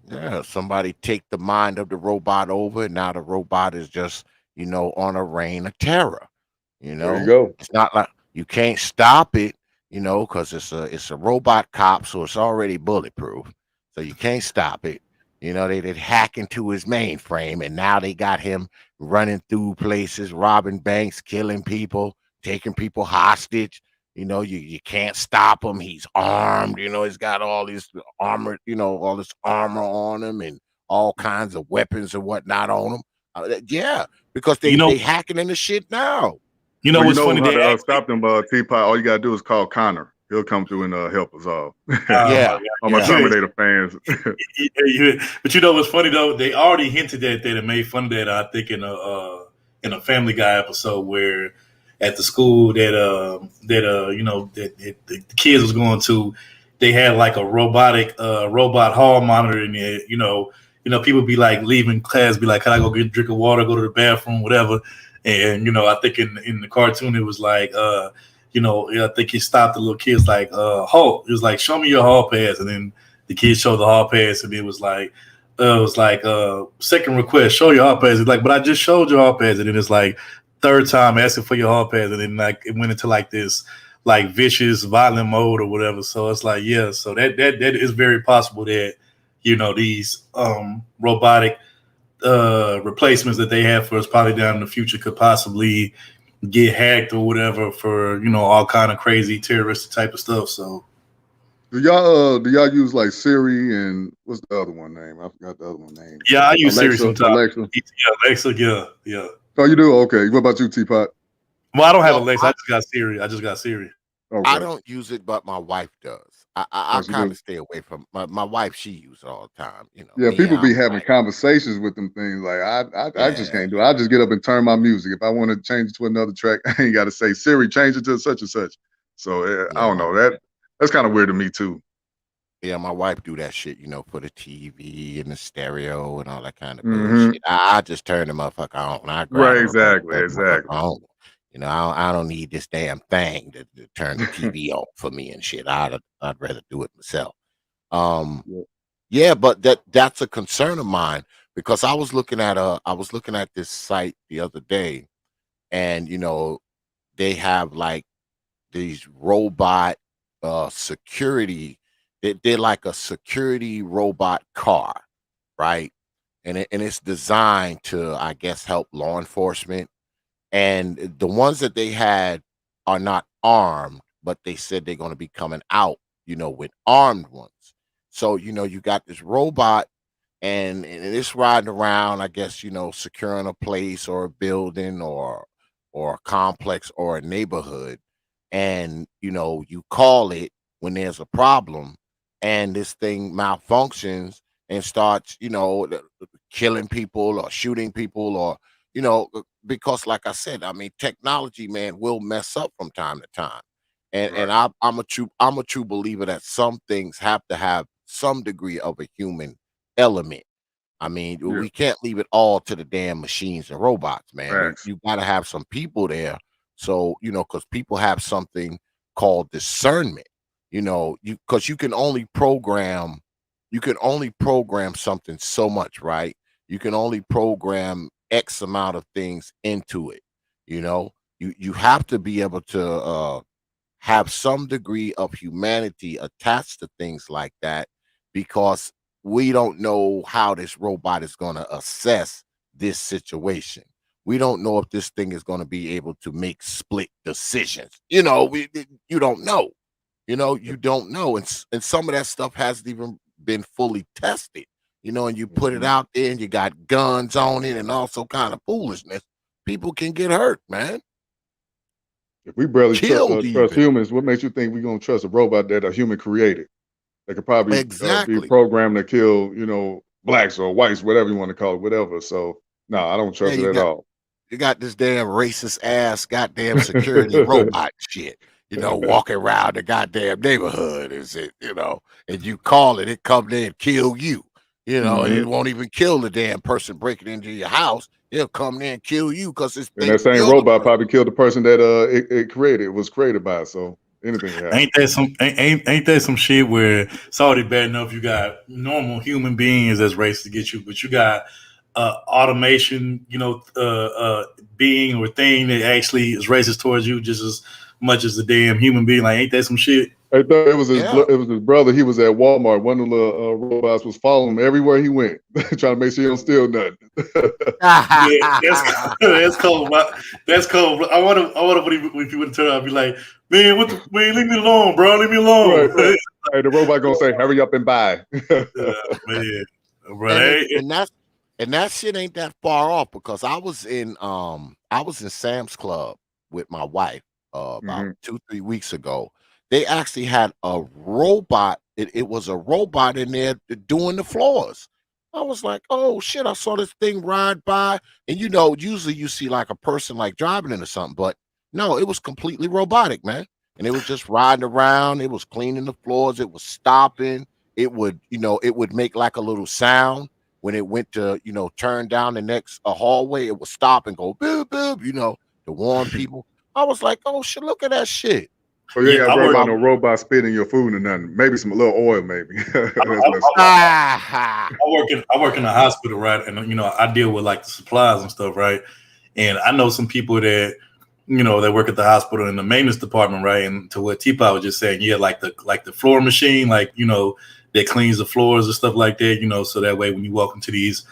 Yeah, somebody take the mind of the robot over, and now the robot is just, on a reign of terror. There you go. It's not like you can't stop it, because it's a robot cop, so it's already bulletproof. So you can't stop it. They did hack into his mainframe, and now they got him running through places, robbing banks, killing people, taking people hostage. You can't stop him. He's armed. He's got all this armor. All this armor on him and all kinds of weapons and whatnot on him. Yeah, because You they know, hacking into shit now. Well, you what's know funny? how They to actually, stop them T.P.O.T. All you gotta do is call Connor. He'll come through and help us all. oh my Yeah, god, All my yeah. Terminator fans. But what's funny though? They already hinted at that and made fun of that. I think in a Family Guy episode where at the school that the kids was going to, they had like a robot hall monitor in there. People be like leaving class, be like, "Can I go get a drink of water, go to the bathroom, whatever?" And I think in the cartoon it was like, I think he stopped the little kids like, halt. It was like, show me your hall pass, and then the kids showed the hall pass, and it was like, second request, show your hall pass. It's like, but I just showed your hall pass, and then it's like third time asking for your hall pass, and then like it went into like this like vicious, violent mode or whatever. So it's like, yeah, so that is very possible that these robotic replacements that they have for us probably down in the future could possibly get hacked or whatever for all kind of crazy terrorist type of stuff. So do y'all use like Siri and what's the other one name? I forgot the other one name. yeah, I use Siri Alexa. sometimes. Alexa. Yeah, Alexa, yeah. Oh, you do? Okay. What about you, T.P.O.T? Well, I don't have Well, Alexa. I just got Siri. I Okay. don't use it, but my wife does. I Oh, she kind do. of stay away from my wife. She uses it all the time. Yeah, Me, people I'm be having like, conversations with them things. Like I just yeah, can't do it. I just get up and turn my music. If I want to change it to another track, I ain't got to say Siri, change it to such and such. So I yeah, don't know. That's kind of weird to me too. my wife do that shit. For the TV and the stereo and all that kind of Hmm. bullshit. I just turn the motherfucker on. I grab Right. the remote, Exactly. turn the motherfucker Exactly. on. I don't need this damn thing to turn the TV on for me and shit. I'd rather do it myself. Um, Yeah. Yeah, but that's a concern of mine because I was looking at this site the other day, and they have like these robot security. They're like a security robot car, right? And it's designed to, I guess, help law enforcement. And the ones that they had are not armed, but they said they're going to be coming out, with armed ones. So, you got this robot and it's riding around, I guess, securing a place or a building or a complex or a neighborhood. And, you call it when there's a problem and this thing malfunctions and starts, killing people or shooting people or because like I said, I mean, technology, man, will mess up from time to time. And Right. I'm a true believer that some things have to have some degree of a human element. I mean, Yeah. we can't leave it all to the damn machines and robots, man. Facts. You got to have some people there. So, because people have something called discernment, because you can only program something so much, right? You can only program X amount of things into it. You have to be able to have some degree of humanity attached to things like that, because we don't know how this robot is going to assess this situation. We don't know if this thing is going to be able to make split decisions. You don't know. You don't know, and some of that stuff hasn't even been fully tested. And you put it Mhm. out there, and you got guns on it, and also kind of foolishness. People can get hurt, man. If we barely Killed trust even. humans, what makes you think we're gonna trust a robot that a human created? That could probably be Exactly. programmed to kill, blacks or whites, whatever you want to call it, whatever. So no, I don't Yeah, trust it at all. you got this damn racist ass goddamn security robot shit, walking around the goddamn neighborhood, is it, and you call it, it come there and kill you, and it Hmm. won't even kill the damn person breaking into your house. It'll come there and kill you because it's And that think same you're the robot person. probably killed the person that it was created by. So anything can happen. Ain't that some shit where it's already bad enough you got normal human beings that's racist to get you, but you got automation, being or thing that actually is racist towards you just as much as the damn human being. Like, ain't that some shit? I thought it was Yeah. it was his brother. He was at Walmart. One of the robots was following him everywhere he went, trying to make sure he don't steal nothing. Yeah, that's cold. That's cold. I wonder if he would turn out and be like, man, man, leave me alone, bro. Leave me alone. Right. Hey, the robot gonna say, "Hurry up and buy." Man, bro. and that shit ain't that far off, because I was in Sam's Club with my wife about Mhm. 2-3 weeks ago. They actually had a robot. It was a robot in there doing the floors. I was like, oh shit, I saw this thing ride by. And usually you see like a person like driving into something, but no, it was completely robotic, man. And it was just riding around, it was cleaning the floors, it was stopping, it would make like a little sound when it went to, turn down the next hallway. It would stop and go boop boop, to warn people. I was like, oh shit, look at that shit. So you ain't Yeah, got to I worry work. about no robot spitting your food or nothing. Maybe some little oil, maybe. That's less. Ah, I work in a hospital, right? And I deal with like the supplies and stuff, right? And I know some people that that work at the hospital in the maintenance department, right? And to what T.P.O.T was just saying, yeah, like the floor machine, like that cleans the floors and stuff like that, so that way when you walk into these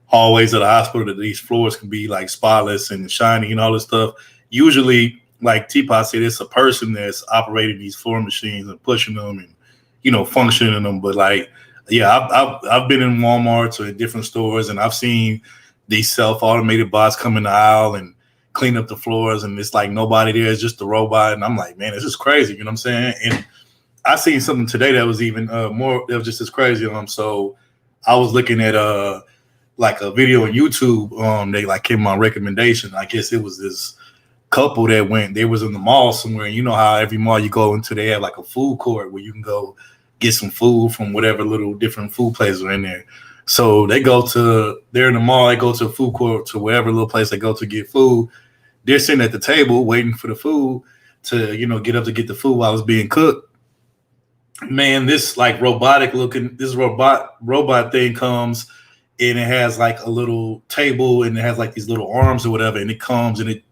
hallways of the hospital, that these floors can be like spotless and shiny and all this stuff. Usually, like T.P.O.T said, it's a person that's operating these floor machines and pushing them and functioning them. But like, yeah, I've been in Walmart or in different stores, and I've seen these self-automated bots come in the aisle and clean up the floors, and it's like nobody there, it's just the robot. And I'm like, man, this is crazy. You know what I'm saying? And I seen something today that was even more, that was just as crazy. So I was looking at like a video on YouTube. They like came on recommendation. I guess it was this couple that they was in the mall somewhere. And you know how every mall you go into, they have like a food court where you can go get some food from whatever little different food places are in there. So they're in the mall, they go to a food court, to wherever little place they go to get food. They're sitting at the table waiting for the food to, get up to get the food while it's being cooked. Man, this like robot thing comes, and it has like a little table, and it has like these little arms or whatever, and it comes and it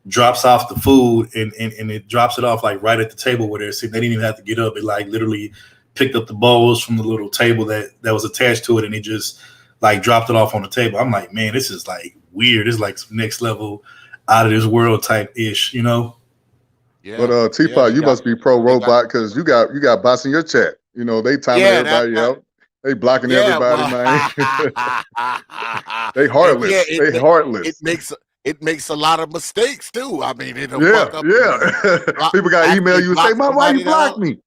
drops off the food, and it drops it off like right at the table where they're sitting. They didn't even have to get up. It like literally picked up the bowls from the little table that was attached to it, and it just like dropped it off on the table. I'm like, man, this is like weird. It's like some next level out of this world type ish, yeah, But yeah, T.P.O.T, you must be pro robot because you got bots in your chat. They timing yeah, that, everybody that out. They blocking yeah, everybody, well, man. They and yeah, heartless. They heartless. it makes a lot of mistakes too. I mean, it'll Yeah, fuck up, yeah. People got to email accidentally you and say, block "Man, why you somebody that block don't. me?"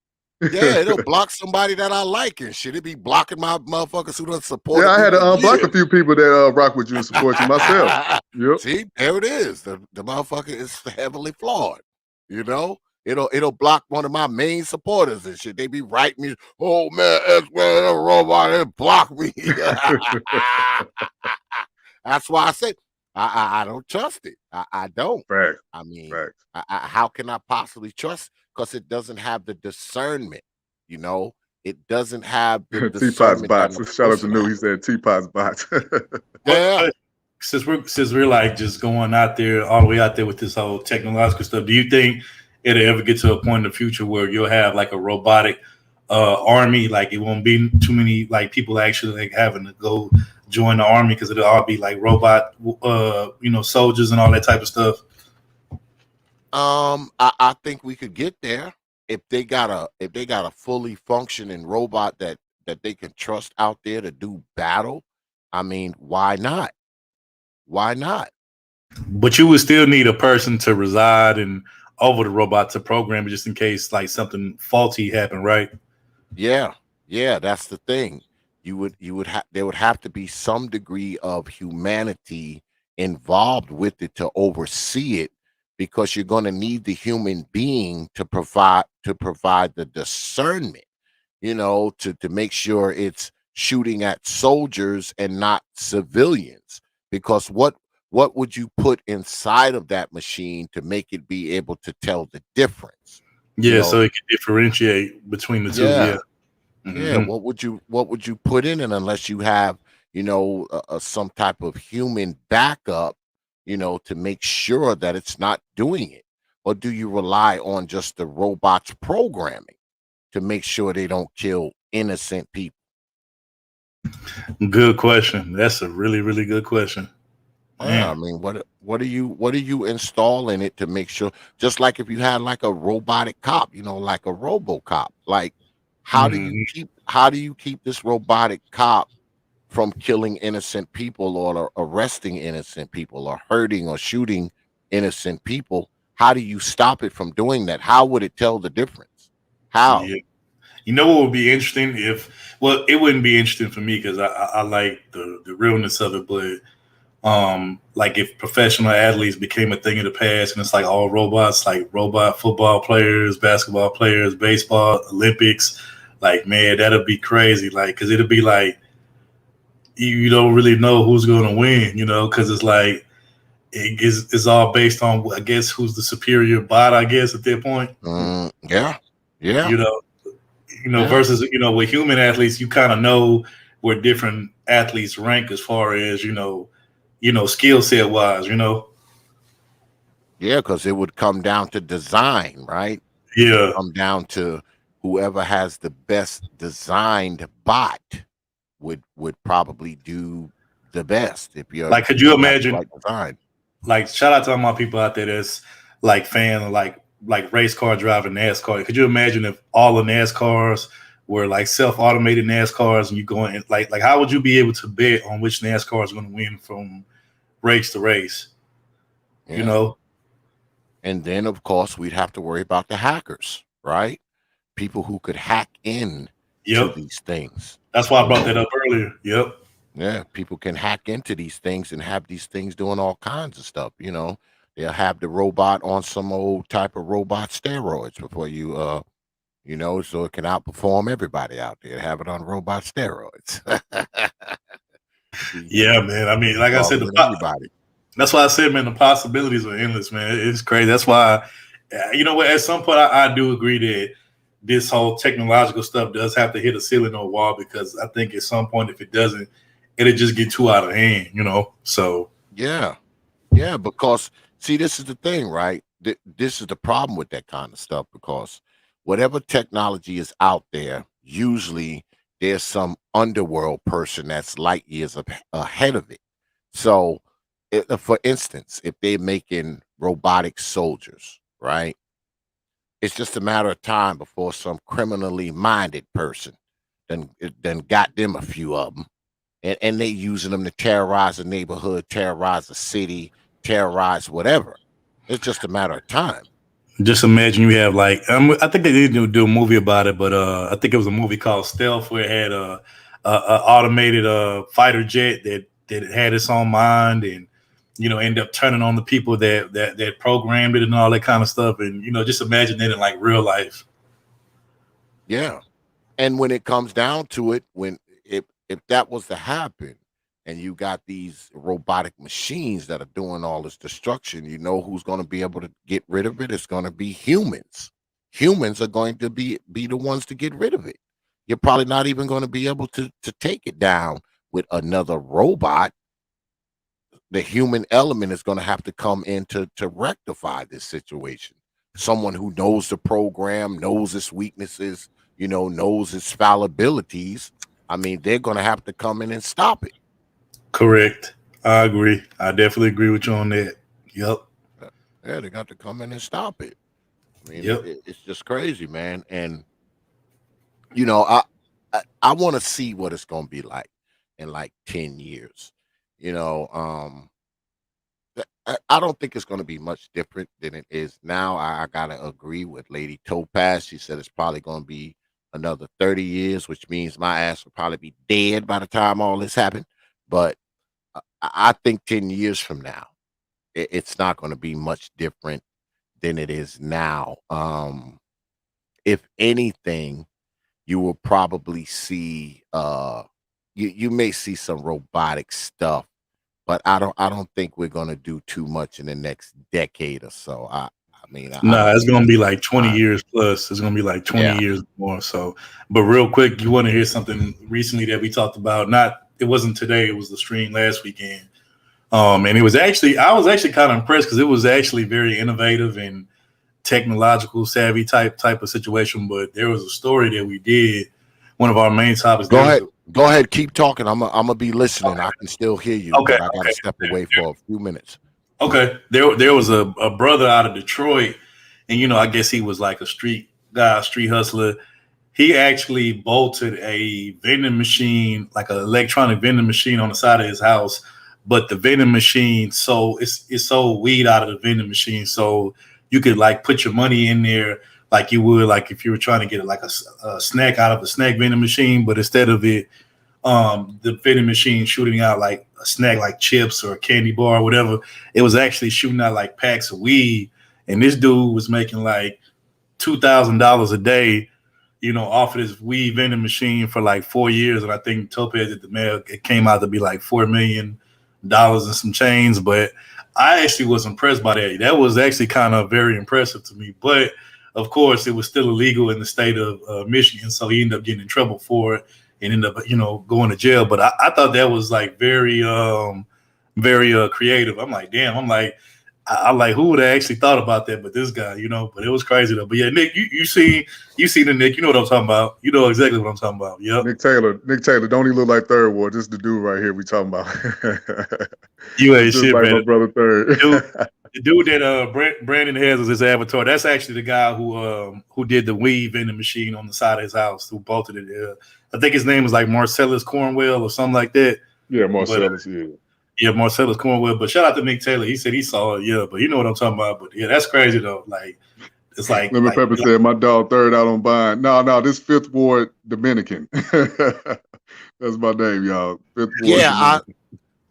Yeah, it'll block somebody that I like and shit. It be blocking my motherfuckers who done Yeah, supported I me had to for unblock a years. few people that rock with you and support you myself. Yep. See, there it is. The motherfucker is heavily flawed. You know, it'll block one of my main supporters and shit. They be writing me, oh man, X-Man, that robot, it blocked me. That's why I say I don't trust it. I don't. Facts. I mean, Facts. how can I possibly trust? Because it doesn't have the discernment. You know, it doesn't have the T.P.O.T's discernment that bots. a Shout out to person New. has. He said T.P.O.T's bots. Yeah. But since we're like just going out there all the way out there with this whole technological stuff, do you think it'll ever get to a point in the future where you'll have like a robotic army? Like it won't be too many like people actually like having to go join the army because it'll all be like robot, soldiers and all that type of stuff. I think we could get there if they got a fully functioning robot that they can trust out there to do battle. I mean, why not? Why not? But you would still need a person to reside and over the robot to program it just in case like something faulty happened, right? Yeah, yeah, that's the thing. You would have there would have to be some degree of humanity involved with it to oversee it because you're going to need the human being to provide the discernment, to make sure it's shooting at soldiers and not civilians. Because what would you put inside of that machine to make it be able to tell the difference? You Yeah, know, so it can differentiate between the two. yeah. Yeah. Yeah, Hmm. what would you put in it unless you have, some type of human backup, to make sure that it's not doing it? Or do you rely on just the robots programming to make sure they don't kill innocent people? Good question. That's a really, really good question. Yeah, I Man. mean, what do you install in it to make sure? Just like if you had like a robotic cop, like a RoboCop, like Mhm. how do you keep this robotic cop from killing innocent people or arresting innocent people or hurting or shooting innocent people? How do you stop it from doing that? How would it tell the difference? How? Yeah. You know what would be interesting well, it wouldn't be interesting for me because I like the realness of it, but like if professional athletes became a thing of the past and it's like all robots, like robot football players, basketball players, baseball, Olympics, like man, that'd be crazy. Like, cause it'd be like you don't really know who's going to win, because it's like it's all based on I guess who's the superior bot. I guess at that point, Yeah, yeah, you know, yeah, versus with human athletes, you kind of know where different athletes rank as far as skill set wise. yeah. Because it would come down to design, right? It would Yeah. come down to whoever has the best designed bot would probably do the best if you Like, could if you you got the imagine? right design. Like, shout out to all my people out there that's like fan of like race car driving NASCAR. Could you imagine if all the NASCARs were like self automated NASCARs and you going like how would you be able to bet on which NASCAR is going to win from race to race? You Yeah. know? And then, of course, we'd have to worry about the hackers, right? People who could hack in to Yep. these things. That's why I You brought that know, up earlier. Yep. yeah, people can hack into these things and have these things doing all kinds of stuff. They'll have the robot on some old type of robot steroids before so it can outperform everybody out there. Have it on robot steroids. be, Yeah, man. I mean, be like I said, stronger than everybody. that's why I said, man, the possibilities are endless, man. It's crazy. That's why, you know what? At some point, I do agree that this whole technological stuff does have to hit a ceiling or a wall because I think at some point, if it doesn't, it'll just get too out of hand. So, Yeah. Yeah, because see, this is the thing, right? This is the problem with that kind of stuff because whatever technology is out there, usually there's some underworld person that's light years ahead of it. So, for instance, if they're making robotic soldiers, right? It's just a matter of time before some criminally minded person then got them a few of them and they using them to terrorize the neighborhood, terrorize the city, terrorize whatever. It's just a matter of time. Just imagine you have like I think they did do a movie about it, but I think it was a movie called Stealth where it had a automated fighter jet that had its own mind and end up turning on the people that programmed it and all that kind of stuff. And just imagine that in like real life. Yeah. And when it comes down to it, when if that was to happen, and you got these robotic machines that are doing all this destruction, you know who's going to be able to get rid of it? It's going to be humans. Humans are going to be the ones to get rid of it. You're probably not even going to be able to take it down with another robot. The human element is going to have to come in to rectify this situation. Someone who knows the program, knows its weaknesses, knows its fallibilities. I mean, they're going to have to come in and stop it. Correct. I agree. I definitely agree with you on that. Yep. Yeah, they got to come in and stop it. I mean, Yep. it's just crazy, man. And I want to see what it's going to be like in like 10 years. I don't think it's going to be much different than it is now. I gotta agree with Lady Topaz. She said it's probably going to be another 30 years, which means my ass will probably be dead by the time all this happened. But I think 10 years from now, it's not going to be much different than it is now. If anything, you will probably see you may see some robotic stuff, but I don't think we're going to do too much in the next decade or so. I mean, I Nah, don't it's see gonna that be like 20 time. years plus. It's gonna be like 20 Yeah. years more. So, but real quick, you want to hear something recently that we talked about? It wasn't today. It was the stream last weekend. And I was actually kind of impressed because it was actually very innovative and technological savvy type of situation. But there was a story that we did. One of our main topics. Go There was ahead. Go ahead. Keep talking. I'm gonna be listening. I can still hear you, okay. but I gotta step away for a few minutes. Okay. There was a brother out of Detroit, and I guess he was like a street guy, street hustler. He actually bolted a vending machine, like an electronic vending machine, on the side of his house. But the vending machine, it sold weed out of the vending machine, so you could like put your money in there like you would like if you were trying to get like a snack out of a snack vending machine. But instead of it, the vending machine shooting out like a snack, like chips or a candy bar or whatever, it was actually shooting out like packs of weed. And this dude was making like $2,000 a day, off of this weed vending machine for like 4 years. And I think Topaz at the mail, it came out to be like $4 million and some chains. But I actually was impressed by that. That was actually kind of very impressive to me. But of course, it was still illegal in the state of Michigan. So he ended up getting in trouble for it and ended up, going to jail. But I thought that was like very, very creative. I'm like, damn. I'm like, I like who would have actually thought about that, but this guy, but it was crazy though. But yeah, Nick, you see the Nick, you know what I'm talking about. You know exactly what I'm talking about. Yep. Nick Taylor, don't he look like Third Ward? This is the dude right here we talking about. You ain't just shit, like man. my brother Third. The dude that Brandon has as his avatar, that's actually the guy who did the weed vending machine on the side of his house, who bolted it. I think his name is like Marcellus Cornwell or something like that. Yeah, Marcellus, yeah. Yeah, Marcellus Cornwell. But shout out to Nick Taylor. He said he saw it, yeah, but you know what I'm talking about. But yeah, that's crazy though. Like it's like Lemon Pepper said my dog Third out on buying. No, this Fifth Ward Dominican. That's my name, y'all. Fifth Ward Dominican.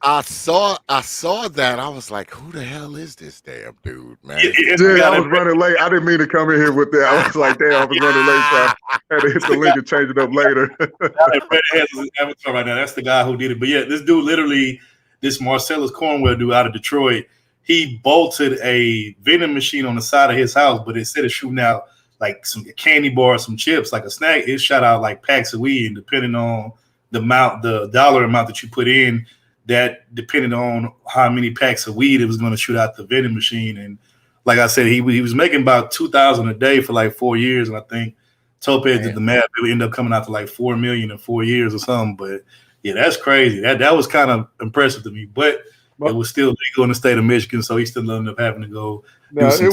I saw that. I was like, who the hell is this damn dude, man? Yeah, I was running late. I didn't mean to come in here with that. I was like, damn, I was running late, so I had to hit the link and change it up later. Brandon has his avatar right now. That's the guy who did it. But yeah, this dude literally, this Marcellus Cornwell dude out of Detroit, he bolted a vending machine on the side of his house, but instead of shooting out like some candy bar, some chips, like a snack, it shot out like packs of weed. And depending on the dollar amount that you put in, that depended on how many packs of weed it was going to shoot out the vending machine. And like I said, he was making about $2,000 a day for like 4 years. And I think Topaz did the math. It would end up coming out to like $4 million in 4 years or something. But yeah, that's crazy. That was kind of impressive to me. But it was still legal in the state of Michigan, so he still ended up having to go. No, it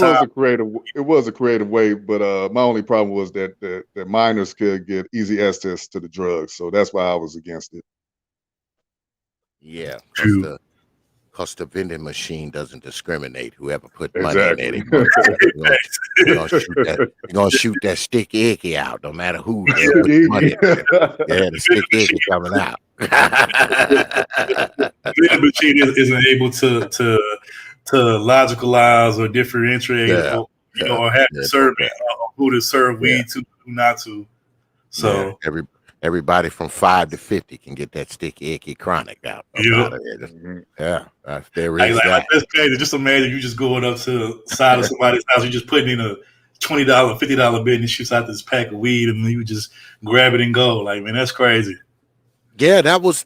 was a creative way, but my only problem was that minors could get easy access to the drugs, so that's why I was against it. Yeah, true. Because the vending machine doesn't discriminate. Whoever put money in there, Exactly. you're gonna shoot that. You're gonna shoot that stick icky out, no matter who Stick put the money icky. in there. Yeah, the stick icky coming out. The vending machine isn't able to logicalize or differentiate, Yeah, or yeah, or have yeah, no discernment cap. of who to serve Yeah, weed to, who not to. yeah. So Everybody from 5 to 50 can get that stick icky chronic out yeah, of there. Mhm. Yeah, there is like that. that's crazy. Just imagine you just going up to the side of somebody's house, you just putting in a $20, $50 bid, and it shoots out this pack of weed, and then you just grab it and go. Like, man, that's crazy. Yeah, that was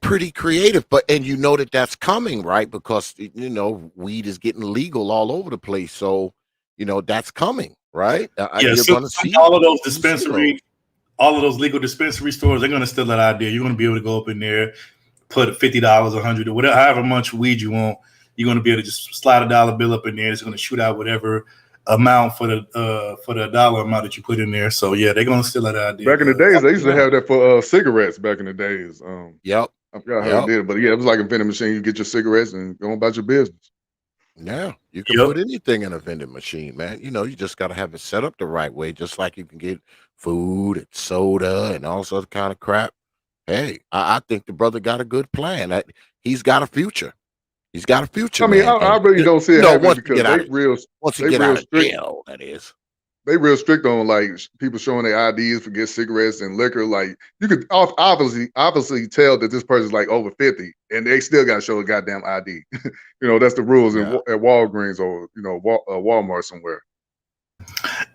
pretty creative, but and you know that that's coming, right? Because weed is getting legal all over the place, so that's coming, right? Yeah, You're so gonna see all of those you see those. dispensaries, all of those legal dispensary stores, they're gonna steal that idea. You're gonna be able to go up in there, put $50, 100, or whatever, however much weed you want. You're gonna be able to just slide a dollar bill up in there. It's gonna shoot out whatever amount for the dollar amount that you put in there. So yeah, they're gonna steal that idea, Back in the guys. days, they used to Yeah. have that for cigarettes. Back in the days, Yep. I forgot how they Yep. did it, but yeah, it was like a vending machine. You get your cigarettes and go about your business. Yeah. You can Yep. put anything in a vending machine, man. You just gotta have it set up the right way, just like you can get food and soda and all sorts of kind of crap. Hey, I think the brother got a good plan. He's got a future. He's got a future, I mean, man. I And really don't see it happening once you because get out of they real strict. jail, that is. They real strict on like people showing their IDs for get cigarettes and liquor. Like you could obviously tell that this person's like over 50, and they still got to show a goddamn ID. That's the rules Yeah. at Walgreens or Walmart somewhere.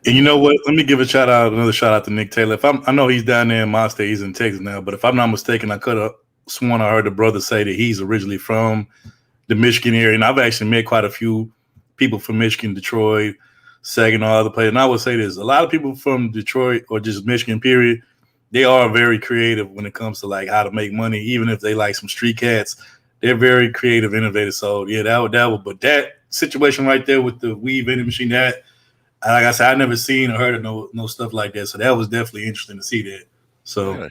And you know what? Let me give another shout out to Nick Taylor. I know he's down there in my state. He's in Texas now, but if I'm not mistaken, I could have sworn I heard the brother say that he's originally from the Michigan area, and I've actually met quite a few people from Michigan, Detroit, Saginaw, other places. And I would say this: a lot of people from Detroit or just Michigan, period, they are very creative when it comes to like how to make money. Even if they like some street cats, they're very creative, innovative. So yeah, but that situation right there with the weed vending machine, that like I said, I never seen or heard of no stuff like that. So that was definitely interesting to see that. So Yeah,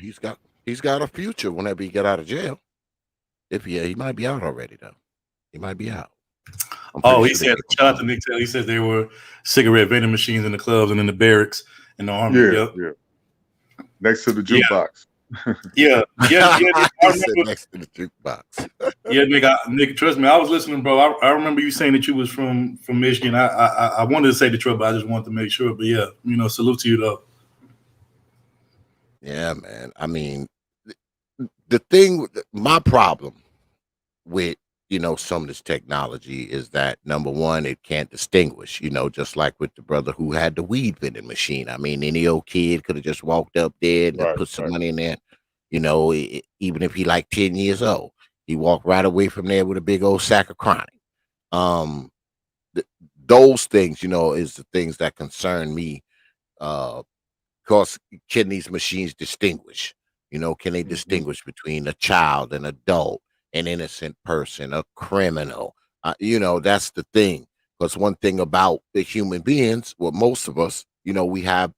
he's got a future whenever he get out of jail. He might be out already though. He might be out. I'm pretty he sure they said, took him shout out out. to Nick Taylor. He says there were cigarette vending machines in the clubs and in the barracks in the army. Yeah, Yep. yeah. Next to the Yeah. jukebox. Yeah. I He said remember. next to the jukebox. Yeah, Nick, trust me, I was listening, bro. I remember you saying that you was from Michigan. I wanted to say Detroit, but I just wanted to make sure. But yeah, salute to you though. Yeah, man. I mean, the thing, my problem with some of this technology is that number one, it can't distinguish. Just like with the brother who had the weed vending machine. I mean, any old kid could have just walked up there and Right, put some right. money in there. Even if he like 10 years old, he walked right away from there with a big old sack of chronic. Um, those things, is the things that concern me. Because can these machines distinguish? Can they Mhm. distinguish between a child, an adult, an innocent person, a criminal? That's the thing. Because one thing about the human beings, well, most of us, we have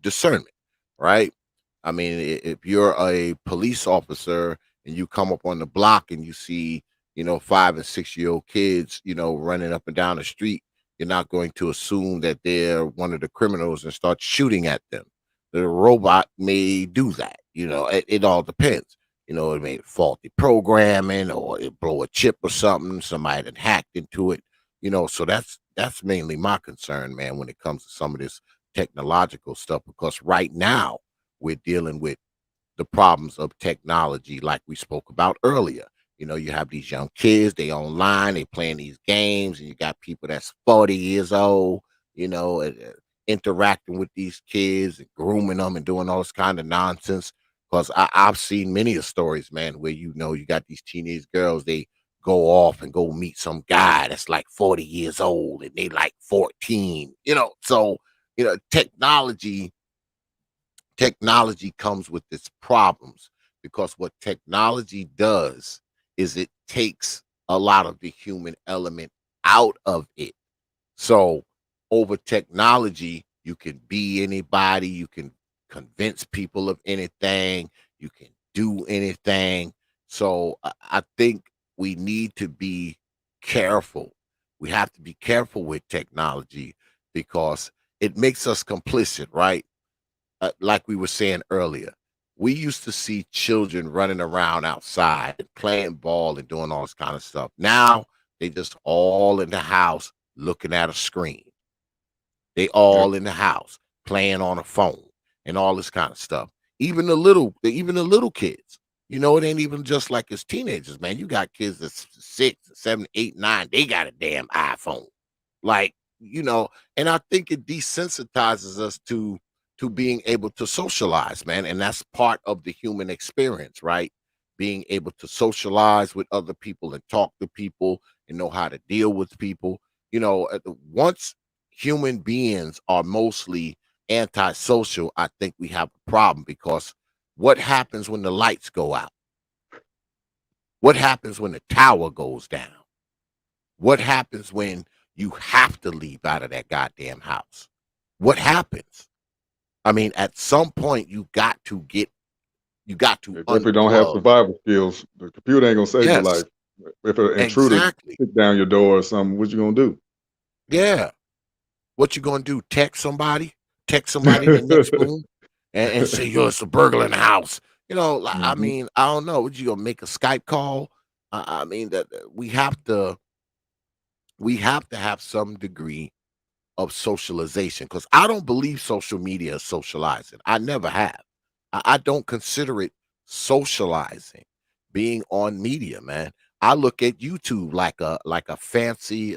discernment, right? I mean, if you're a police officer and you come up on the block and you see, 5 and 6 year old kids, running up and down the street, you're not going to assume that they're one of the criminals and start shooting at them. The robot may do that. It all depends. It may faulty programming or it blow a chip or something. Somebody that hacked into it. So that's mainly my concern, man, when it comes to some of this technological stuff. Because right now we're dealing with the problems of technology, like we spoke about earlier. You have these young kids, they online, they playing these games, and you got people that's 40 years old, interacting with these kids and grooming them and doing all this kind of nonsense. Because I've seen many of stories, man, where you got these teenage girls, they go off and go meet some guy that's like 40 years old and they like 14, so technology comes with its problems because what technology does is it takes a lot of the human element out of it. So over technology, you can be anybody, you can convince people of anything, you can do anything. So I think we need to be careful. We have to be careful with technology because it makes us complicit, right? Like we were saying earlier, we used to see children running around outside playing ball and doing all this kind of stuff. Now they just all in the house looking at a screen. They Yep. all in the house playing on a phone and all this kind of stuff. Even the little kids. You know, it ain't even just like it's teenagers, man. You got kids that's 6, 7, 8, 9. They got a damn iPhone. Like, you know, and I think it desensitizes us to being able to socialize, man. And that's part of the human experience, right? Being able to socialize with other people and talk to people and know how to deal with people. You know, once human beings are mostly antisocial, I think we have a problem because what happens when the lights go out? What happens when the tower goes down? What happens when you have to leave out of that goddamn house? What happens? I mean, at some point you got to If you don't have unplug. survival skills, the computer ain't gonna save your Yes, life. If an intruder exactly. kick down your door or something, what you gonna do? Yeah. What you gonna do? Text somebody in the next room and say, yo, it's a burglar in the house. You know, I Mhm. mean, I don't know. What you gonna make a Skype call? I mean that we have to have some degree of socialization because I don't believe social media is socializing. I never have. I don't consider it socializing, being on media, man. I look at YouTube like a fancy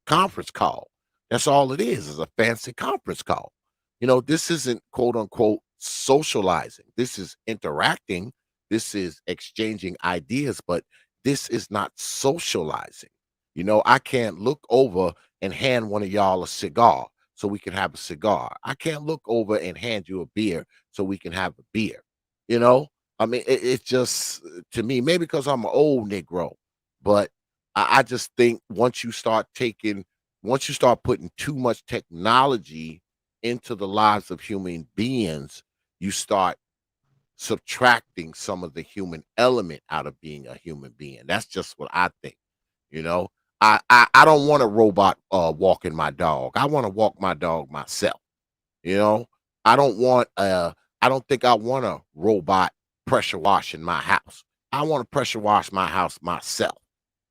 conference call. That's all it is a fancy conference call. You know, this isn't quote unquote socializing. This is interacting. This is exchanging ideas, but this is not socializing. You know, I can't look over and hand one of y'all a cigar so we can have a cigar. I can't look over and hand you a beer so we can have a beer. You know, I mean, it's just to me, maybe because I'm an old Negro, but I just think once you start putting too much technology into the lives of human beings, you start subtracting some of the human element out of being a human being. That's just what I think. You know, I don't want a robot walking my dog. I want to walk my dog myself. You know, I don't want I don't think I want a robot pressure washing my house. I want to pressure wash my house myself.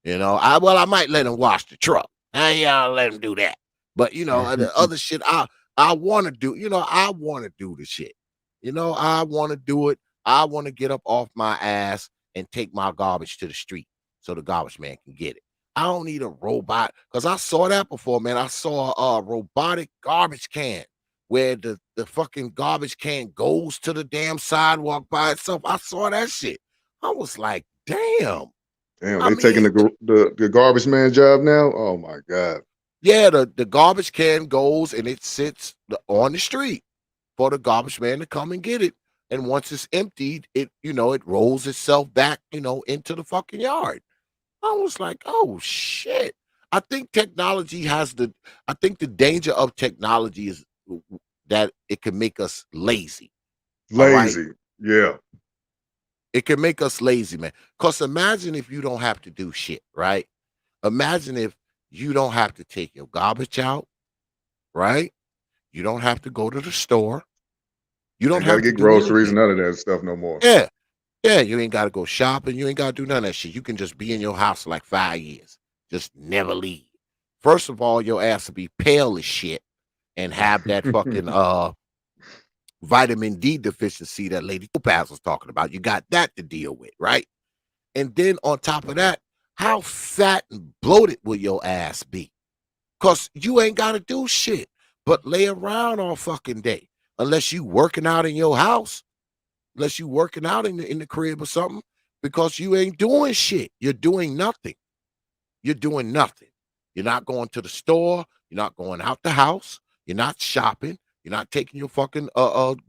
You know, I might let him wash the truck. I'll let him do that. But you know, the other shit I want to do, you know, I want to do the shit. You know, I want to do it. I want to get up off my ass and take my garbage to the street so the garbage man can get it. I don't need a robot because I saw that before, man. I saw a robotic garbage can where the fucking garbage can goes to the damn sidewalk by itself. I saw that shit. I was like, damn. Damn, I they taking mean, the garbage man job now. Oh my god. yeah, the garbage can goes and it sits on the street for the garbage man to come and get it. And once it's emptied, it you know it rolls itself back, you know, into the fucking yard. I was like, oh shit. I think technology has the. I think the danger of technology is that it can make us lazy. All right, Lazy. Yeah. it can make us lazy, man. Cause imagine if you don't have to do shit, right? Imagine if you don't have to take your garbage out, right? You don't have to go to the store. You don't Ain't gotta have to get do groceries, anything. none of that stuff no more. Yeah. Yeah, you ain't gotta go shopping. You ain't gotta do none of that shit. You can just be in your house for like 5 years. Just never leave. First of all, your ass will be pale as shit and have that fucking vitamin D deficiency that Lady Topaz was talking about. You got that to deal with, right? And then on top of that, how fat and bloated will your ass be? Cause you ain't gotta do shit but lay around all fucking day. Unless you working out in your house, unless you working out in the crib or something, because you ain't doing shit. You're doing nothing. You're doing nothing. You're not going to the store. You're not going out the house. You're not shopping. You're not taking your fucking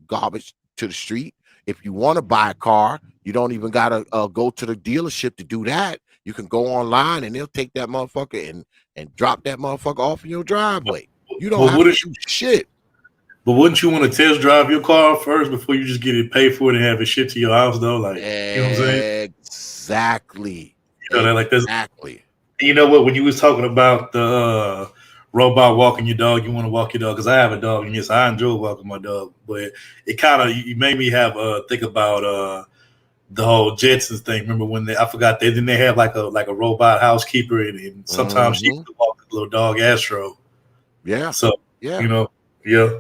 garbage to the street. If you want to buy a car, you don't even gotta go to the dealership to do that. You can go online and they'll take that motherfucker and drop that motherfucker off in your driveway. You don't But have to wouldn't do shit. but wouldn't you want to test drive your car first before you just get it paid for it and have it shipped to your house though? Like, you know what I'm saying? Exactly. You know, like this. Exactly. You know what? When you was talking about the robot walking your dog, you want to walk your dog because I have a dog, and yes, I enjoy walking my dog. But it kind of you made me have think about the whole Jetsons thing. Remember when I forgot they didn't they have like a robot housekeeper, and sometimes she Hmm. could walk the little dog Astro. Yeah. So Yeah. you know, yeah.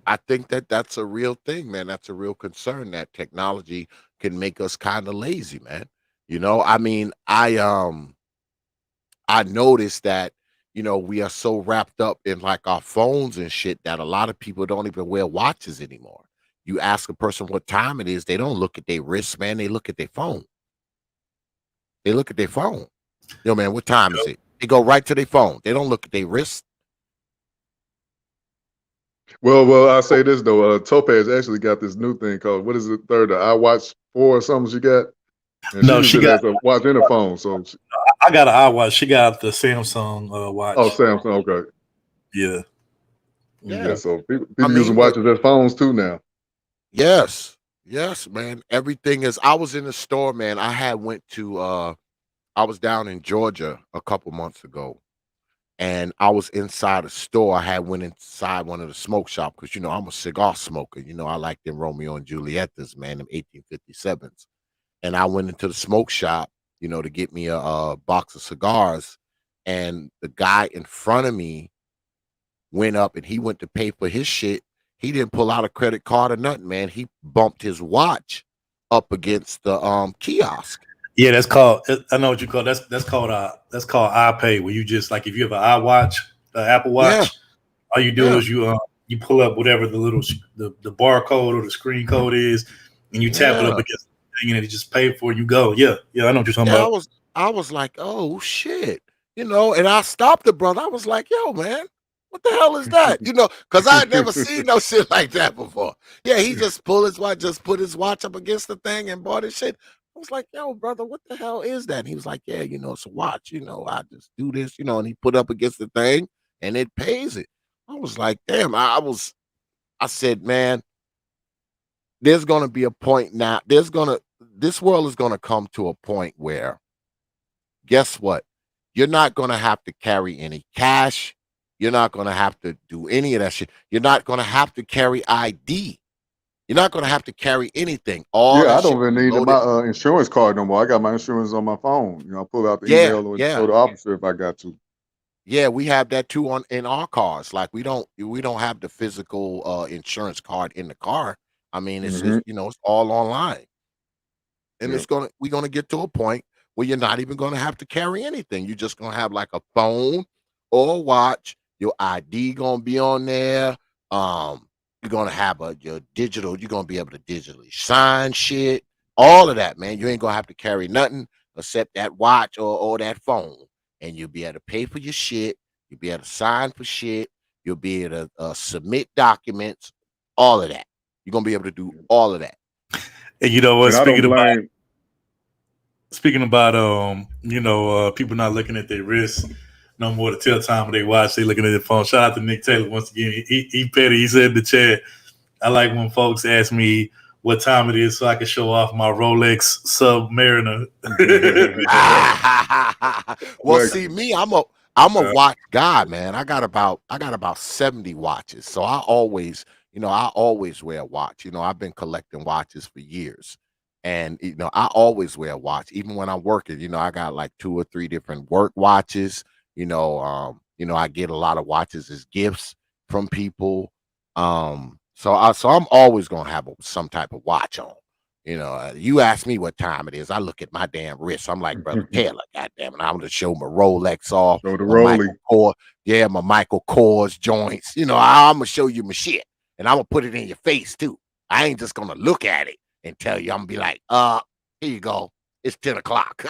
I think that that's a real thing, man. That's a real concern that technology can make us kind of lazy, man. I mean, I noticed that, we are so wrapped up in like our phones and shit that a lot of people don't even wear watches anymore. You ask a person what time it is, they don't look at their wrist, man. They look at their phone. They look at their phone. Yo, man, what time is it? They go right to their phone. They don't look at their wrist. Well, I'll say this though. Topaz actually got this new thing called what is it? The iWatch 4 or something she got, and she No, uses she it got. as a watch in her phone. So, I got an iWatch. She got the Samsung oh, watch. Samsung, okay, Yeah. yeah. Yeah. Mhm. So I people using mean, watches as phones too now. yes. Yes, man. Everything is I was in the store, man. I was down in Georgia a couple months ago, and I was inside a store. I had went inside one of the smoke shop because I'm a cigar smoker. I like them Romeo and Julietas, man, them 1857s. And I went into the smoke shop, to get me a box of cigars. And the guy in front of me went up and he went to pay for his shit. He didn't pull out a credit card or nothing, man. He bumped his watch up against the kiosk. Yeah, that's called. I know what you call that's called iPay. Where you just like if you have an iWatch, Apple Yeah, Watch, all you do yeah, is you pull up whatever the little the barcode or the screen code is, and you tap it up yeah. against the thing, and it just pay for it. You go. Yeah, yeah, I know what you're talking Yeah, about. I was like, "Oh shit." And I stopped the brother. I was like, "Yo, man, what the hell is that?" Because I had never seen no shit like that before. Yeah, he just pulled his watch, just put his watch up against the thing and bought his shit. I was like, "Yo, brother, what the hell is that?" And he was like, "Yeah, it's a watch, I just do this, and he put up against the thing and it pays it." I was like, "Damn." I said, "Man, there's going to be a point now. This world is going to come to a point where guess what? You're not going to have to carry any cash. You're not going to have to do any of that shit. You're not going to have to carry ID. You're not going to have to carry anything. All Yeah, that I don't shit even be need my loaded. insurance card no more. I got my insurance on my phone. I pull out the Yeah, email or yeah, go to the officer if I got to. yeah. We have that too on in our cars. Like we don't have the physical insurance card in the car. I mean, Hmm. it's all online. And Yeah. we're gonna get to a point where you're not even gonna have to carry anything. You're just gonna have like a phone or a watch. Your ID gonna be on there. You're gonna have your digital. You're gonna be able to digitally sign shit. All of that, man. You ain't gonna have to carry nothing except that watch or that phone, and you'll be able to pay for your shit. You'll be able to sign for shit. You'll be able to submit documents. All of that. You're gonna be able to do all of that. And you know what? And I don't blame. Speaking about people not looking at their wrists no more to tell time when they watch, they looking at their phone. Shout out to Nick Taylor once again. He petty. He said in the chat, I like when folks ask me what time it is so I can show off my Rolex Submariner. Well, Well, see me, I'm a watch guy, man. I got about 70 watches. So I always wear a watch. I've been collecting watches for years. And I always wear a watch, even when I'm working. I got like 2 or 3 different work watches. I get a lot of watches as gifts from people. So I'm always gonna have some type of watch on. You ask me what time it is, I look at my damn wrist. I'm like, brother Taylor, goddamn it, I'm gonna show my Rolex off, so the my Michael Rolly. Kors, yeah, my Michael Kors joints. I'm gonna show you my shit, and I'm gonna put it in your face too. I ain't just gonna look at it and tell you. I'm gonna be like, here you go. It's 10 o'clock.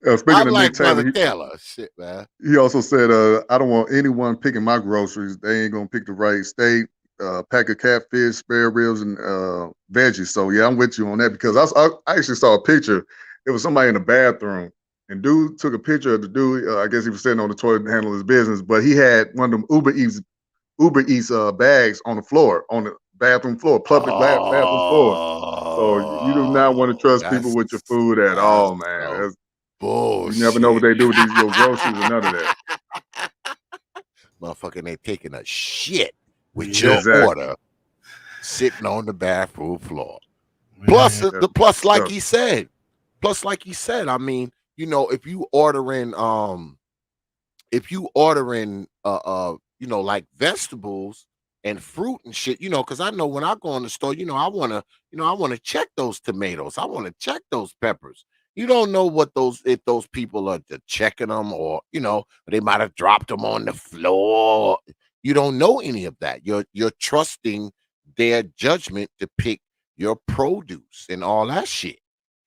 Speaking I'm of Nick like, brother Taylor, Taylor, shit, man. he also said, I don't want anyone picking my groceries. They ain't gonna pick the right steak, pack of catfish, spare ribs, and veggies. So yeah, I'm with you on that because I actually saw a picture. It was somebody in the bathroom, and dude took a picture of the dude. I guess he was sitting on the toilet to handle his business, but he had one of them Uber Eats bags on the floor, on bathroom floor, public bathroom floor. So you do not want to trust people with your food at all, man. So You never know what bullshit. they do with these your groceries or none of that. Motherfucking they taking a shit with Yeah. your Exactly. order sitting on the bathroom floor. Plus, Man. like he said, I mean, you know, if you ordering you know, like vegetables and fruit and shit, you know, because I know when I go in the store, you know, I want to check those tomatoes, I want to check those peppers. You don't know what if those people are checking them, or you know, they might have dropped them on the floor. You don't know any of that. You're trusting their judgment to pick your produce and all that shit,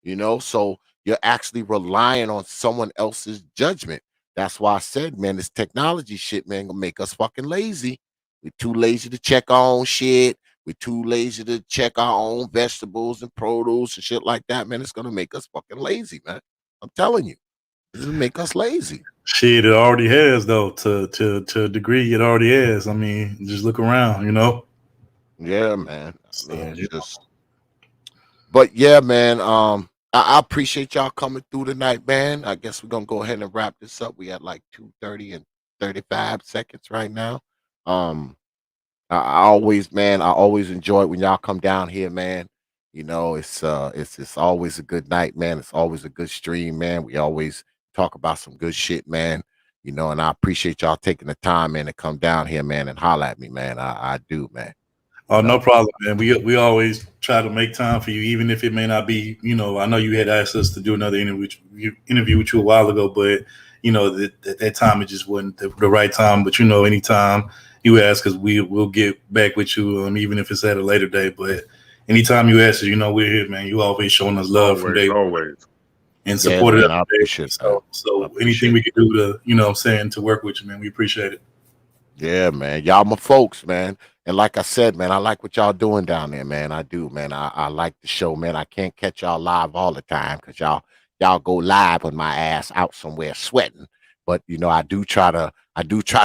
you know. So you're actually relying on someone else's judgment. That's why I said, man, this technology shit, man, gonna make us fucking lazy. We're too lazy to check our own shit. We're too lazy to check our own vegetables and produce and shit like that, man. It's gonna make us fucking lazy, man. I'm telling you, this will make us lazy. Shit, it already has though. To a degree, it already has. I mean, just look around, you know. Yeah, man. I So, mean, it's yeah. just. But yeah, man. I appreciate y'all coming through tonight, man. I guess we're gonna go ahead and wrap this up. We at like 2:30 and 35 seconds right now. I always, man, I always enjoy it when y'all come down here, man. You know, it's always a good night, man. It's always a good stream, man. We always talk about some good shit, man. You know, and I appreciate y'all taking the time, man, to come down here, man, and holler at me, man. I do, man. Oh, No. no problem, man. We always try to make time for you, even if it may not be. You know, I know you had asked us to do another interview with you a while ago, but you know that time it just wasn't the right time. But you know, anytime you ask us, we'll get back with you, even if it's at a later date. But anytime you ask us, you know we're here, man. You always showing us love from day one Always. and Yeah, supported man, us. I appreciate that. So I anything appreciate we can do to, you know what I'm saying, to work with you, man, we appreciate it. Yeah, man. Y'all my folks, man. And like I said, man, I like what y'all doing down there, man. I do, man. I like the show, man. I can't catch y'all live all the time because y'all go live with my ass out somewhere sweating. But you know, I do try to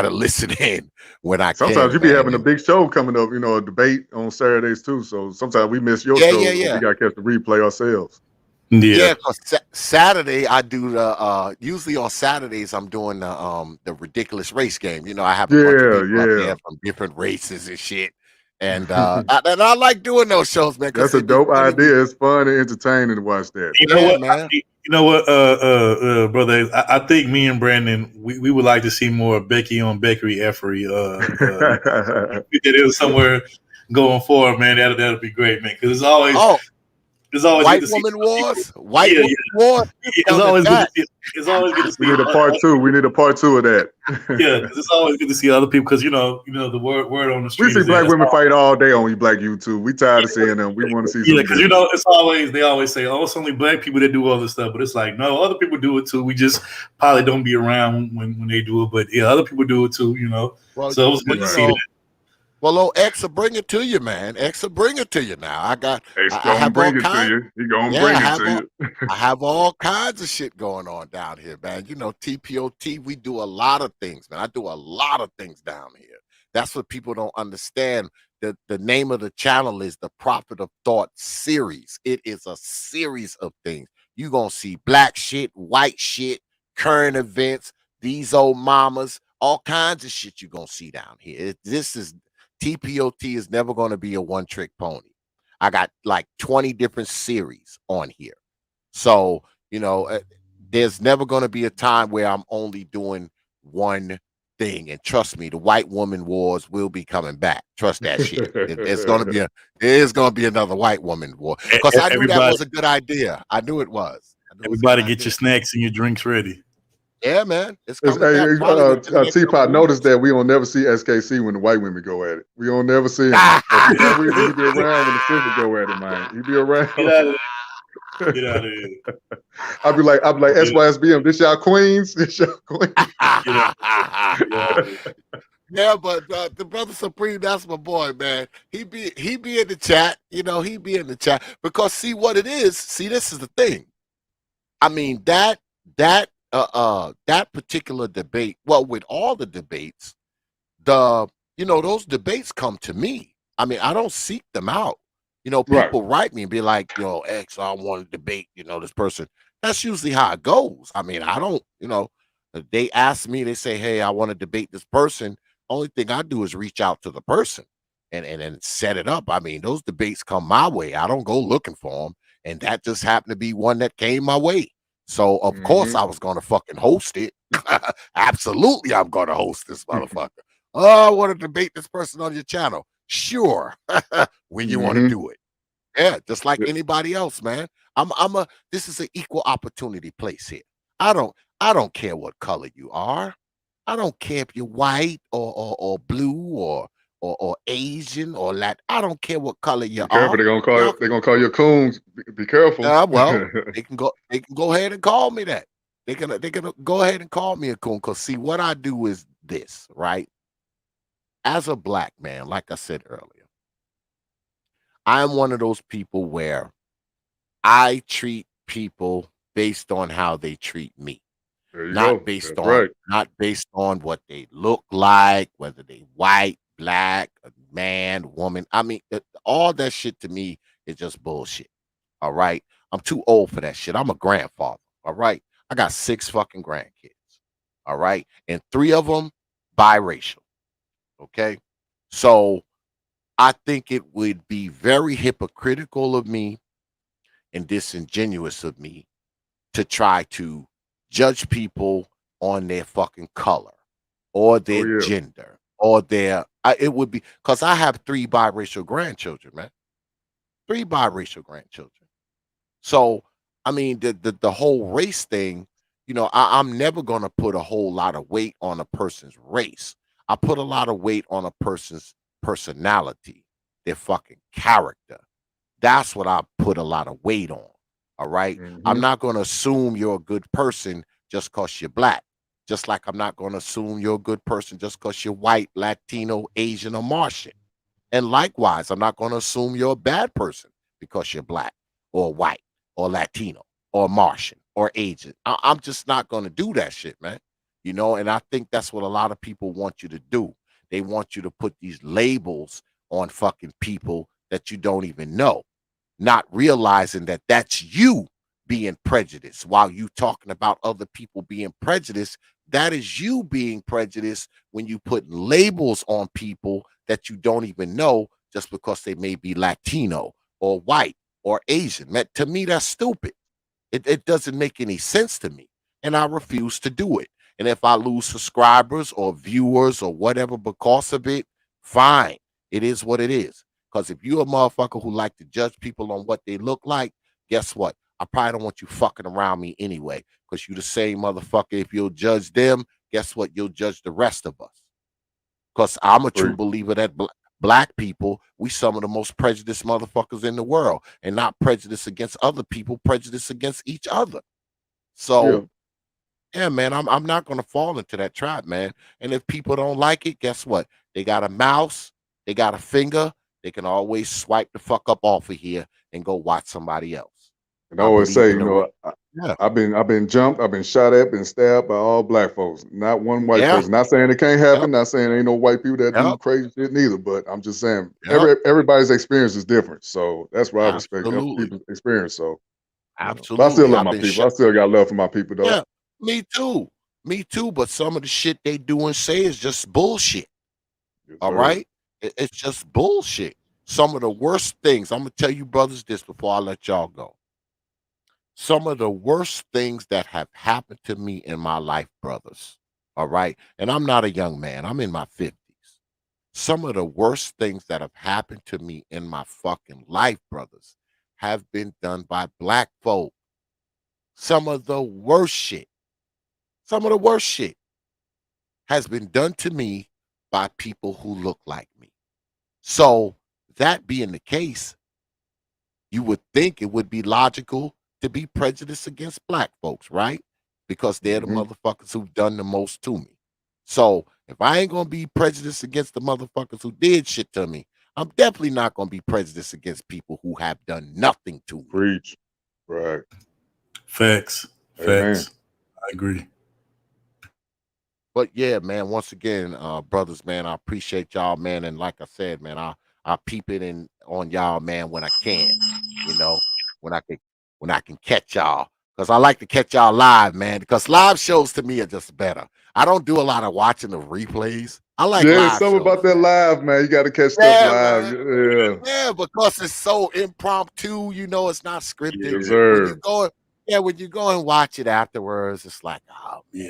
listen in when I Sometimes can, you be man. having a big show coming up, you know, a debate on Saturdays too. So sometimes we miss your Yeah, shows, yeah, but yeah. we got to catch the replay ourselves. Yeah. Yeah, because Saturday I do the usually on Saturdays I'm doing the ridiculous race game. You know, I have a bunch of people up there from different races and shit. And I like doing those shows, man, because That's a it be dope giving me, idea. It's fun and entertaining to watch that. You know yeah, what? man. Brother. I think me and Brandon, we would like to see more Becky on Beckery effery. If that is somewhere going forward, man. That'll be great, man. Because Oh, it's always good White to see Woman other people. Wars, White Yeah, Woman Wars. it's Done at always good to that. see. It's always good to We see. need a part two. We need a part two of that. Yeah, because it's always good to see other people. Because you know the word on the We street see is that black it's women fight all day on Black YouTube. We tired of seeing them. We want to see yeah, some because you different. know they always say, oh, it's only black people that do all this stuff, but it's like no, other people do it too. We just probably don't be around when they do it, but yeah, other people do it too. You know, Well, so it was good you to see know, that. well, old X will bring it to you, man. X will bring it to you now. It's I gonna have all bring it to kinds. you. He gonna Yeah, bring it to you. I have all kinds of shit going on down here, man. You know, T.P.O.T, we do a lot of things, man. I do a lot of things down here. That's what people don't understand. The name of the channel is the Prophet of Thought series. It is a series of things. You're going to see black shit, white shit, current events, these old mamas, all kinds of shit you're going to see down here. This is T.P.O.T is never going to be a one-trick pony. I got like 20 different series on here. So, you know, there's never going to be a time where I'm only doing one thing. And trust me, the White Woman Wars will be coming back. Trust that shit. It's going to be there is going to be another White Woman War. Because I knew that was a good idea. I knew it was. Everybody get your snacks and your drinks ready. Yeah, man. It's coming back probably within the next T.P.O.T couple notice weeks. that we don't never see SKC when the white women go at it. We don't never see him. But for some reason, he be around when the sisters go at it, man. He be around. Get out of here. I'd be like SYSBM, this y'all queens? This y'all queens? Yeah, but the brother Supreme, that's my boy, man. He be in the chat, you know, he be in the chat because see what it is. See, this is the thing. I mean that particular debate. Well, with all the debates, those debates come to me. I mean, I don't seek them out. Right. People write me and be like, X, I want to debate, this person. That's usually how it goes. I mean, I don't, they ask me, they say, hey, I want to debate this person. Only thing I do is reach out to the person and set it up. I mean, those debates come my way. I don't go looking for them. And that just happened to be one that came my way. So of course Mm-hmm. I was gonna fucking host it. Absolutely, I'm gonna host this motherfucker. Oh, I want to debate this person on your channel. Sure. When you want to Mm-hmm. do it. Yeah, just like anybody else, man. This is an equal opportunity place here. I don't care what color you are. I don't care if you're white or blue or Asian or Latin. I don't care what color you Be careful. are. Y'all They're gonna call you coons. Be careful. well, they can go ahead and call me that. They can go ahead and call me a coon. Cause see, what I do is this, right? As a black man, like I said earlier, I'm one of those people where I treat people based on how they treat me, There you not go. based That's on right. not based on what they look like, whether they white, black, a man, woman. I mean, all that shit to me is just bullshit. All right. I'm too old for that shit. I'm a grandfather. All right. I got 6 fucking grandkids. All right. And 3 of them biracial. Okay. So I think it would be very hypocritical of me and disingenuous of me to try to judge people on their fucking color or Oh their yeah. gender or it would be because I have 3 biracial grandchildren, man. 3 biracial grandchildren. So, I mean, the whole race thing, I'm never gonna put a whole lot of weight on a person's race. I put a lot of weight on a person's personality, their fucking character. That's what I put a lot of weight on. All right. I'm Mm-hmm. not gonna assume you're a good person just because you're black. Just like I'm not gonna assume you're a good person just because you're white, Latino, Asian, or Martian. And likewise, I'm not going to assume you're a bad person because you're black or white or Latino or Martian or Asian. I'm just not going to do that shit, man. And I think that's what a lot of people want you to do. They want you to put these labels on fucking people that you don't even know, not realizing that that's you being prejudiced while you talking about other people being prejudiced. That is you being prejudiced when you put labels on people that you don't even know just because they may be Latino or white or Asian. To me, that's stupid. It doesn't make any sense to me. And I refuse to do it. And if I lose subscribers or viewers or whatever because of it, fine. It is what it is. Because if you're a motherfucker who like to judge people on what they look like, guess what? I probably don't want you fucking around me anyway. Because you the same motherfucker. If you'll judge them, guess what? You'll judge the rest of us. Because I'm a true Preach. believer that black people, we some of the most prejudiced motherfuckers in the world, and not prejudice against other people, prejudice against each other. Yeah. So yeah, man, I'm not gonna fall into that trap, man. And if people don't like it, guess what? They got a mouse, they got a finger, they can always swipe the fuck up off of here and go watch somebody else. And I I always believe say, in the yeah, I've been jumped, I've been shot at, been stabbed by all black folks, not one white yeah, person. Not saying it can't yep, happen, not saying ain't no white people that do yep, crazy shit neither, but I'm just saying yep, everybody's experience is different. So that's why I respect other absolutely, people's experience. So, but I still absolutely. love I've my been people. I shot. still got love for my people though. Yeah, me too. Me too. But some of the shit they do and say is just bullshit. Yes, All sir. right. It's just bullshit. Some of the worst things, I'm gonna tell you, brothers, this before I let y'all go. Some of the worst things that have happened to me in my life, brothers. All right. And I'm not a young man, I'm in my 50s. Some of the worst things that have happened to me in my fucking life, brothers, have been done by black folk. Some of the worst shit. Some of the worst shit has been done to me by people who look like me. So, that being the case, you would think it would be logical to be prejudiced against black folks, right? Because they're the Hmm. motherfuckers who've done the most to me. So, if I ain't gonna be prejudiced against the motherfuckers who did shit to me, I'm definitely not gonna be prejudiced against people who have done nothing to me. Preach. Right. Facts. Amen. Facts. I agree. But yeah, man, once again, brothers, man, I appreciate y'all, man. And like I said, man, I peep it in on y'all, man, when I can. You know, when I can catch y'all. Because I like to catch y'all live, man. Because live shows to me are just better. I don't do a lot of watching the replays. I like Yeah, it's live something shows, about that man. live, man. You got to catch stuff Yeah, live. man. Yeah, Yeah, because it's so impromptu, it's not scripted. yes, Yeah, When you sir. go, yeah, when you go and watch it afterwards, it's like, oh yeah.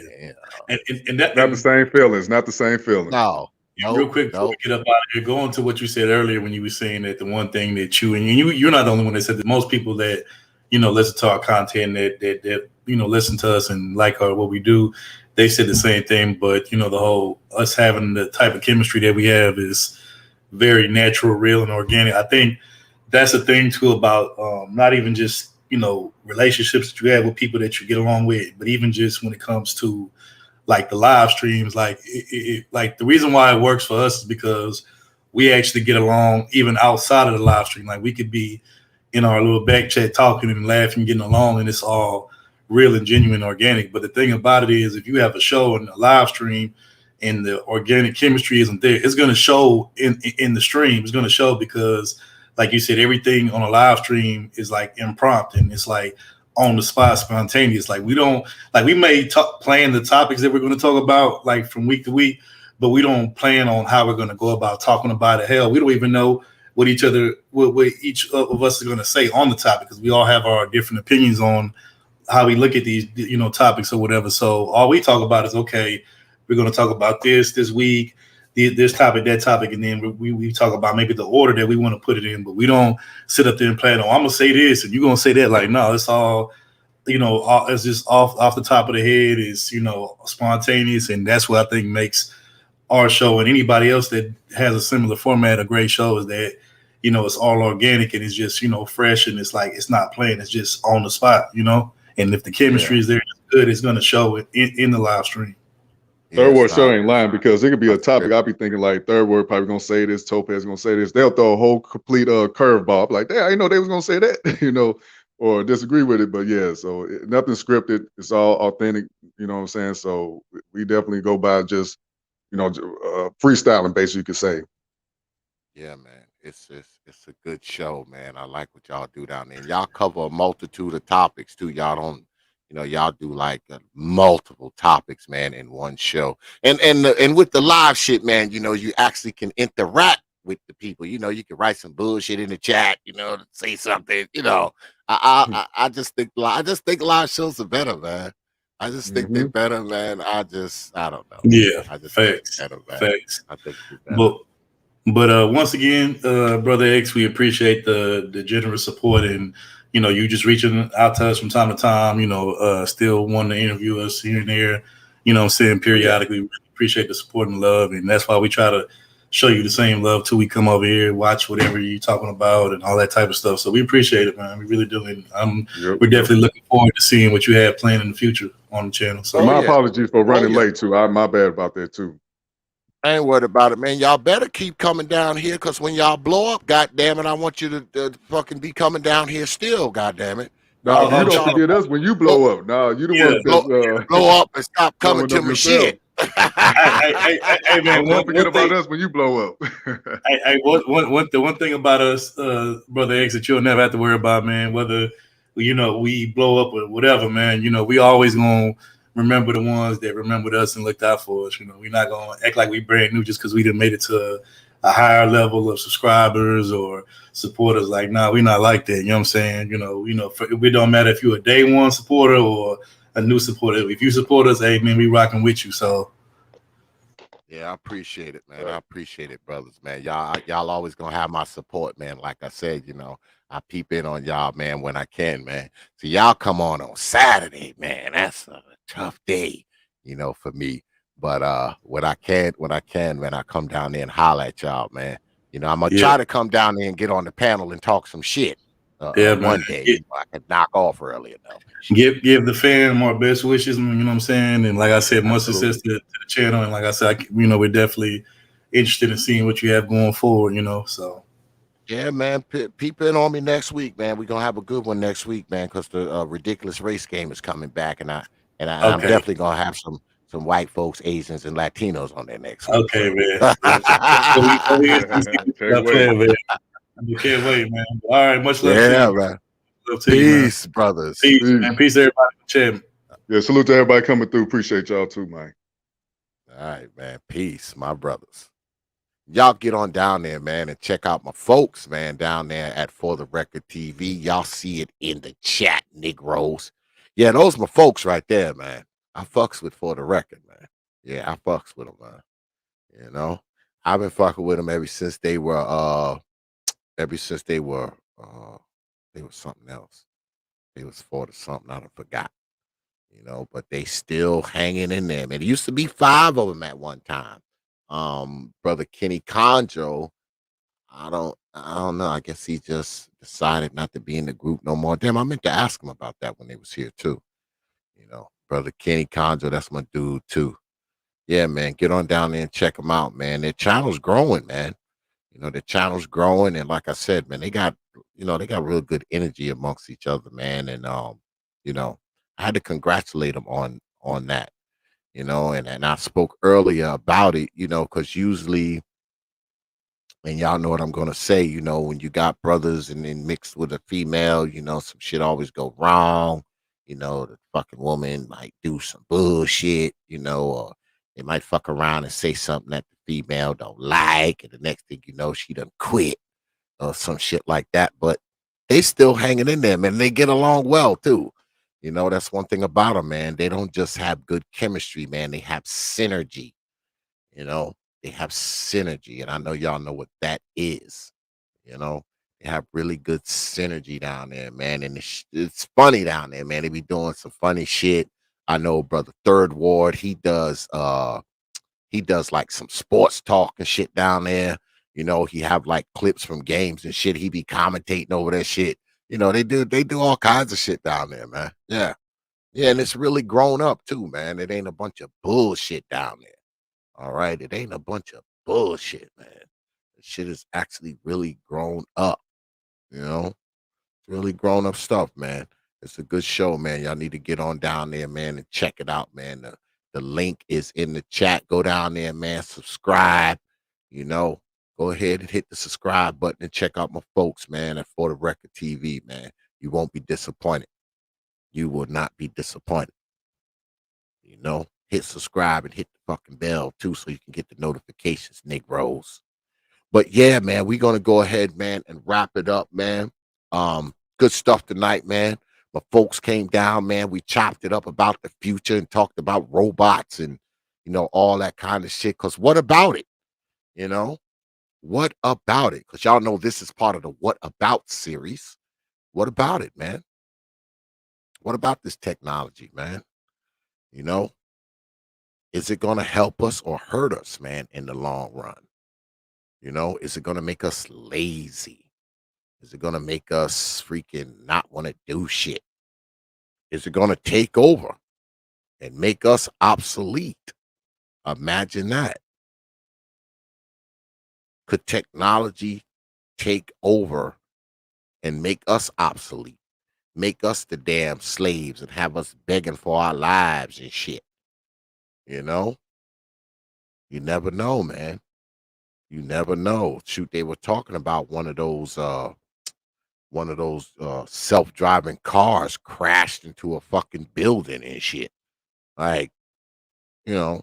man, And that Not the same feelings. Not the same feeling. no, real nope, quick before nope. we get up out of here, going to what you said earlier when you were saying that the one thing that you're not the only one that said that most people that listen to our content that listen to us and like what we do, they said the same thing. But the whole us having the type of chemistry that we have is very natural, real, and organic. I think that's the thing too about not even just relationships that you have with people that you get along with, but even just when it comes to like the live streams, like like the reason why it works for us is because we actually get along even outside of the live stream. Like we could be in our little back chat talking and laughing, getting along, and it's all real and genuine, organic. But the thing about it is, if you have a show and a live stream, and the organic chemistry isn't there, it's going to show in the stream. It's going to show because, like you said, everything on a live stream is like impromptu and it's like on the spot, spontaneous. Like we don't like we may plan the topics that we're going to talk about like from week to week, but we don't plan on how we're going to go about talking about it. Hell, we don't even know what each of us are going to say on the topic because we all have our different opinions on how we look at these topics or whatever. So all we talk about is, okay, we're going to talk about this week, this topic, that topic, and then we talk about maybe the order that we want to put it in. But we don't sit up there and plan, oh, I'm gonna say this and you're gonna say that. Like, no, it's all it's just off the top of the head. Is spontaneous, and that's what I think makes our show and anybody else that has a similar format a great show is that it's all organic and it's just fresh and it's like it's not planned, it's just on the spot. And if the chemistry Yeah, is there, it's good, it's going to show it in the live stream. Third yes, Word Show ain't lying because it could be a that's topic. good. I'll be thinking like Third Word probably gonna say this, Topaz gonna say this. They'll throw a whole complete curveball. Like, damn, I didn't know they was gonna say that, or disagree with it. But yeah, so nothing scripted. It's all authentic. You know what I'm saying? So we definitely go by just freestyling, basically, you could say. Yeah, man. It's a good show, man. I like what y'all do down there. And y'all cover a multitude of topics too. Y'all don't, y'all do like multiple topics, man, in one show. And with the live shit, man, you actually can interact with the people. You can write some bullshit in the chat, say something. I just think live shows are better, man. I just think they're Hmm. better, man. I don't know. Yeah, I just think facts, they're better, man. facts. I think they're better. But once again, Brother X, we appreciate the generous support and you just reaching out to us from time to time. Still wanting to interview us here and there. I'm saying Oh yeah. periodically. We really appreciate the support and love, and that's why we try to show you the same love till we come over here, watch whatever you're talking about, and all that type of stuff. So we appreciate it, man. We really do, and Yep, we're yep. definitely looking forward to seeing what you have planned in the future on the channel. And Oh So my yeah. apologies for Oh running yeah. late too. My bad about that too. I ain't worried about it, man. Y'all better keep coming down here because when y'all blow up, God damn it, I want you to fucking be coming down here still, God damn it. Now I you want don't y'all to forget us when you blow, blow up. Now you the yeah. one blow, that's blow up and stop coming blowing to up me yourself. shit. Hey, man, Don't forget one about thing. us when you blow up. The one thing about us, Brother X, that you'll never have to worry about, man, whether we blow up or whatever, man, we always gonna remember the ones that remembered us and looked out for us. We're not gonna act like we brand new just because we didn't made it to a higher level of subscribers or supporters. Like, nah, we're not like that. You know what I'm saying? It don't matter if you're a day one supporter or a new supporter. If you support us, hey man, we rocking with you. So Yeah, I appreciate it, man. I appreciate it, brothers, man. Y'all always gonna have my support, man. Like I said, I peep in on y'all, man, when I can, man. So y'all come on Saturday, man. That's a tough day, for me. But when I can, man, I come down there and holler at y'all, man. I'm gonna yeah, try to come down there and get on the panel and talk some shit. yeah, man. One day, I can knock off early enough. Give the fam our best wishes, you know what I'm saying? And like I said, much success Absolutely. to the channel. And like I said, we're definitely interested in seeing what you have going forward, So Yeah, man. Peep in on me next week, man. We're gonna have a good one next week, man, because the ridiculous race game is coming back, and I'm okay, definitely gonna have some some white folks, Asians, and Latinos on there next week. Okay, So. man. Can't wait. Man. I can't wait, man. All right, much love to Yeah, you. man. Love to you, man. Peace, brothers. Peace, Peace. man. Peace, everybody. Chat. Yeah, salute to everybody coming through. Appreciate y'all too, man. All right, man. Peace, my brothers. Y'all get on down there, man, and check out my folks, man, down there at For the Record TV. Y'all see it in the chat, Negroes. Yeah, those my folks right there, man. I fucks with For the Record, man. Yeah, I fucks with them, man. You know, I've been fucking with them ever since they were something else. They was for the something I done forgot. You know, but they still hanging in there, man. It used to be 5 of them at one time. Brother Kenny Conjo, I don't know. I guess he just decided not to be in the group no more. Damn, I meant to ask him about that when they was here too. You know, Brother Kenny Conjo, that's my dude too. Yeah, man, get on down there and check them out, man. Their channel's growing, man. You know, their channel's growing, and like I said, man, they got real good energy amongst each other, man. And you know, I had to congratulate them on that. You know, and I spoke earlier about it, you know, because usually, and y'all know what I'm gonna say, you know, when you got brothers and then mixed with a female, you know, some shit always go wrong. You know, the fucking woman might do some bullshit, you know, or they might fuck around and say something that the female don't like, and the next thing you know, she done quit or some shit like that. But they still hanging in there, man. They get along well too. You know, that's one thing about them, man. They don't just have good chemistry, man. They have synergy. You know, they have synergy, and I know y'all know what that is. You know, they have really good synergy down there, man. And it's funny down there, man. They be doing some funny shit. I know brother Third Ward, he does like some sports talk and shit down there. You know, he have like clips from games and shit. He be commentating over that shit. You know, they do all kinds of shit down there, man. Yeah. Yeah, and it's really grown up too, man. It ain't a bunch of bullshit down there. All right. It ain't a bunch of bullshit, man. The shit is actually really grown up, you know? Really grown up stuff, man. It's a good show, man. Y'all need to get on down there, man, and check it out, man. The link is in the chat. Go down there, man. Subscribe. You know, go ahead and hit the subscribe button and check out my folks, man, at For the Record TV, man. You won't be disappointed. You will not be disappointed. You know, hit subscribe and hit the fucking bell too, so you can get the notifications, Negroes. But yeah, man, we're gonna go ahead, man, and wrap it up, man. Good stuff tonight, man. My folks came down, man. We chopped it up about the future and talked about robots and you know all that kind of shit. Cause what about it? You know, what about it? Cause y'all know this is part of the What About series. What about it, man? What about this technology, man? You know, is it gonna help us or hurt us, man, in the long run? You know, is it gonna make us lazy? Is it gonna make us freaking not want to do shit? Is it gonna take over and make us obsolete? Imagine that. Could technology take over and make us obsolete? Make us the damn slaves and have us begging for our lives and shit. You know? You never know, man. You never know. Shoot, they were talking about one of those self-driving cars crashed into a fucking building and shit. Like, you know,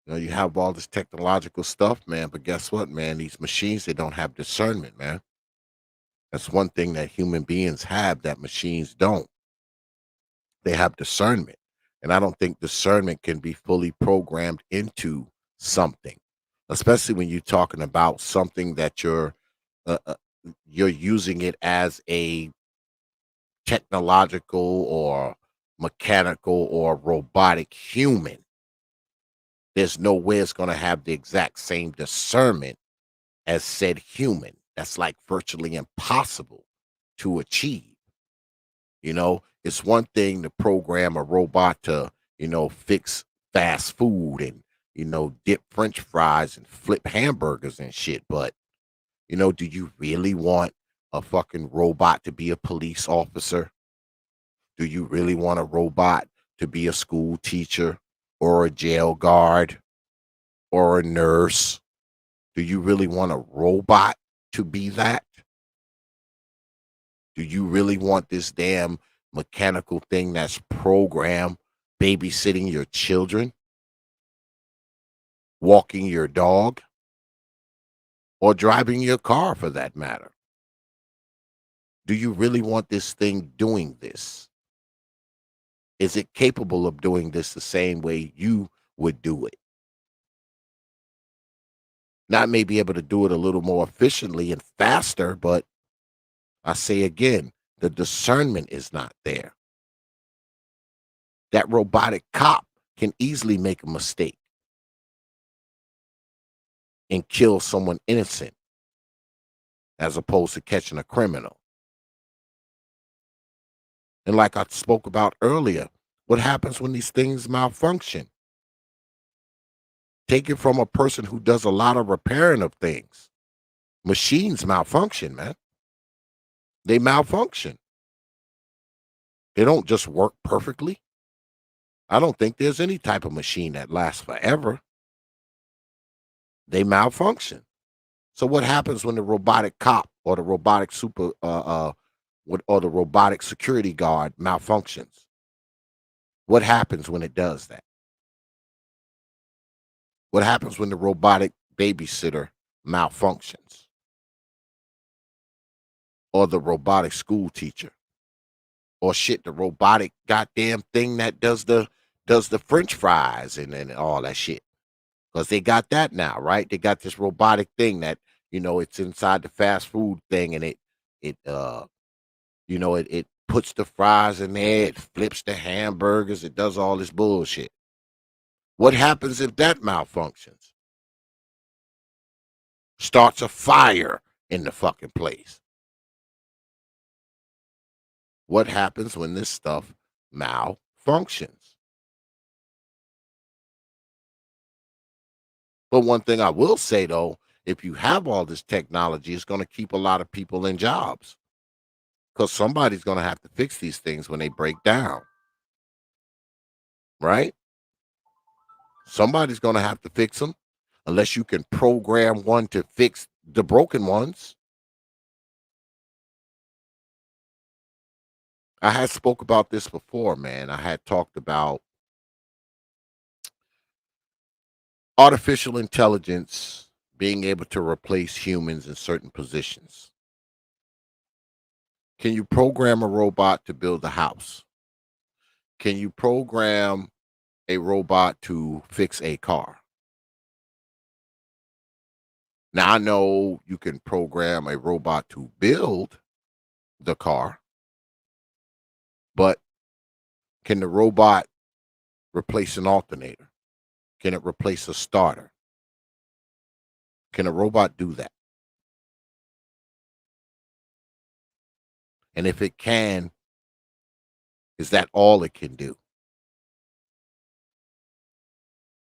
you have all this technological stuff, man, but guess what, man? These machines, they don't have discernment, man. That's one thing that human beings have that machines don't. They have discernment. And I don't think discernment can be fully programmed into something, especially when you're talking about something that uh, uh, you're using it as a technological or mechanical or robotic human. There's no way it's going to have the exact same discernment as said human. That's like virtually impossible to achieve. You know, it's one thing to program a robot to, you know, fix fast food and, you know, dip French fries and flip hamburgers and shit. But, you know, do you really want a fucking robot to be a police officer? Do you really want a robot to be a school teacher? or a jail guard or a nurse? Do you really want a robot to be that? Do you really want this damn mechanical thing that's programmed babysitting your children, walking your dog, or driving your car for that matter? Do you really want this thing doing this? Is it capable of doing this the same way you would do it? Not may be able to do it a little more efficiently and faster, but I say again, the discernment is not there. That robotic cop can easily make a mistake and kill someone innocent as opposed to catching a criminal. And like I spoke about earlier, what happens when these things malfunction? Take it from a person who does a lot of repairing of things. Machines malfunction, man. They malfunction. They don't just work perfectly. I don't think there's any type of machine that lasts forever. They malfunction. So what happens when the robotic cop or the robotic or the robotic security guard malfunctions? What happens when it does that? What happens when the robotic babysitter malfunctions? Or the robotic school teacher? Or shit, the robotic goddamn thing that does the French fries and all that shit. Because they got that now, right? They got this robotic thing that, it's inside the fast food thing, and it puts the fries in there, it flips the hamburgers, it does all this bullshit. What happens if that malfunctions? Starts a fire in the fucking place. What happens when this stuff malfunctions? But one thing I will say though, if you have all this technology, it's going to keep a lot of people in jobs because somebody's going to have to fix these things when they break down, right? Somebody's going to have to fix them unless you can program one to fix the broken ones. I had spoke about this before, man. I had talked about artificial intelligence being able to replace humans in certain positions. Can you program a robot to build a house? Can you program a robot to fix a car? Now, I know you can program a robot to build the car, but can the robot replace an alternator? Can it replace a starter? Can a robot do that? And if it can, is that all it can do?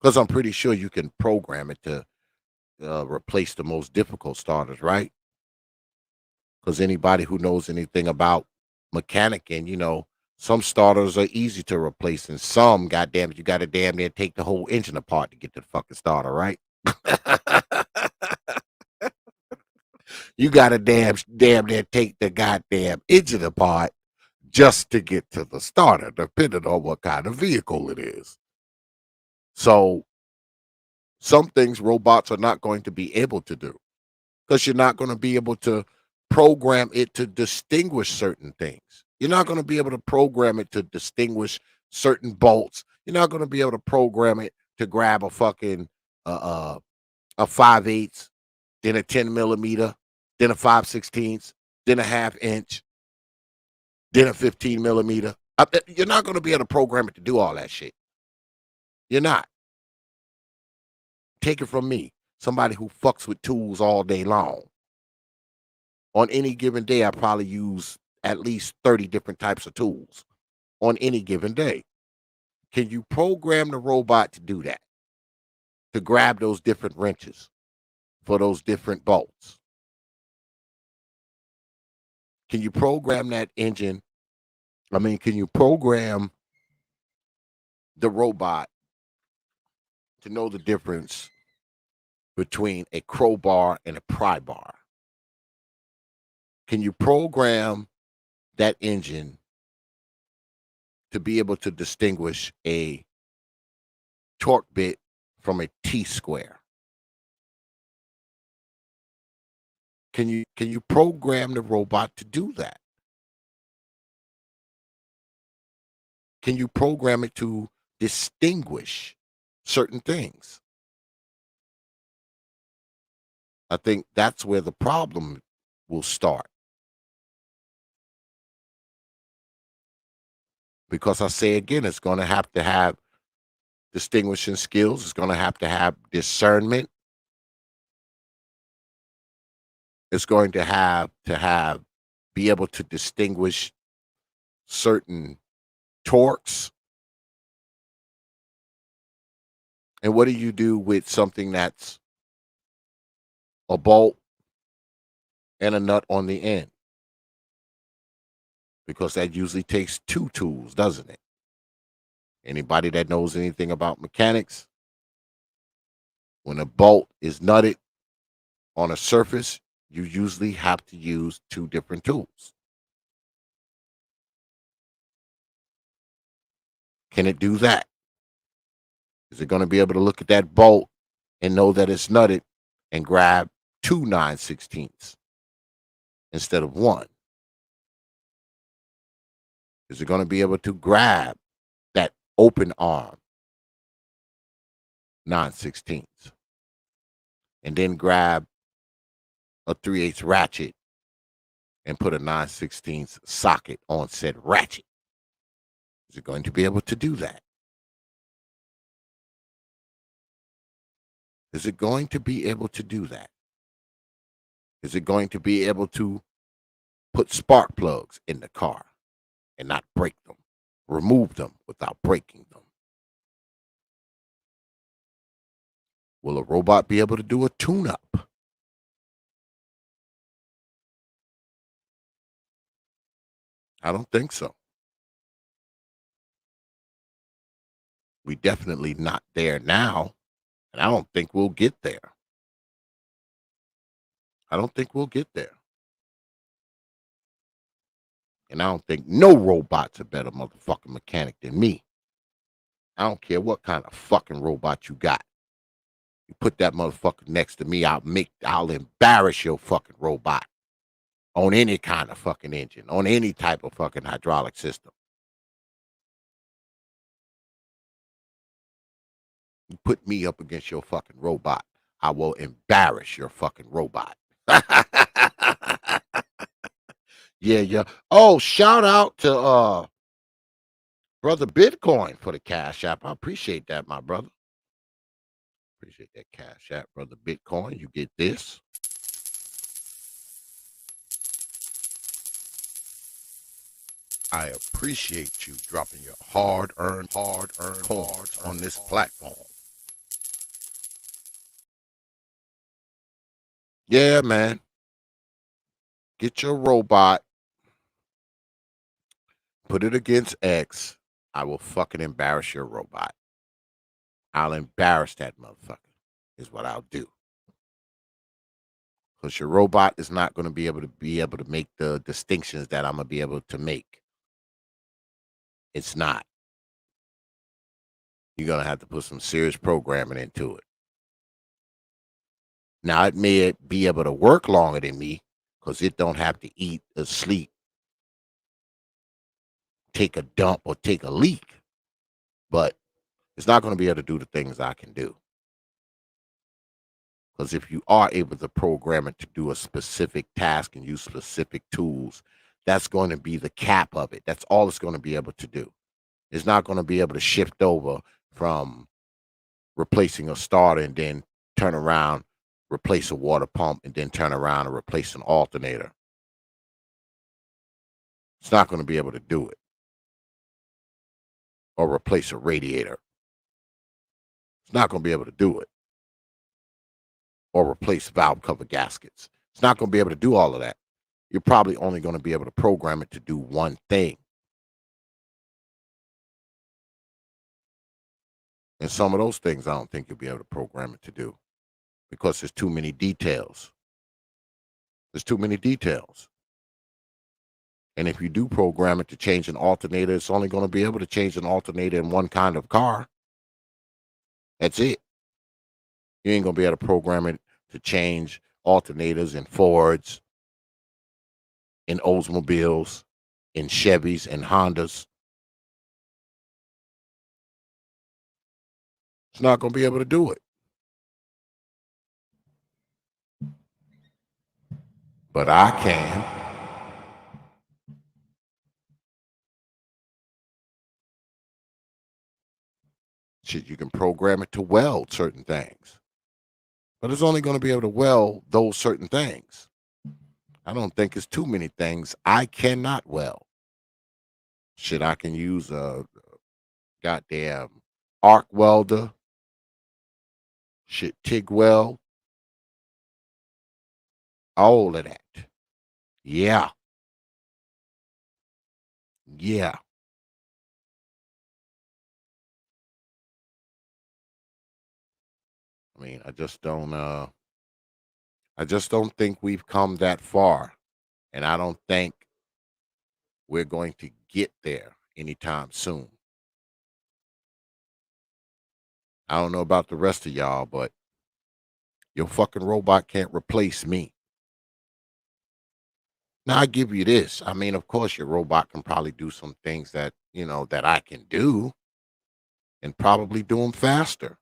Because I'm pretty sure you can program it to replace the most difficult starters, right? Because anybody who knows anything about mechanicking, some starters are easy to replace, and some, goddamn it, you got to damn near take the whole engine apart to get the fucking starter, right? You got to damn near take the goddamn engine apart just to get to the starter, depending on what kind of vehicle it is. So some things robots are not going to be able to do because you're not going to be able to program it to distinguish certain things. You're not going to be able to program it to distinguish certain bolts. You're not going to be able to program it to grab a fucking a 5/8, then a 10 millimeter, then a 5/16, then a half inch, then a 15 millimeter. You're not going to be able to program it to do all that shit. You're not. Take it from me, somebody who fucks with tools all day long. On any given day, I probably use at least 30 different types of tools on any given day. Can you program the robot to do that? To grab those different wrenches for those different bolts? Can you program that engine? Can you program the robot to know the difference between a crowbar and a pry bar? Can you program that engine to be able to distinguish a torque bit from a T-square? Can you program the robot to do that? Can you program it to distinguish certain things? I think that's where the problem will start. Because I say again, it's going to have distinguishing skills. It's going to have discernment. It's going to have be able to distinguish certain torques. And what do you do with something that's a bolt and a nut on the end? Because that usually takes two tools, doesn't it? Anybody that knows anything about mechanics, when a bolt is nutted on a surface, you usually have to use two different tools. Can it do that? Is it going to be able to look at that bolt and know that it's nutted and grab 2 9/16 instead of 1? Is it going to be able to grab that open arm 9/16 and then grab a 3/8 ratchet and put a 9/16 socket on said ratchet? Is it going to be able to do that? Is it going to be able to do that? Is it going to be able to put spark plugs in the car and not break them, remove them without breaking them? Will a robot be able to do a tune-up? I don't think so. We definitely not there now, and I don't think we'll get there. I don't think we'll get there. And I don't think no robot's a better motherfucking mechanic than me. I don't care what kind of fucking robot you got. You put that motherfucker next to me, I'll embarrass your fucking robot on any kind of fucking engine, on any type of fucking hydraulic system. You put me up against your fucking robot, I will embarrass your fucking robot. Yeah. Oh, shout out to brother Bitcoin for the Cash App. I appreciate that, my brother. Appreciate that Cash App, brother Bitcoin. You get this. I appreciate you dropping your hard-earned coins on this platform. Yeah, man. Get your robot, put it against X. I will fucking embarrass your robot. I'll embarrass that motherfucker, is what I'll do. Because your robot is not going to be able to make the distinctions that I'm going to be able to make. It's not. You're going to have to put some serious programming into it. Now, it may be able to work longer than me because it don't have to eat or sleep, take a dump, or take a leak. But it's not going to be able to do the things I can do. Because if you are able to program it to do a specific task and use specific tools, that's going to be the cap of it. That's all it's going to be able to do. It's not going to be able to shift over from replacing a starter and then turn around, replace a water pump, and then turn around and replace an alternator. It's not going to be able to do it. Or replace a radiator. It's not going to be able to do it. Or replace valve cover gaskets. It's not going to be able to do all of that. You're probably only going to be able to program it to do one thing. And some of those things I don't think you'll be able to program it to do because there's too many details. There's too many details. And if you do program it to change an alternator, it's only going to be able to change an alternator in one kind of car. That's it. You ain't going to be able to program it to change alternators in Fords, in Oldsmobiles, in Chevys, and Hondas. It's not going to be able to do it. But I can. Shit, you can program it to weld certain things. But it's only going to be able to weld those certain things. I don't think it's too many things I cannot weld. Shit, I can use a goddamn arc welder. Shit, TIG weld. All of that. Yeah. Yeah. I mean, I just don't think we've come that far. And I don't think we're going to get there anytime soon. I don't know about the rest of y'all, but your fucking robot can't replace me. Now I give you this. I mean, of course, your robot can probably do some things that that I can do, and probably do them faster.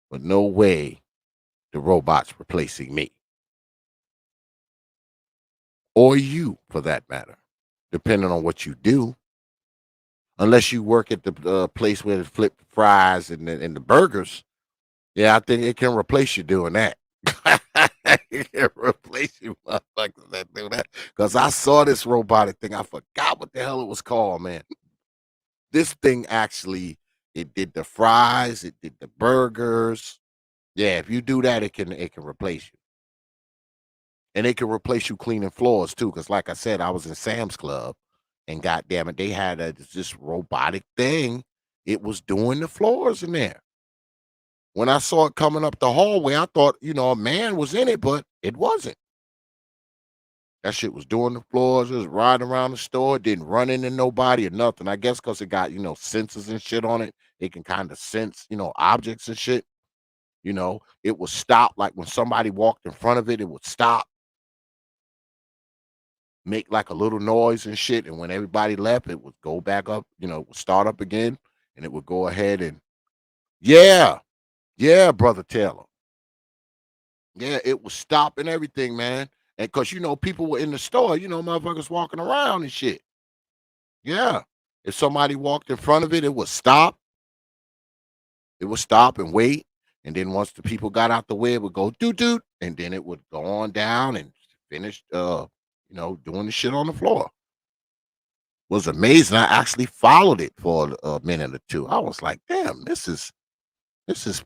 But no way the robot's replacing me, or you, for that matter, depending on what you do. Unless you work at the place where they flip fries and the burgers, yeah, I think it can replace you doing that. It can replace you motherfuckers that do that. Because I saw this robotic thing. I forgot what the hell it was called, man. This thing actually, it did the fries, it did the burgers. Yeah, if you do that, it can replace you. And it can replace you cleaning floors too. Because like I said, I was in Sam's Club, and goddamn it, they had this robotic thing. It was doing the floors in there. When I saw it coming up the hallway, I thought, a man was in it, but it wasn't. That shit was doing the floors. It was riding around the store. It didn't run into nobody or nothing. I guess because it got, sensors and shit on it. It can kind of sense, objects and shit. It would stop. Like when somebody walked in front of it, it would stop, make like a little noise and shit. And when everybody left, it would go back up, it would start up again. And it would go ahead and, yeah, Brother Taylor. Yeah, it was stopping everything, man. And because, people were in the store, motherfuckers walking around and shit. Yeah. If somebody walked in front of it, it would stop. It would stop and wait. And then once the people got out the way, it would go doo-doo. And then it would go on down and finish, doing the shit on the floor. Was amazing. I actually followed it for a minute or two. I was like, damn, this is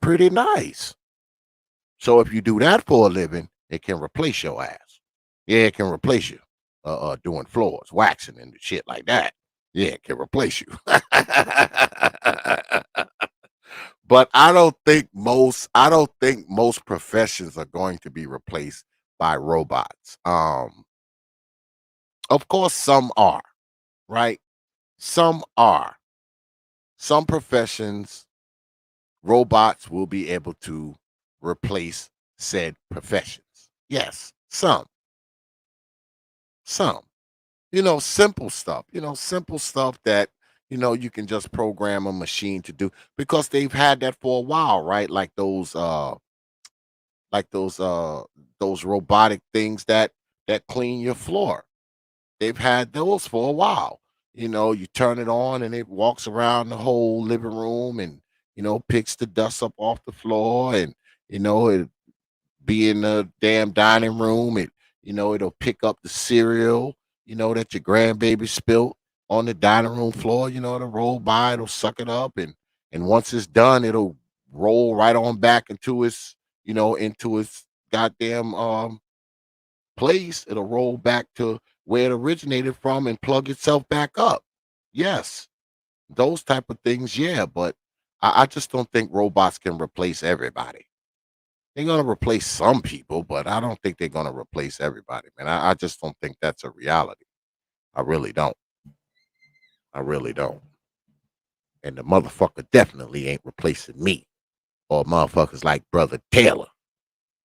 pretty nice. So if you do that for a living, it can replace your ass. Yeah, it can replace you. Doing floors, waxing and shit like that. Yeah, it can replace you. But I don't think most professions are going to be replaced by robots. Of course some are, right? Some are. Some professions, robots will be able to replace said professions. Yes, some. Simple stuff that you can just program a machine to do, because they've had that for a while, right? Like those robotic things that clean your floor. They've had those for a while. You turn it on and it walks around the whole living room and picks the dust up off the floor, and it be in the damn dining room. It'll pick up the cereal, that your grandbaby spilt on the dining room floor. It'll roll by, it'll suck it up, and once it's done, it'll roll right on back into its goddamn place. It'll roll back to where it originated from and plug itself back up. Yes. those type of things, yeah. But I just don't think robots can replace everybody. They're gonna replace some people, but I don't think they're gonna replace everybody, man. I just don't think that's a reality. I really don't. I really don't. And the motherfucker definitely ain't replacing me or motherfuckers like Brother Taylor.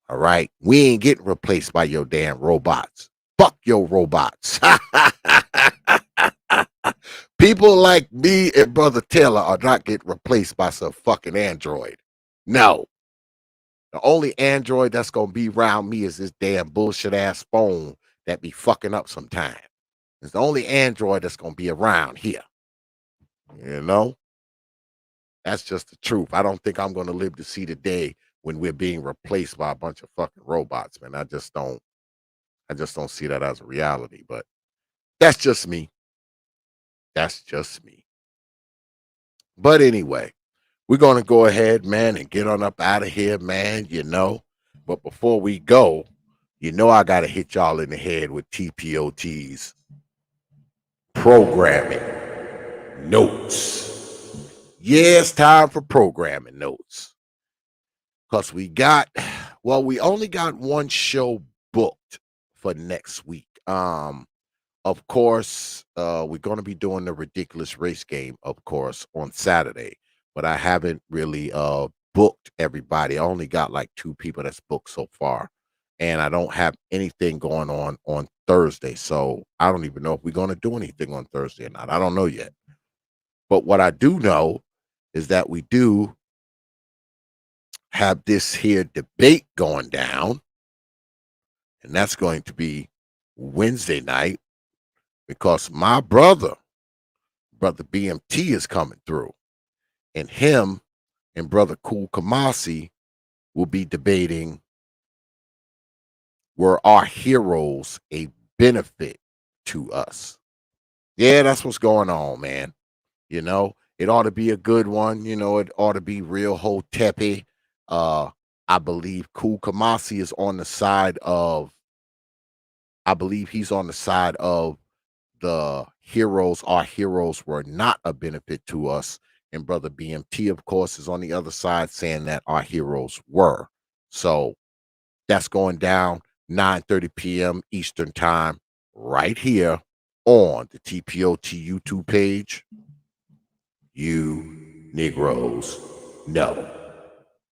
All right. We ain't getting replaced by your damn robots. Fuck your robots. People like me and Brother Taylor are not getting replaced by some fucking android. No. The only android that's gonna be around me is this damn bullshit ass phone that be fucking up sometime. It's the only android that's gonna be around here. You know? That's just the truth. I don't think I'm gonna live to see the day when we're being replaced by a bunch of fucking robots, man. I just don't see that as a reality. But that's just me. That's just me. But anyway, we're gonna go ahead, man, and get on up out of here, man. But before we go, I gotta hit y'all in the head with T.P.O.T's programming notes. Yeah, it's time for programming notes. Because we only got one show booked for next week. Of course, we're going to be doing the ridiculous race game, of course, on Saturday. But I haven't really booked everybody. I only got like 2 people that's booked so far. And I don't have anything going on Thursday. So I don't even know if we're going to do anything on Thursday or not. I don't know yet. But what I do know is that we do have this here debate going down. And that's going to be Wednesday night because my brother BMT is coming through. And him and brother Cool Kamasi will be debating, were our heroes a benefit to us? Yeah, that's what's going on, man. It ought to be a good one. It ought to be real hotepi. I believe Cool Kamasi is on the side of, I believe he's on the side of the heroes. Our heroes were not a benefit to us. And brother BMT, of course, is on the other side saying that our heroes were. So that's going down 9:30 p.m. Eastern time right here on the T.P.O.T YouTube page. You Negroes know.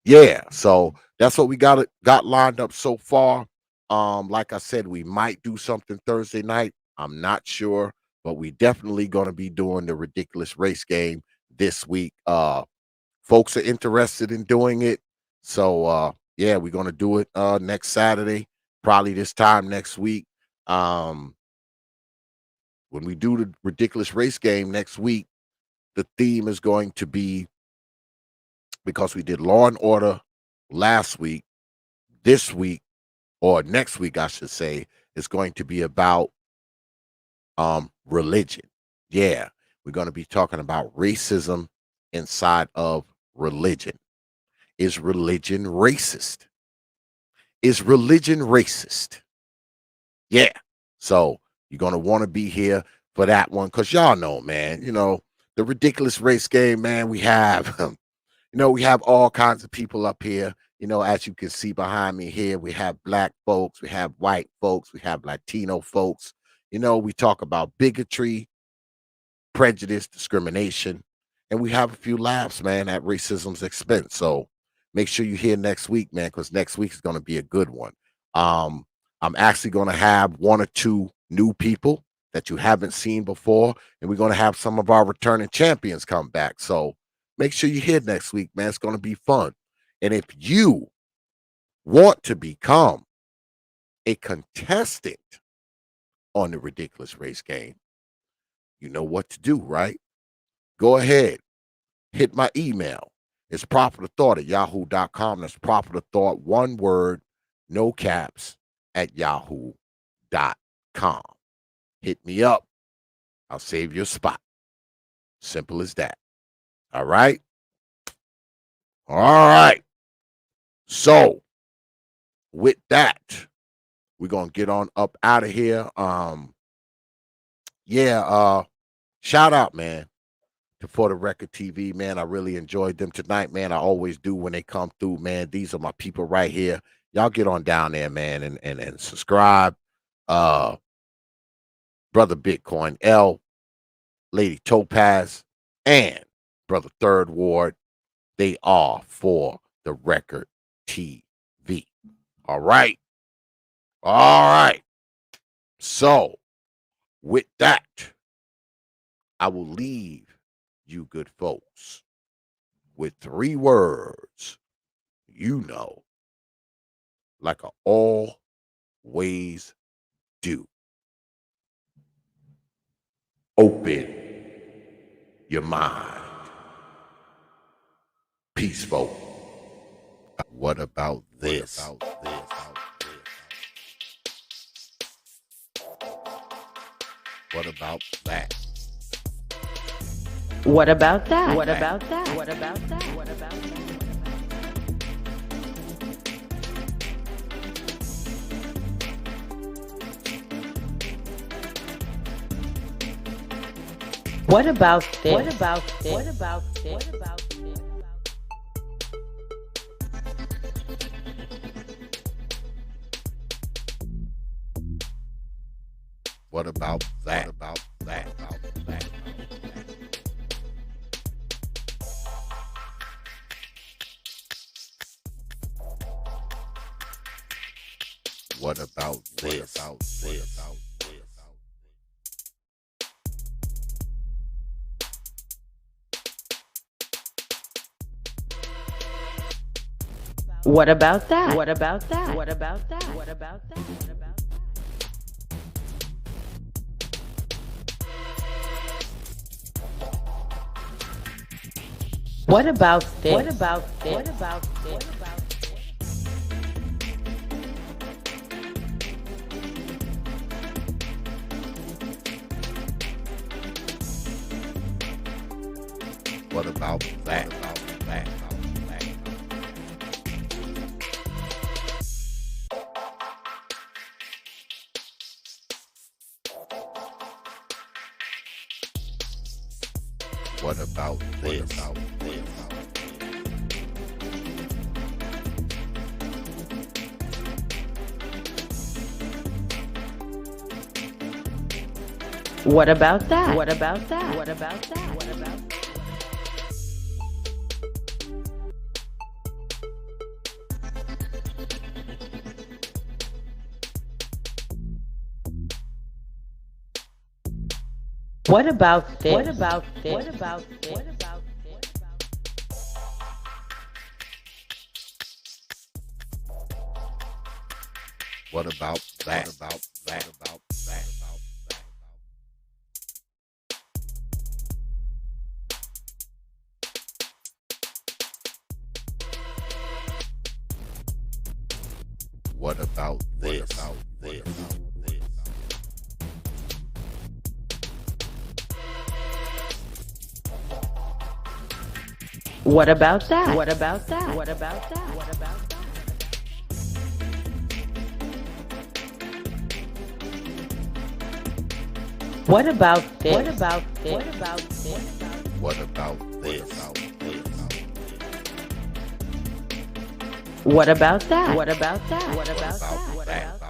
Yeah, so that's what we got lined up so far. Like I said, we might do something Thursday night. I'm not sure, but we definitely going to be doing the ridiculous race game this week. Folks are interested in doing it, so yeah, we're going to do it next Saturday, probably this time next week. When we do the ridiculous race game next week, the theme is going to be, because we did Law and Order last week, this week, or next week, I should say, is going to be about religion. Yeah, we're going to be talking about racism inside of religion. Is religion racist? Is religion racist? Yeah. So you're going to want to be here for that one, because y'all know, man, the ridiculous race game, man, we have we have all kinds of people up here. As you can see behind me here, we have black folks, we have white folks, we have Latino folks. We talk about bigotry, prejudice, discrimination, and we have a few laughs, man, at racism's expense. So make sure you're here next week, man, because next week is going to be a good one. I'm actually going to have 1 or 2 new people that you haven't seen before, and we're going to have some of our returning champions come back. So make sure you're here next week, man. It's going to be fun. And if you want to become a contestant on the ridiculous race game, you know what to do, right? Go ahead, hit my email. It's properthought at yahoo.com. That's properthought, one word, no caps, at yahoo.com. Hit me up. I'll save your spot. Simple as that. All right. All right. So with that, we're gonna get on up out of here. Yeah, shout out, man, For the Record TV, man. I really enjoyed them tonight, man. I always do when they come through, man. These are my people right here. Y'all get on down there, man, and subscribe. Brother Bitcoin L, Lady Topaz, and Brother Third Ward. They are for the Record TV. All right. All right. So, with that, I will leave you good folks with 3 words, like I always do. Open your mind. Peaceful. What about this? What about that? What about that? What about that? What about that? What about that? What about this? What about this? What about this? What about this? What about that? What about that? What about this? What about that? What about that? What about that? What about that? What about that? What about this? What about this? What about this? What about What about that? What about this? What about that? What about that? What about that? What about that? What about this? What about this? What about this? What about this? What about that? What about that? What about this? What about that? What about that? What about that? What about that? What about this? What about this? What about this? What about this? What about that? What about that? What about that? What about that?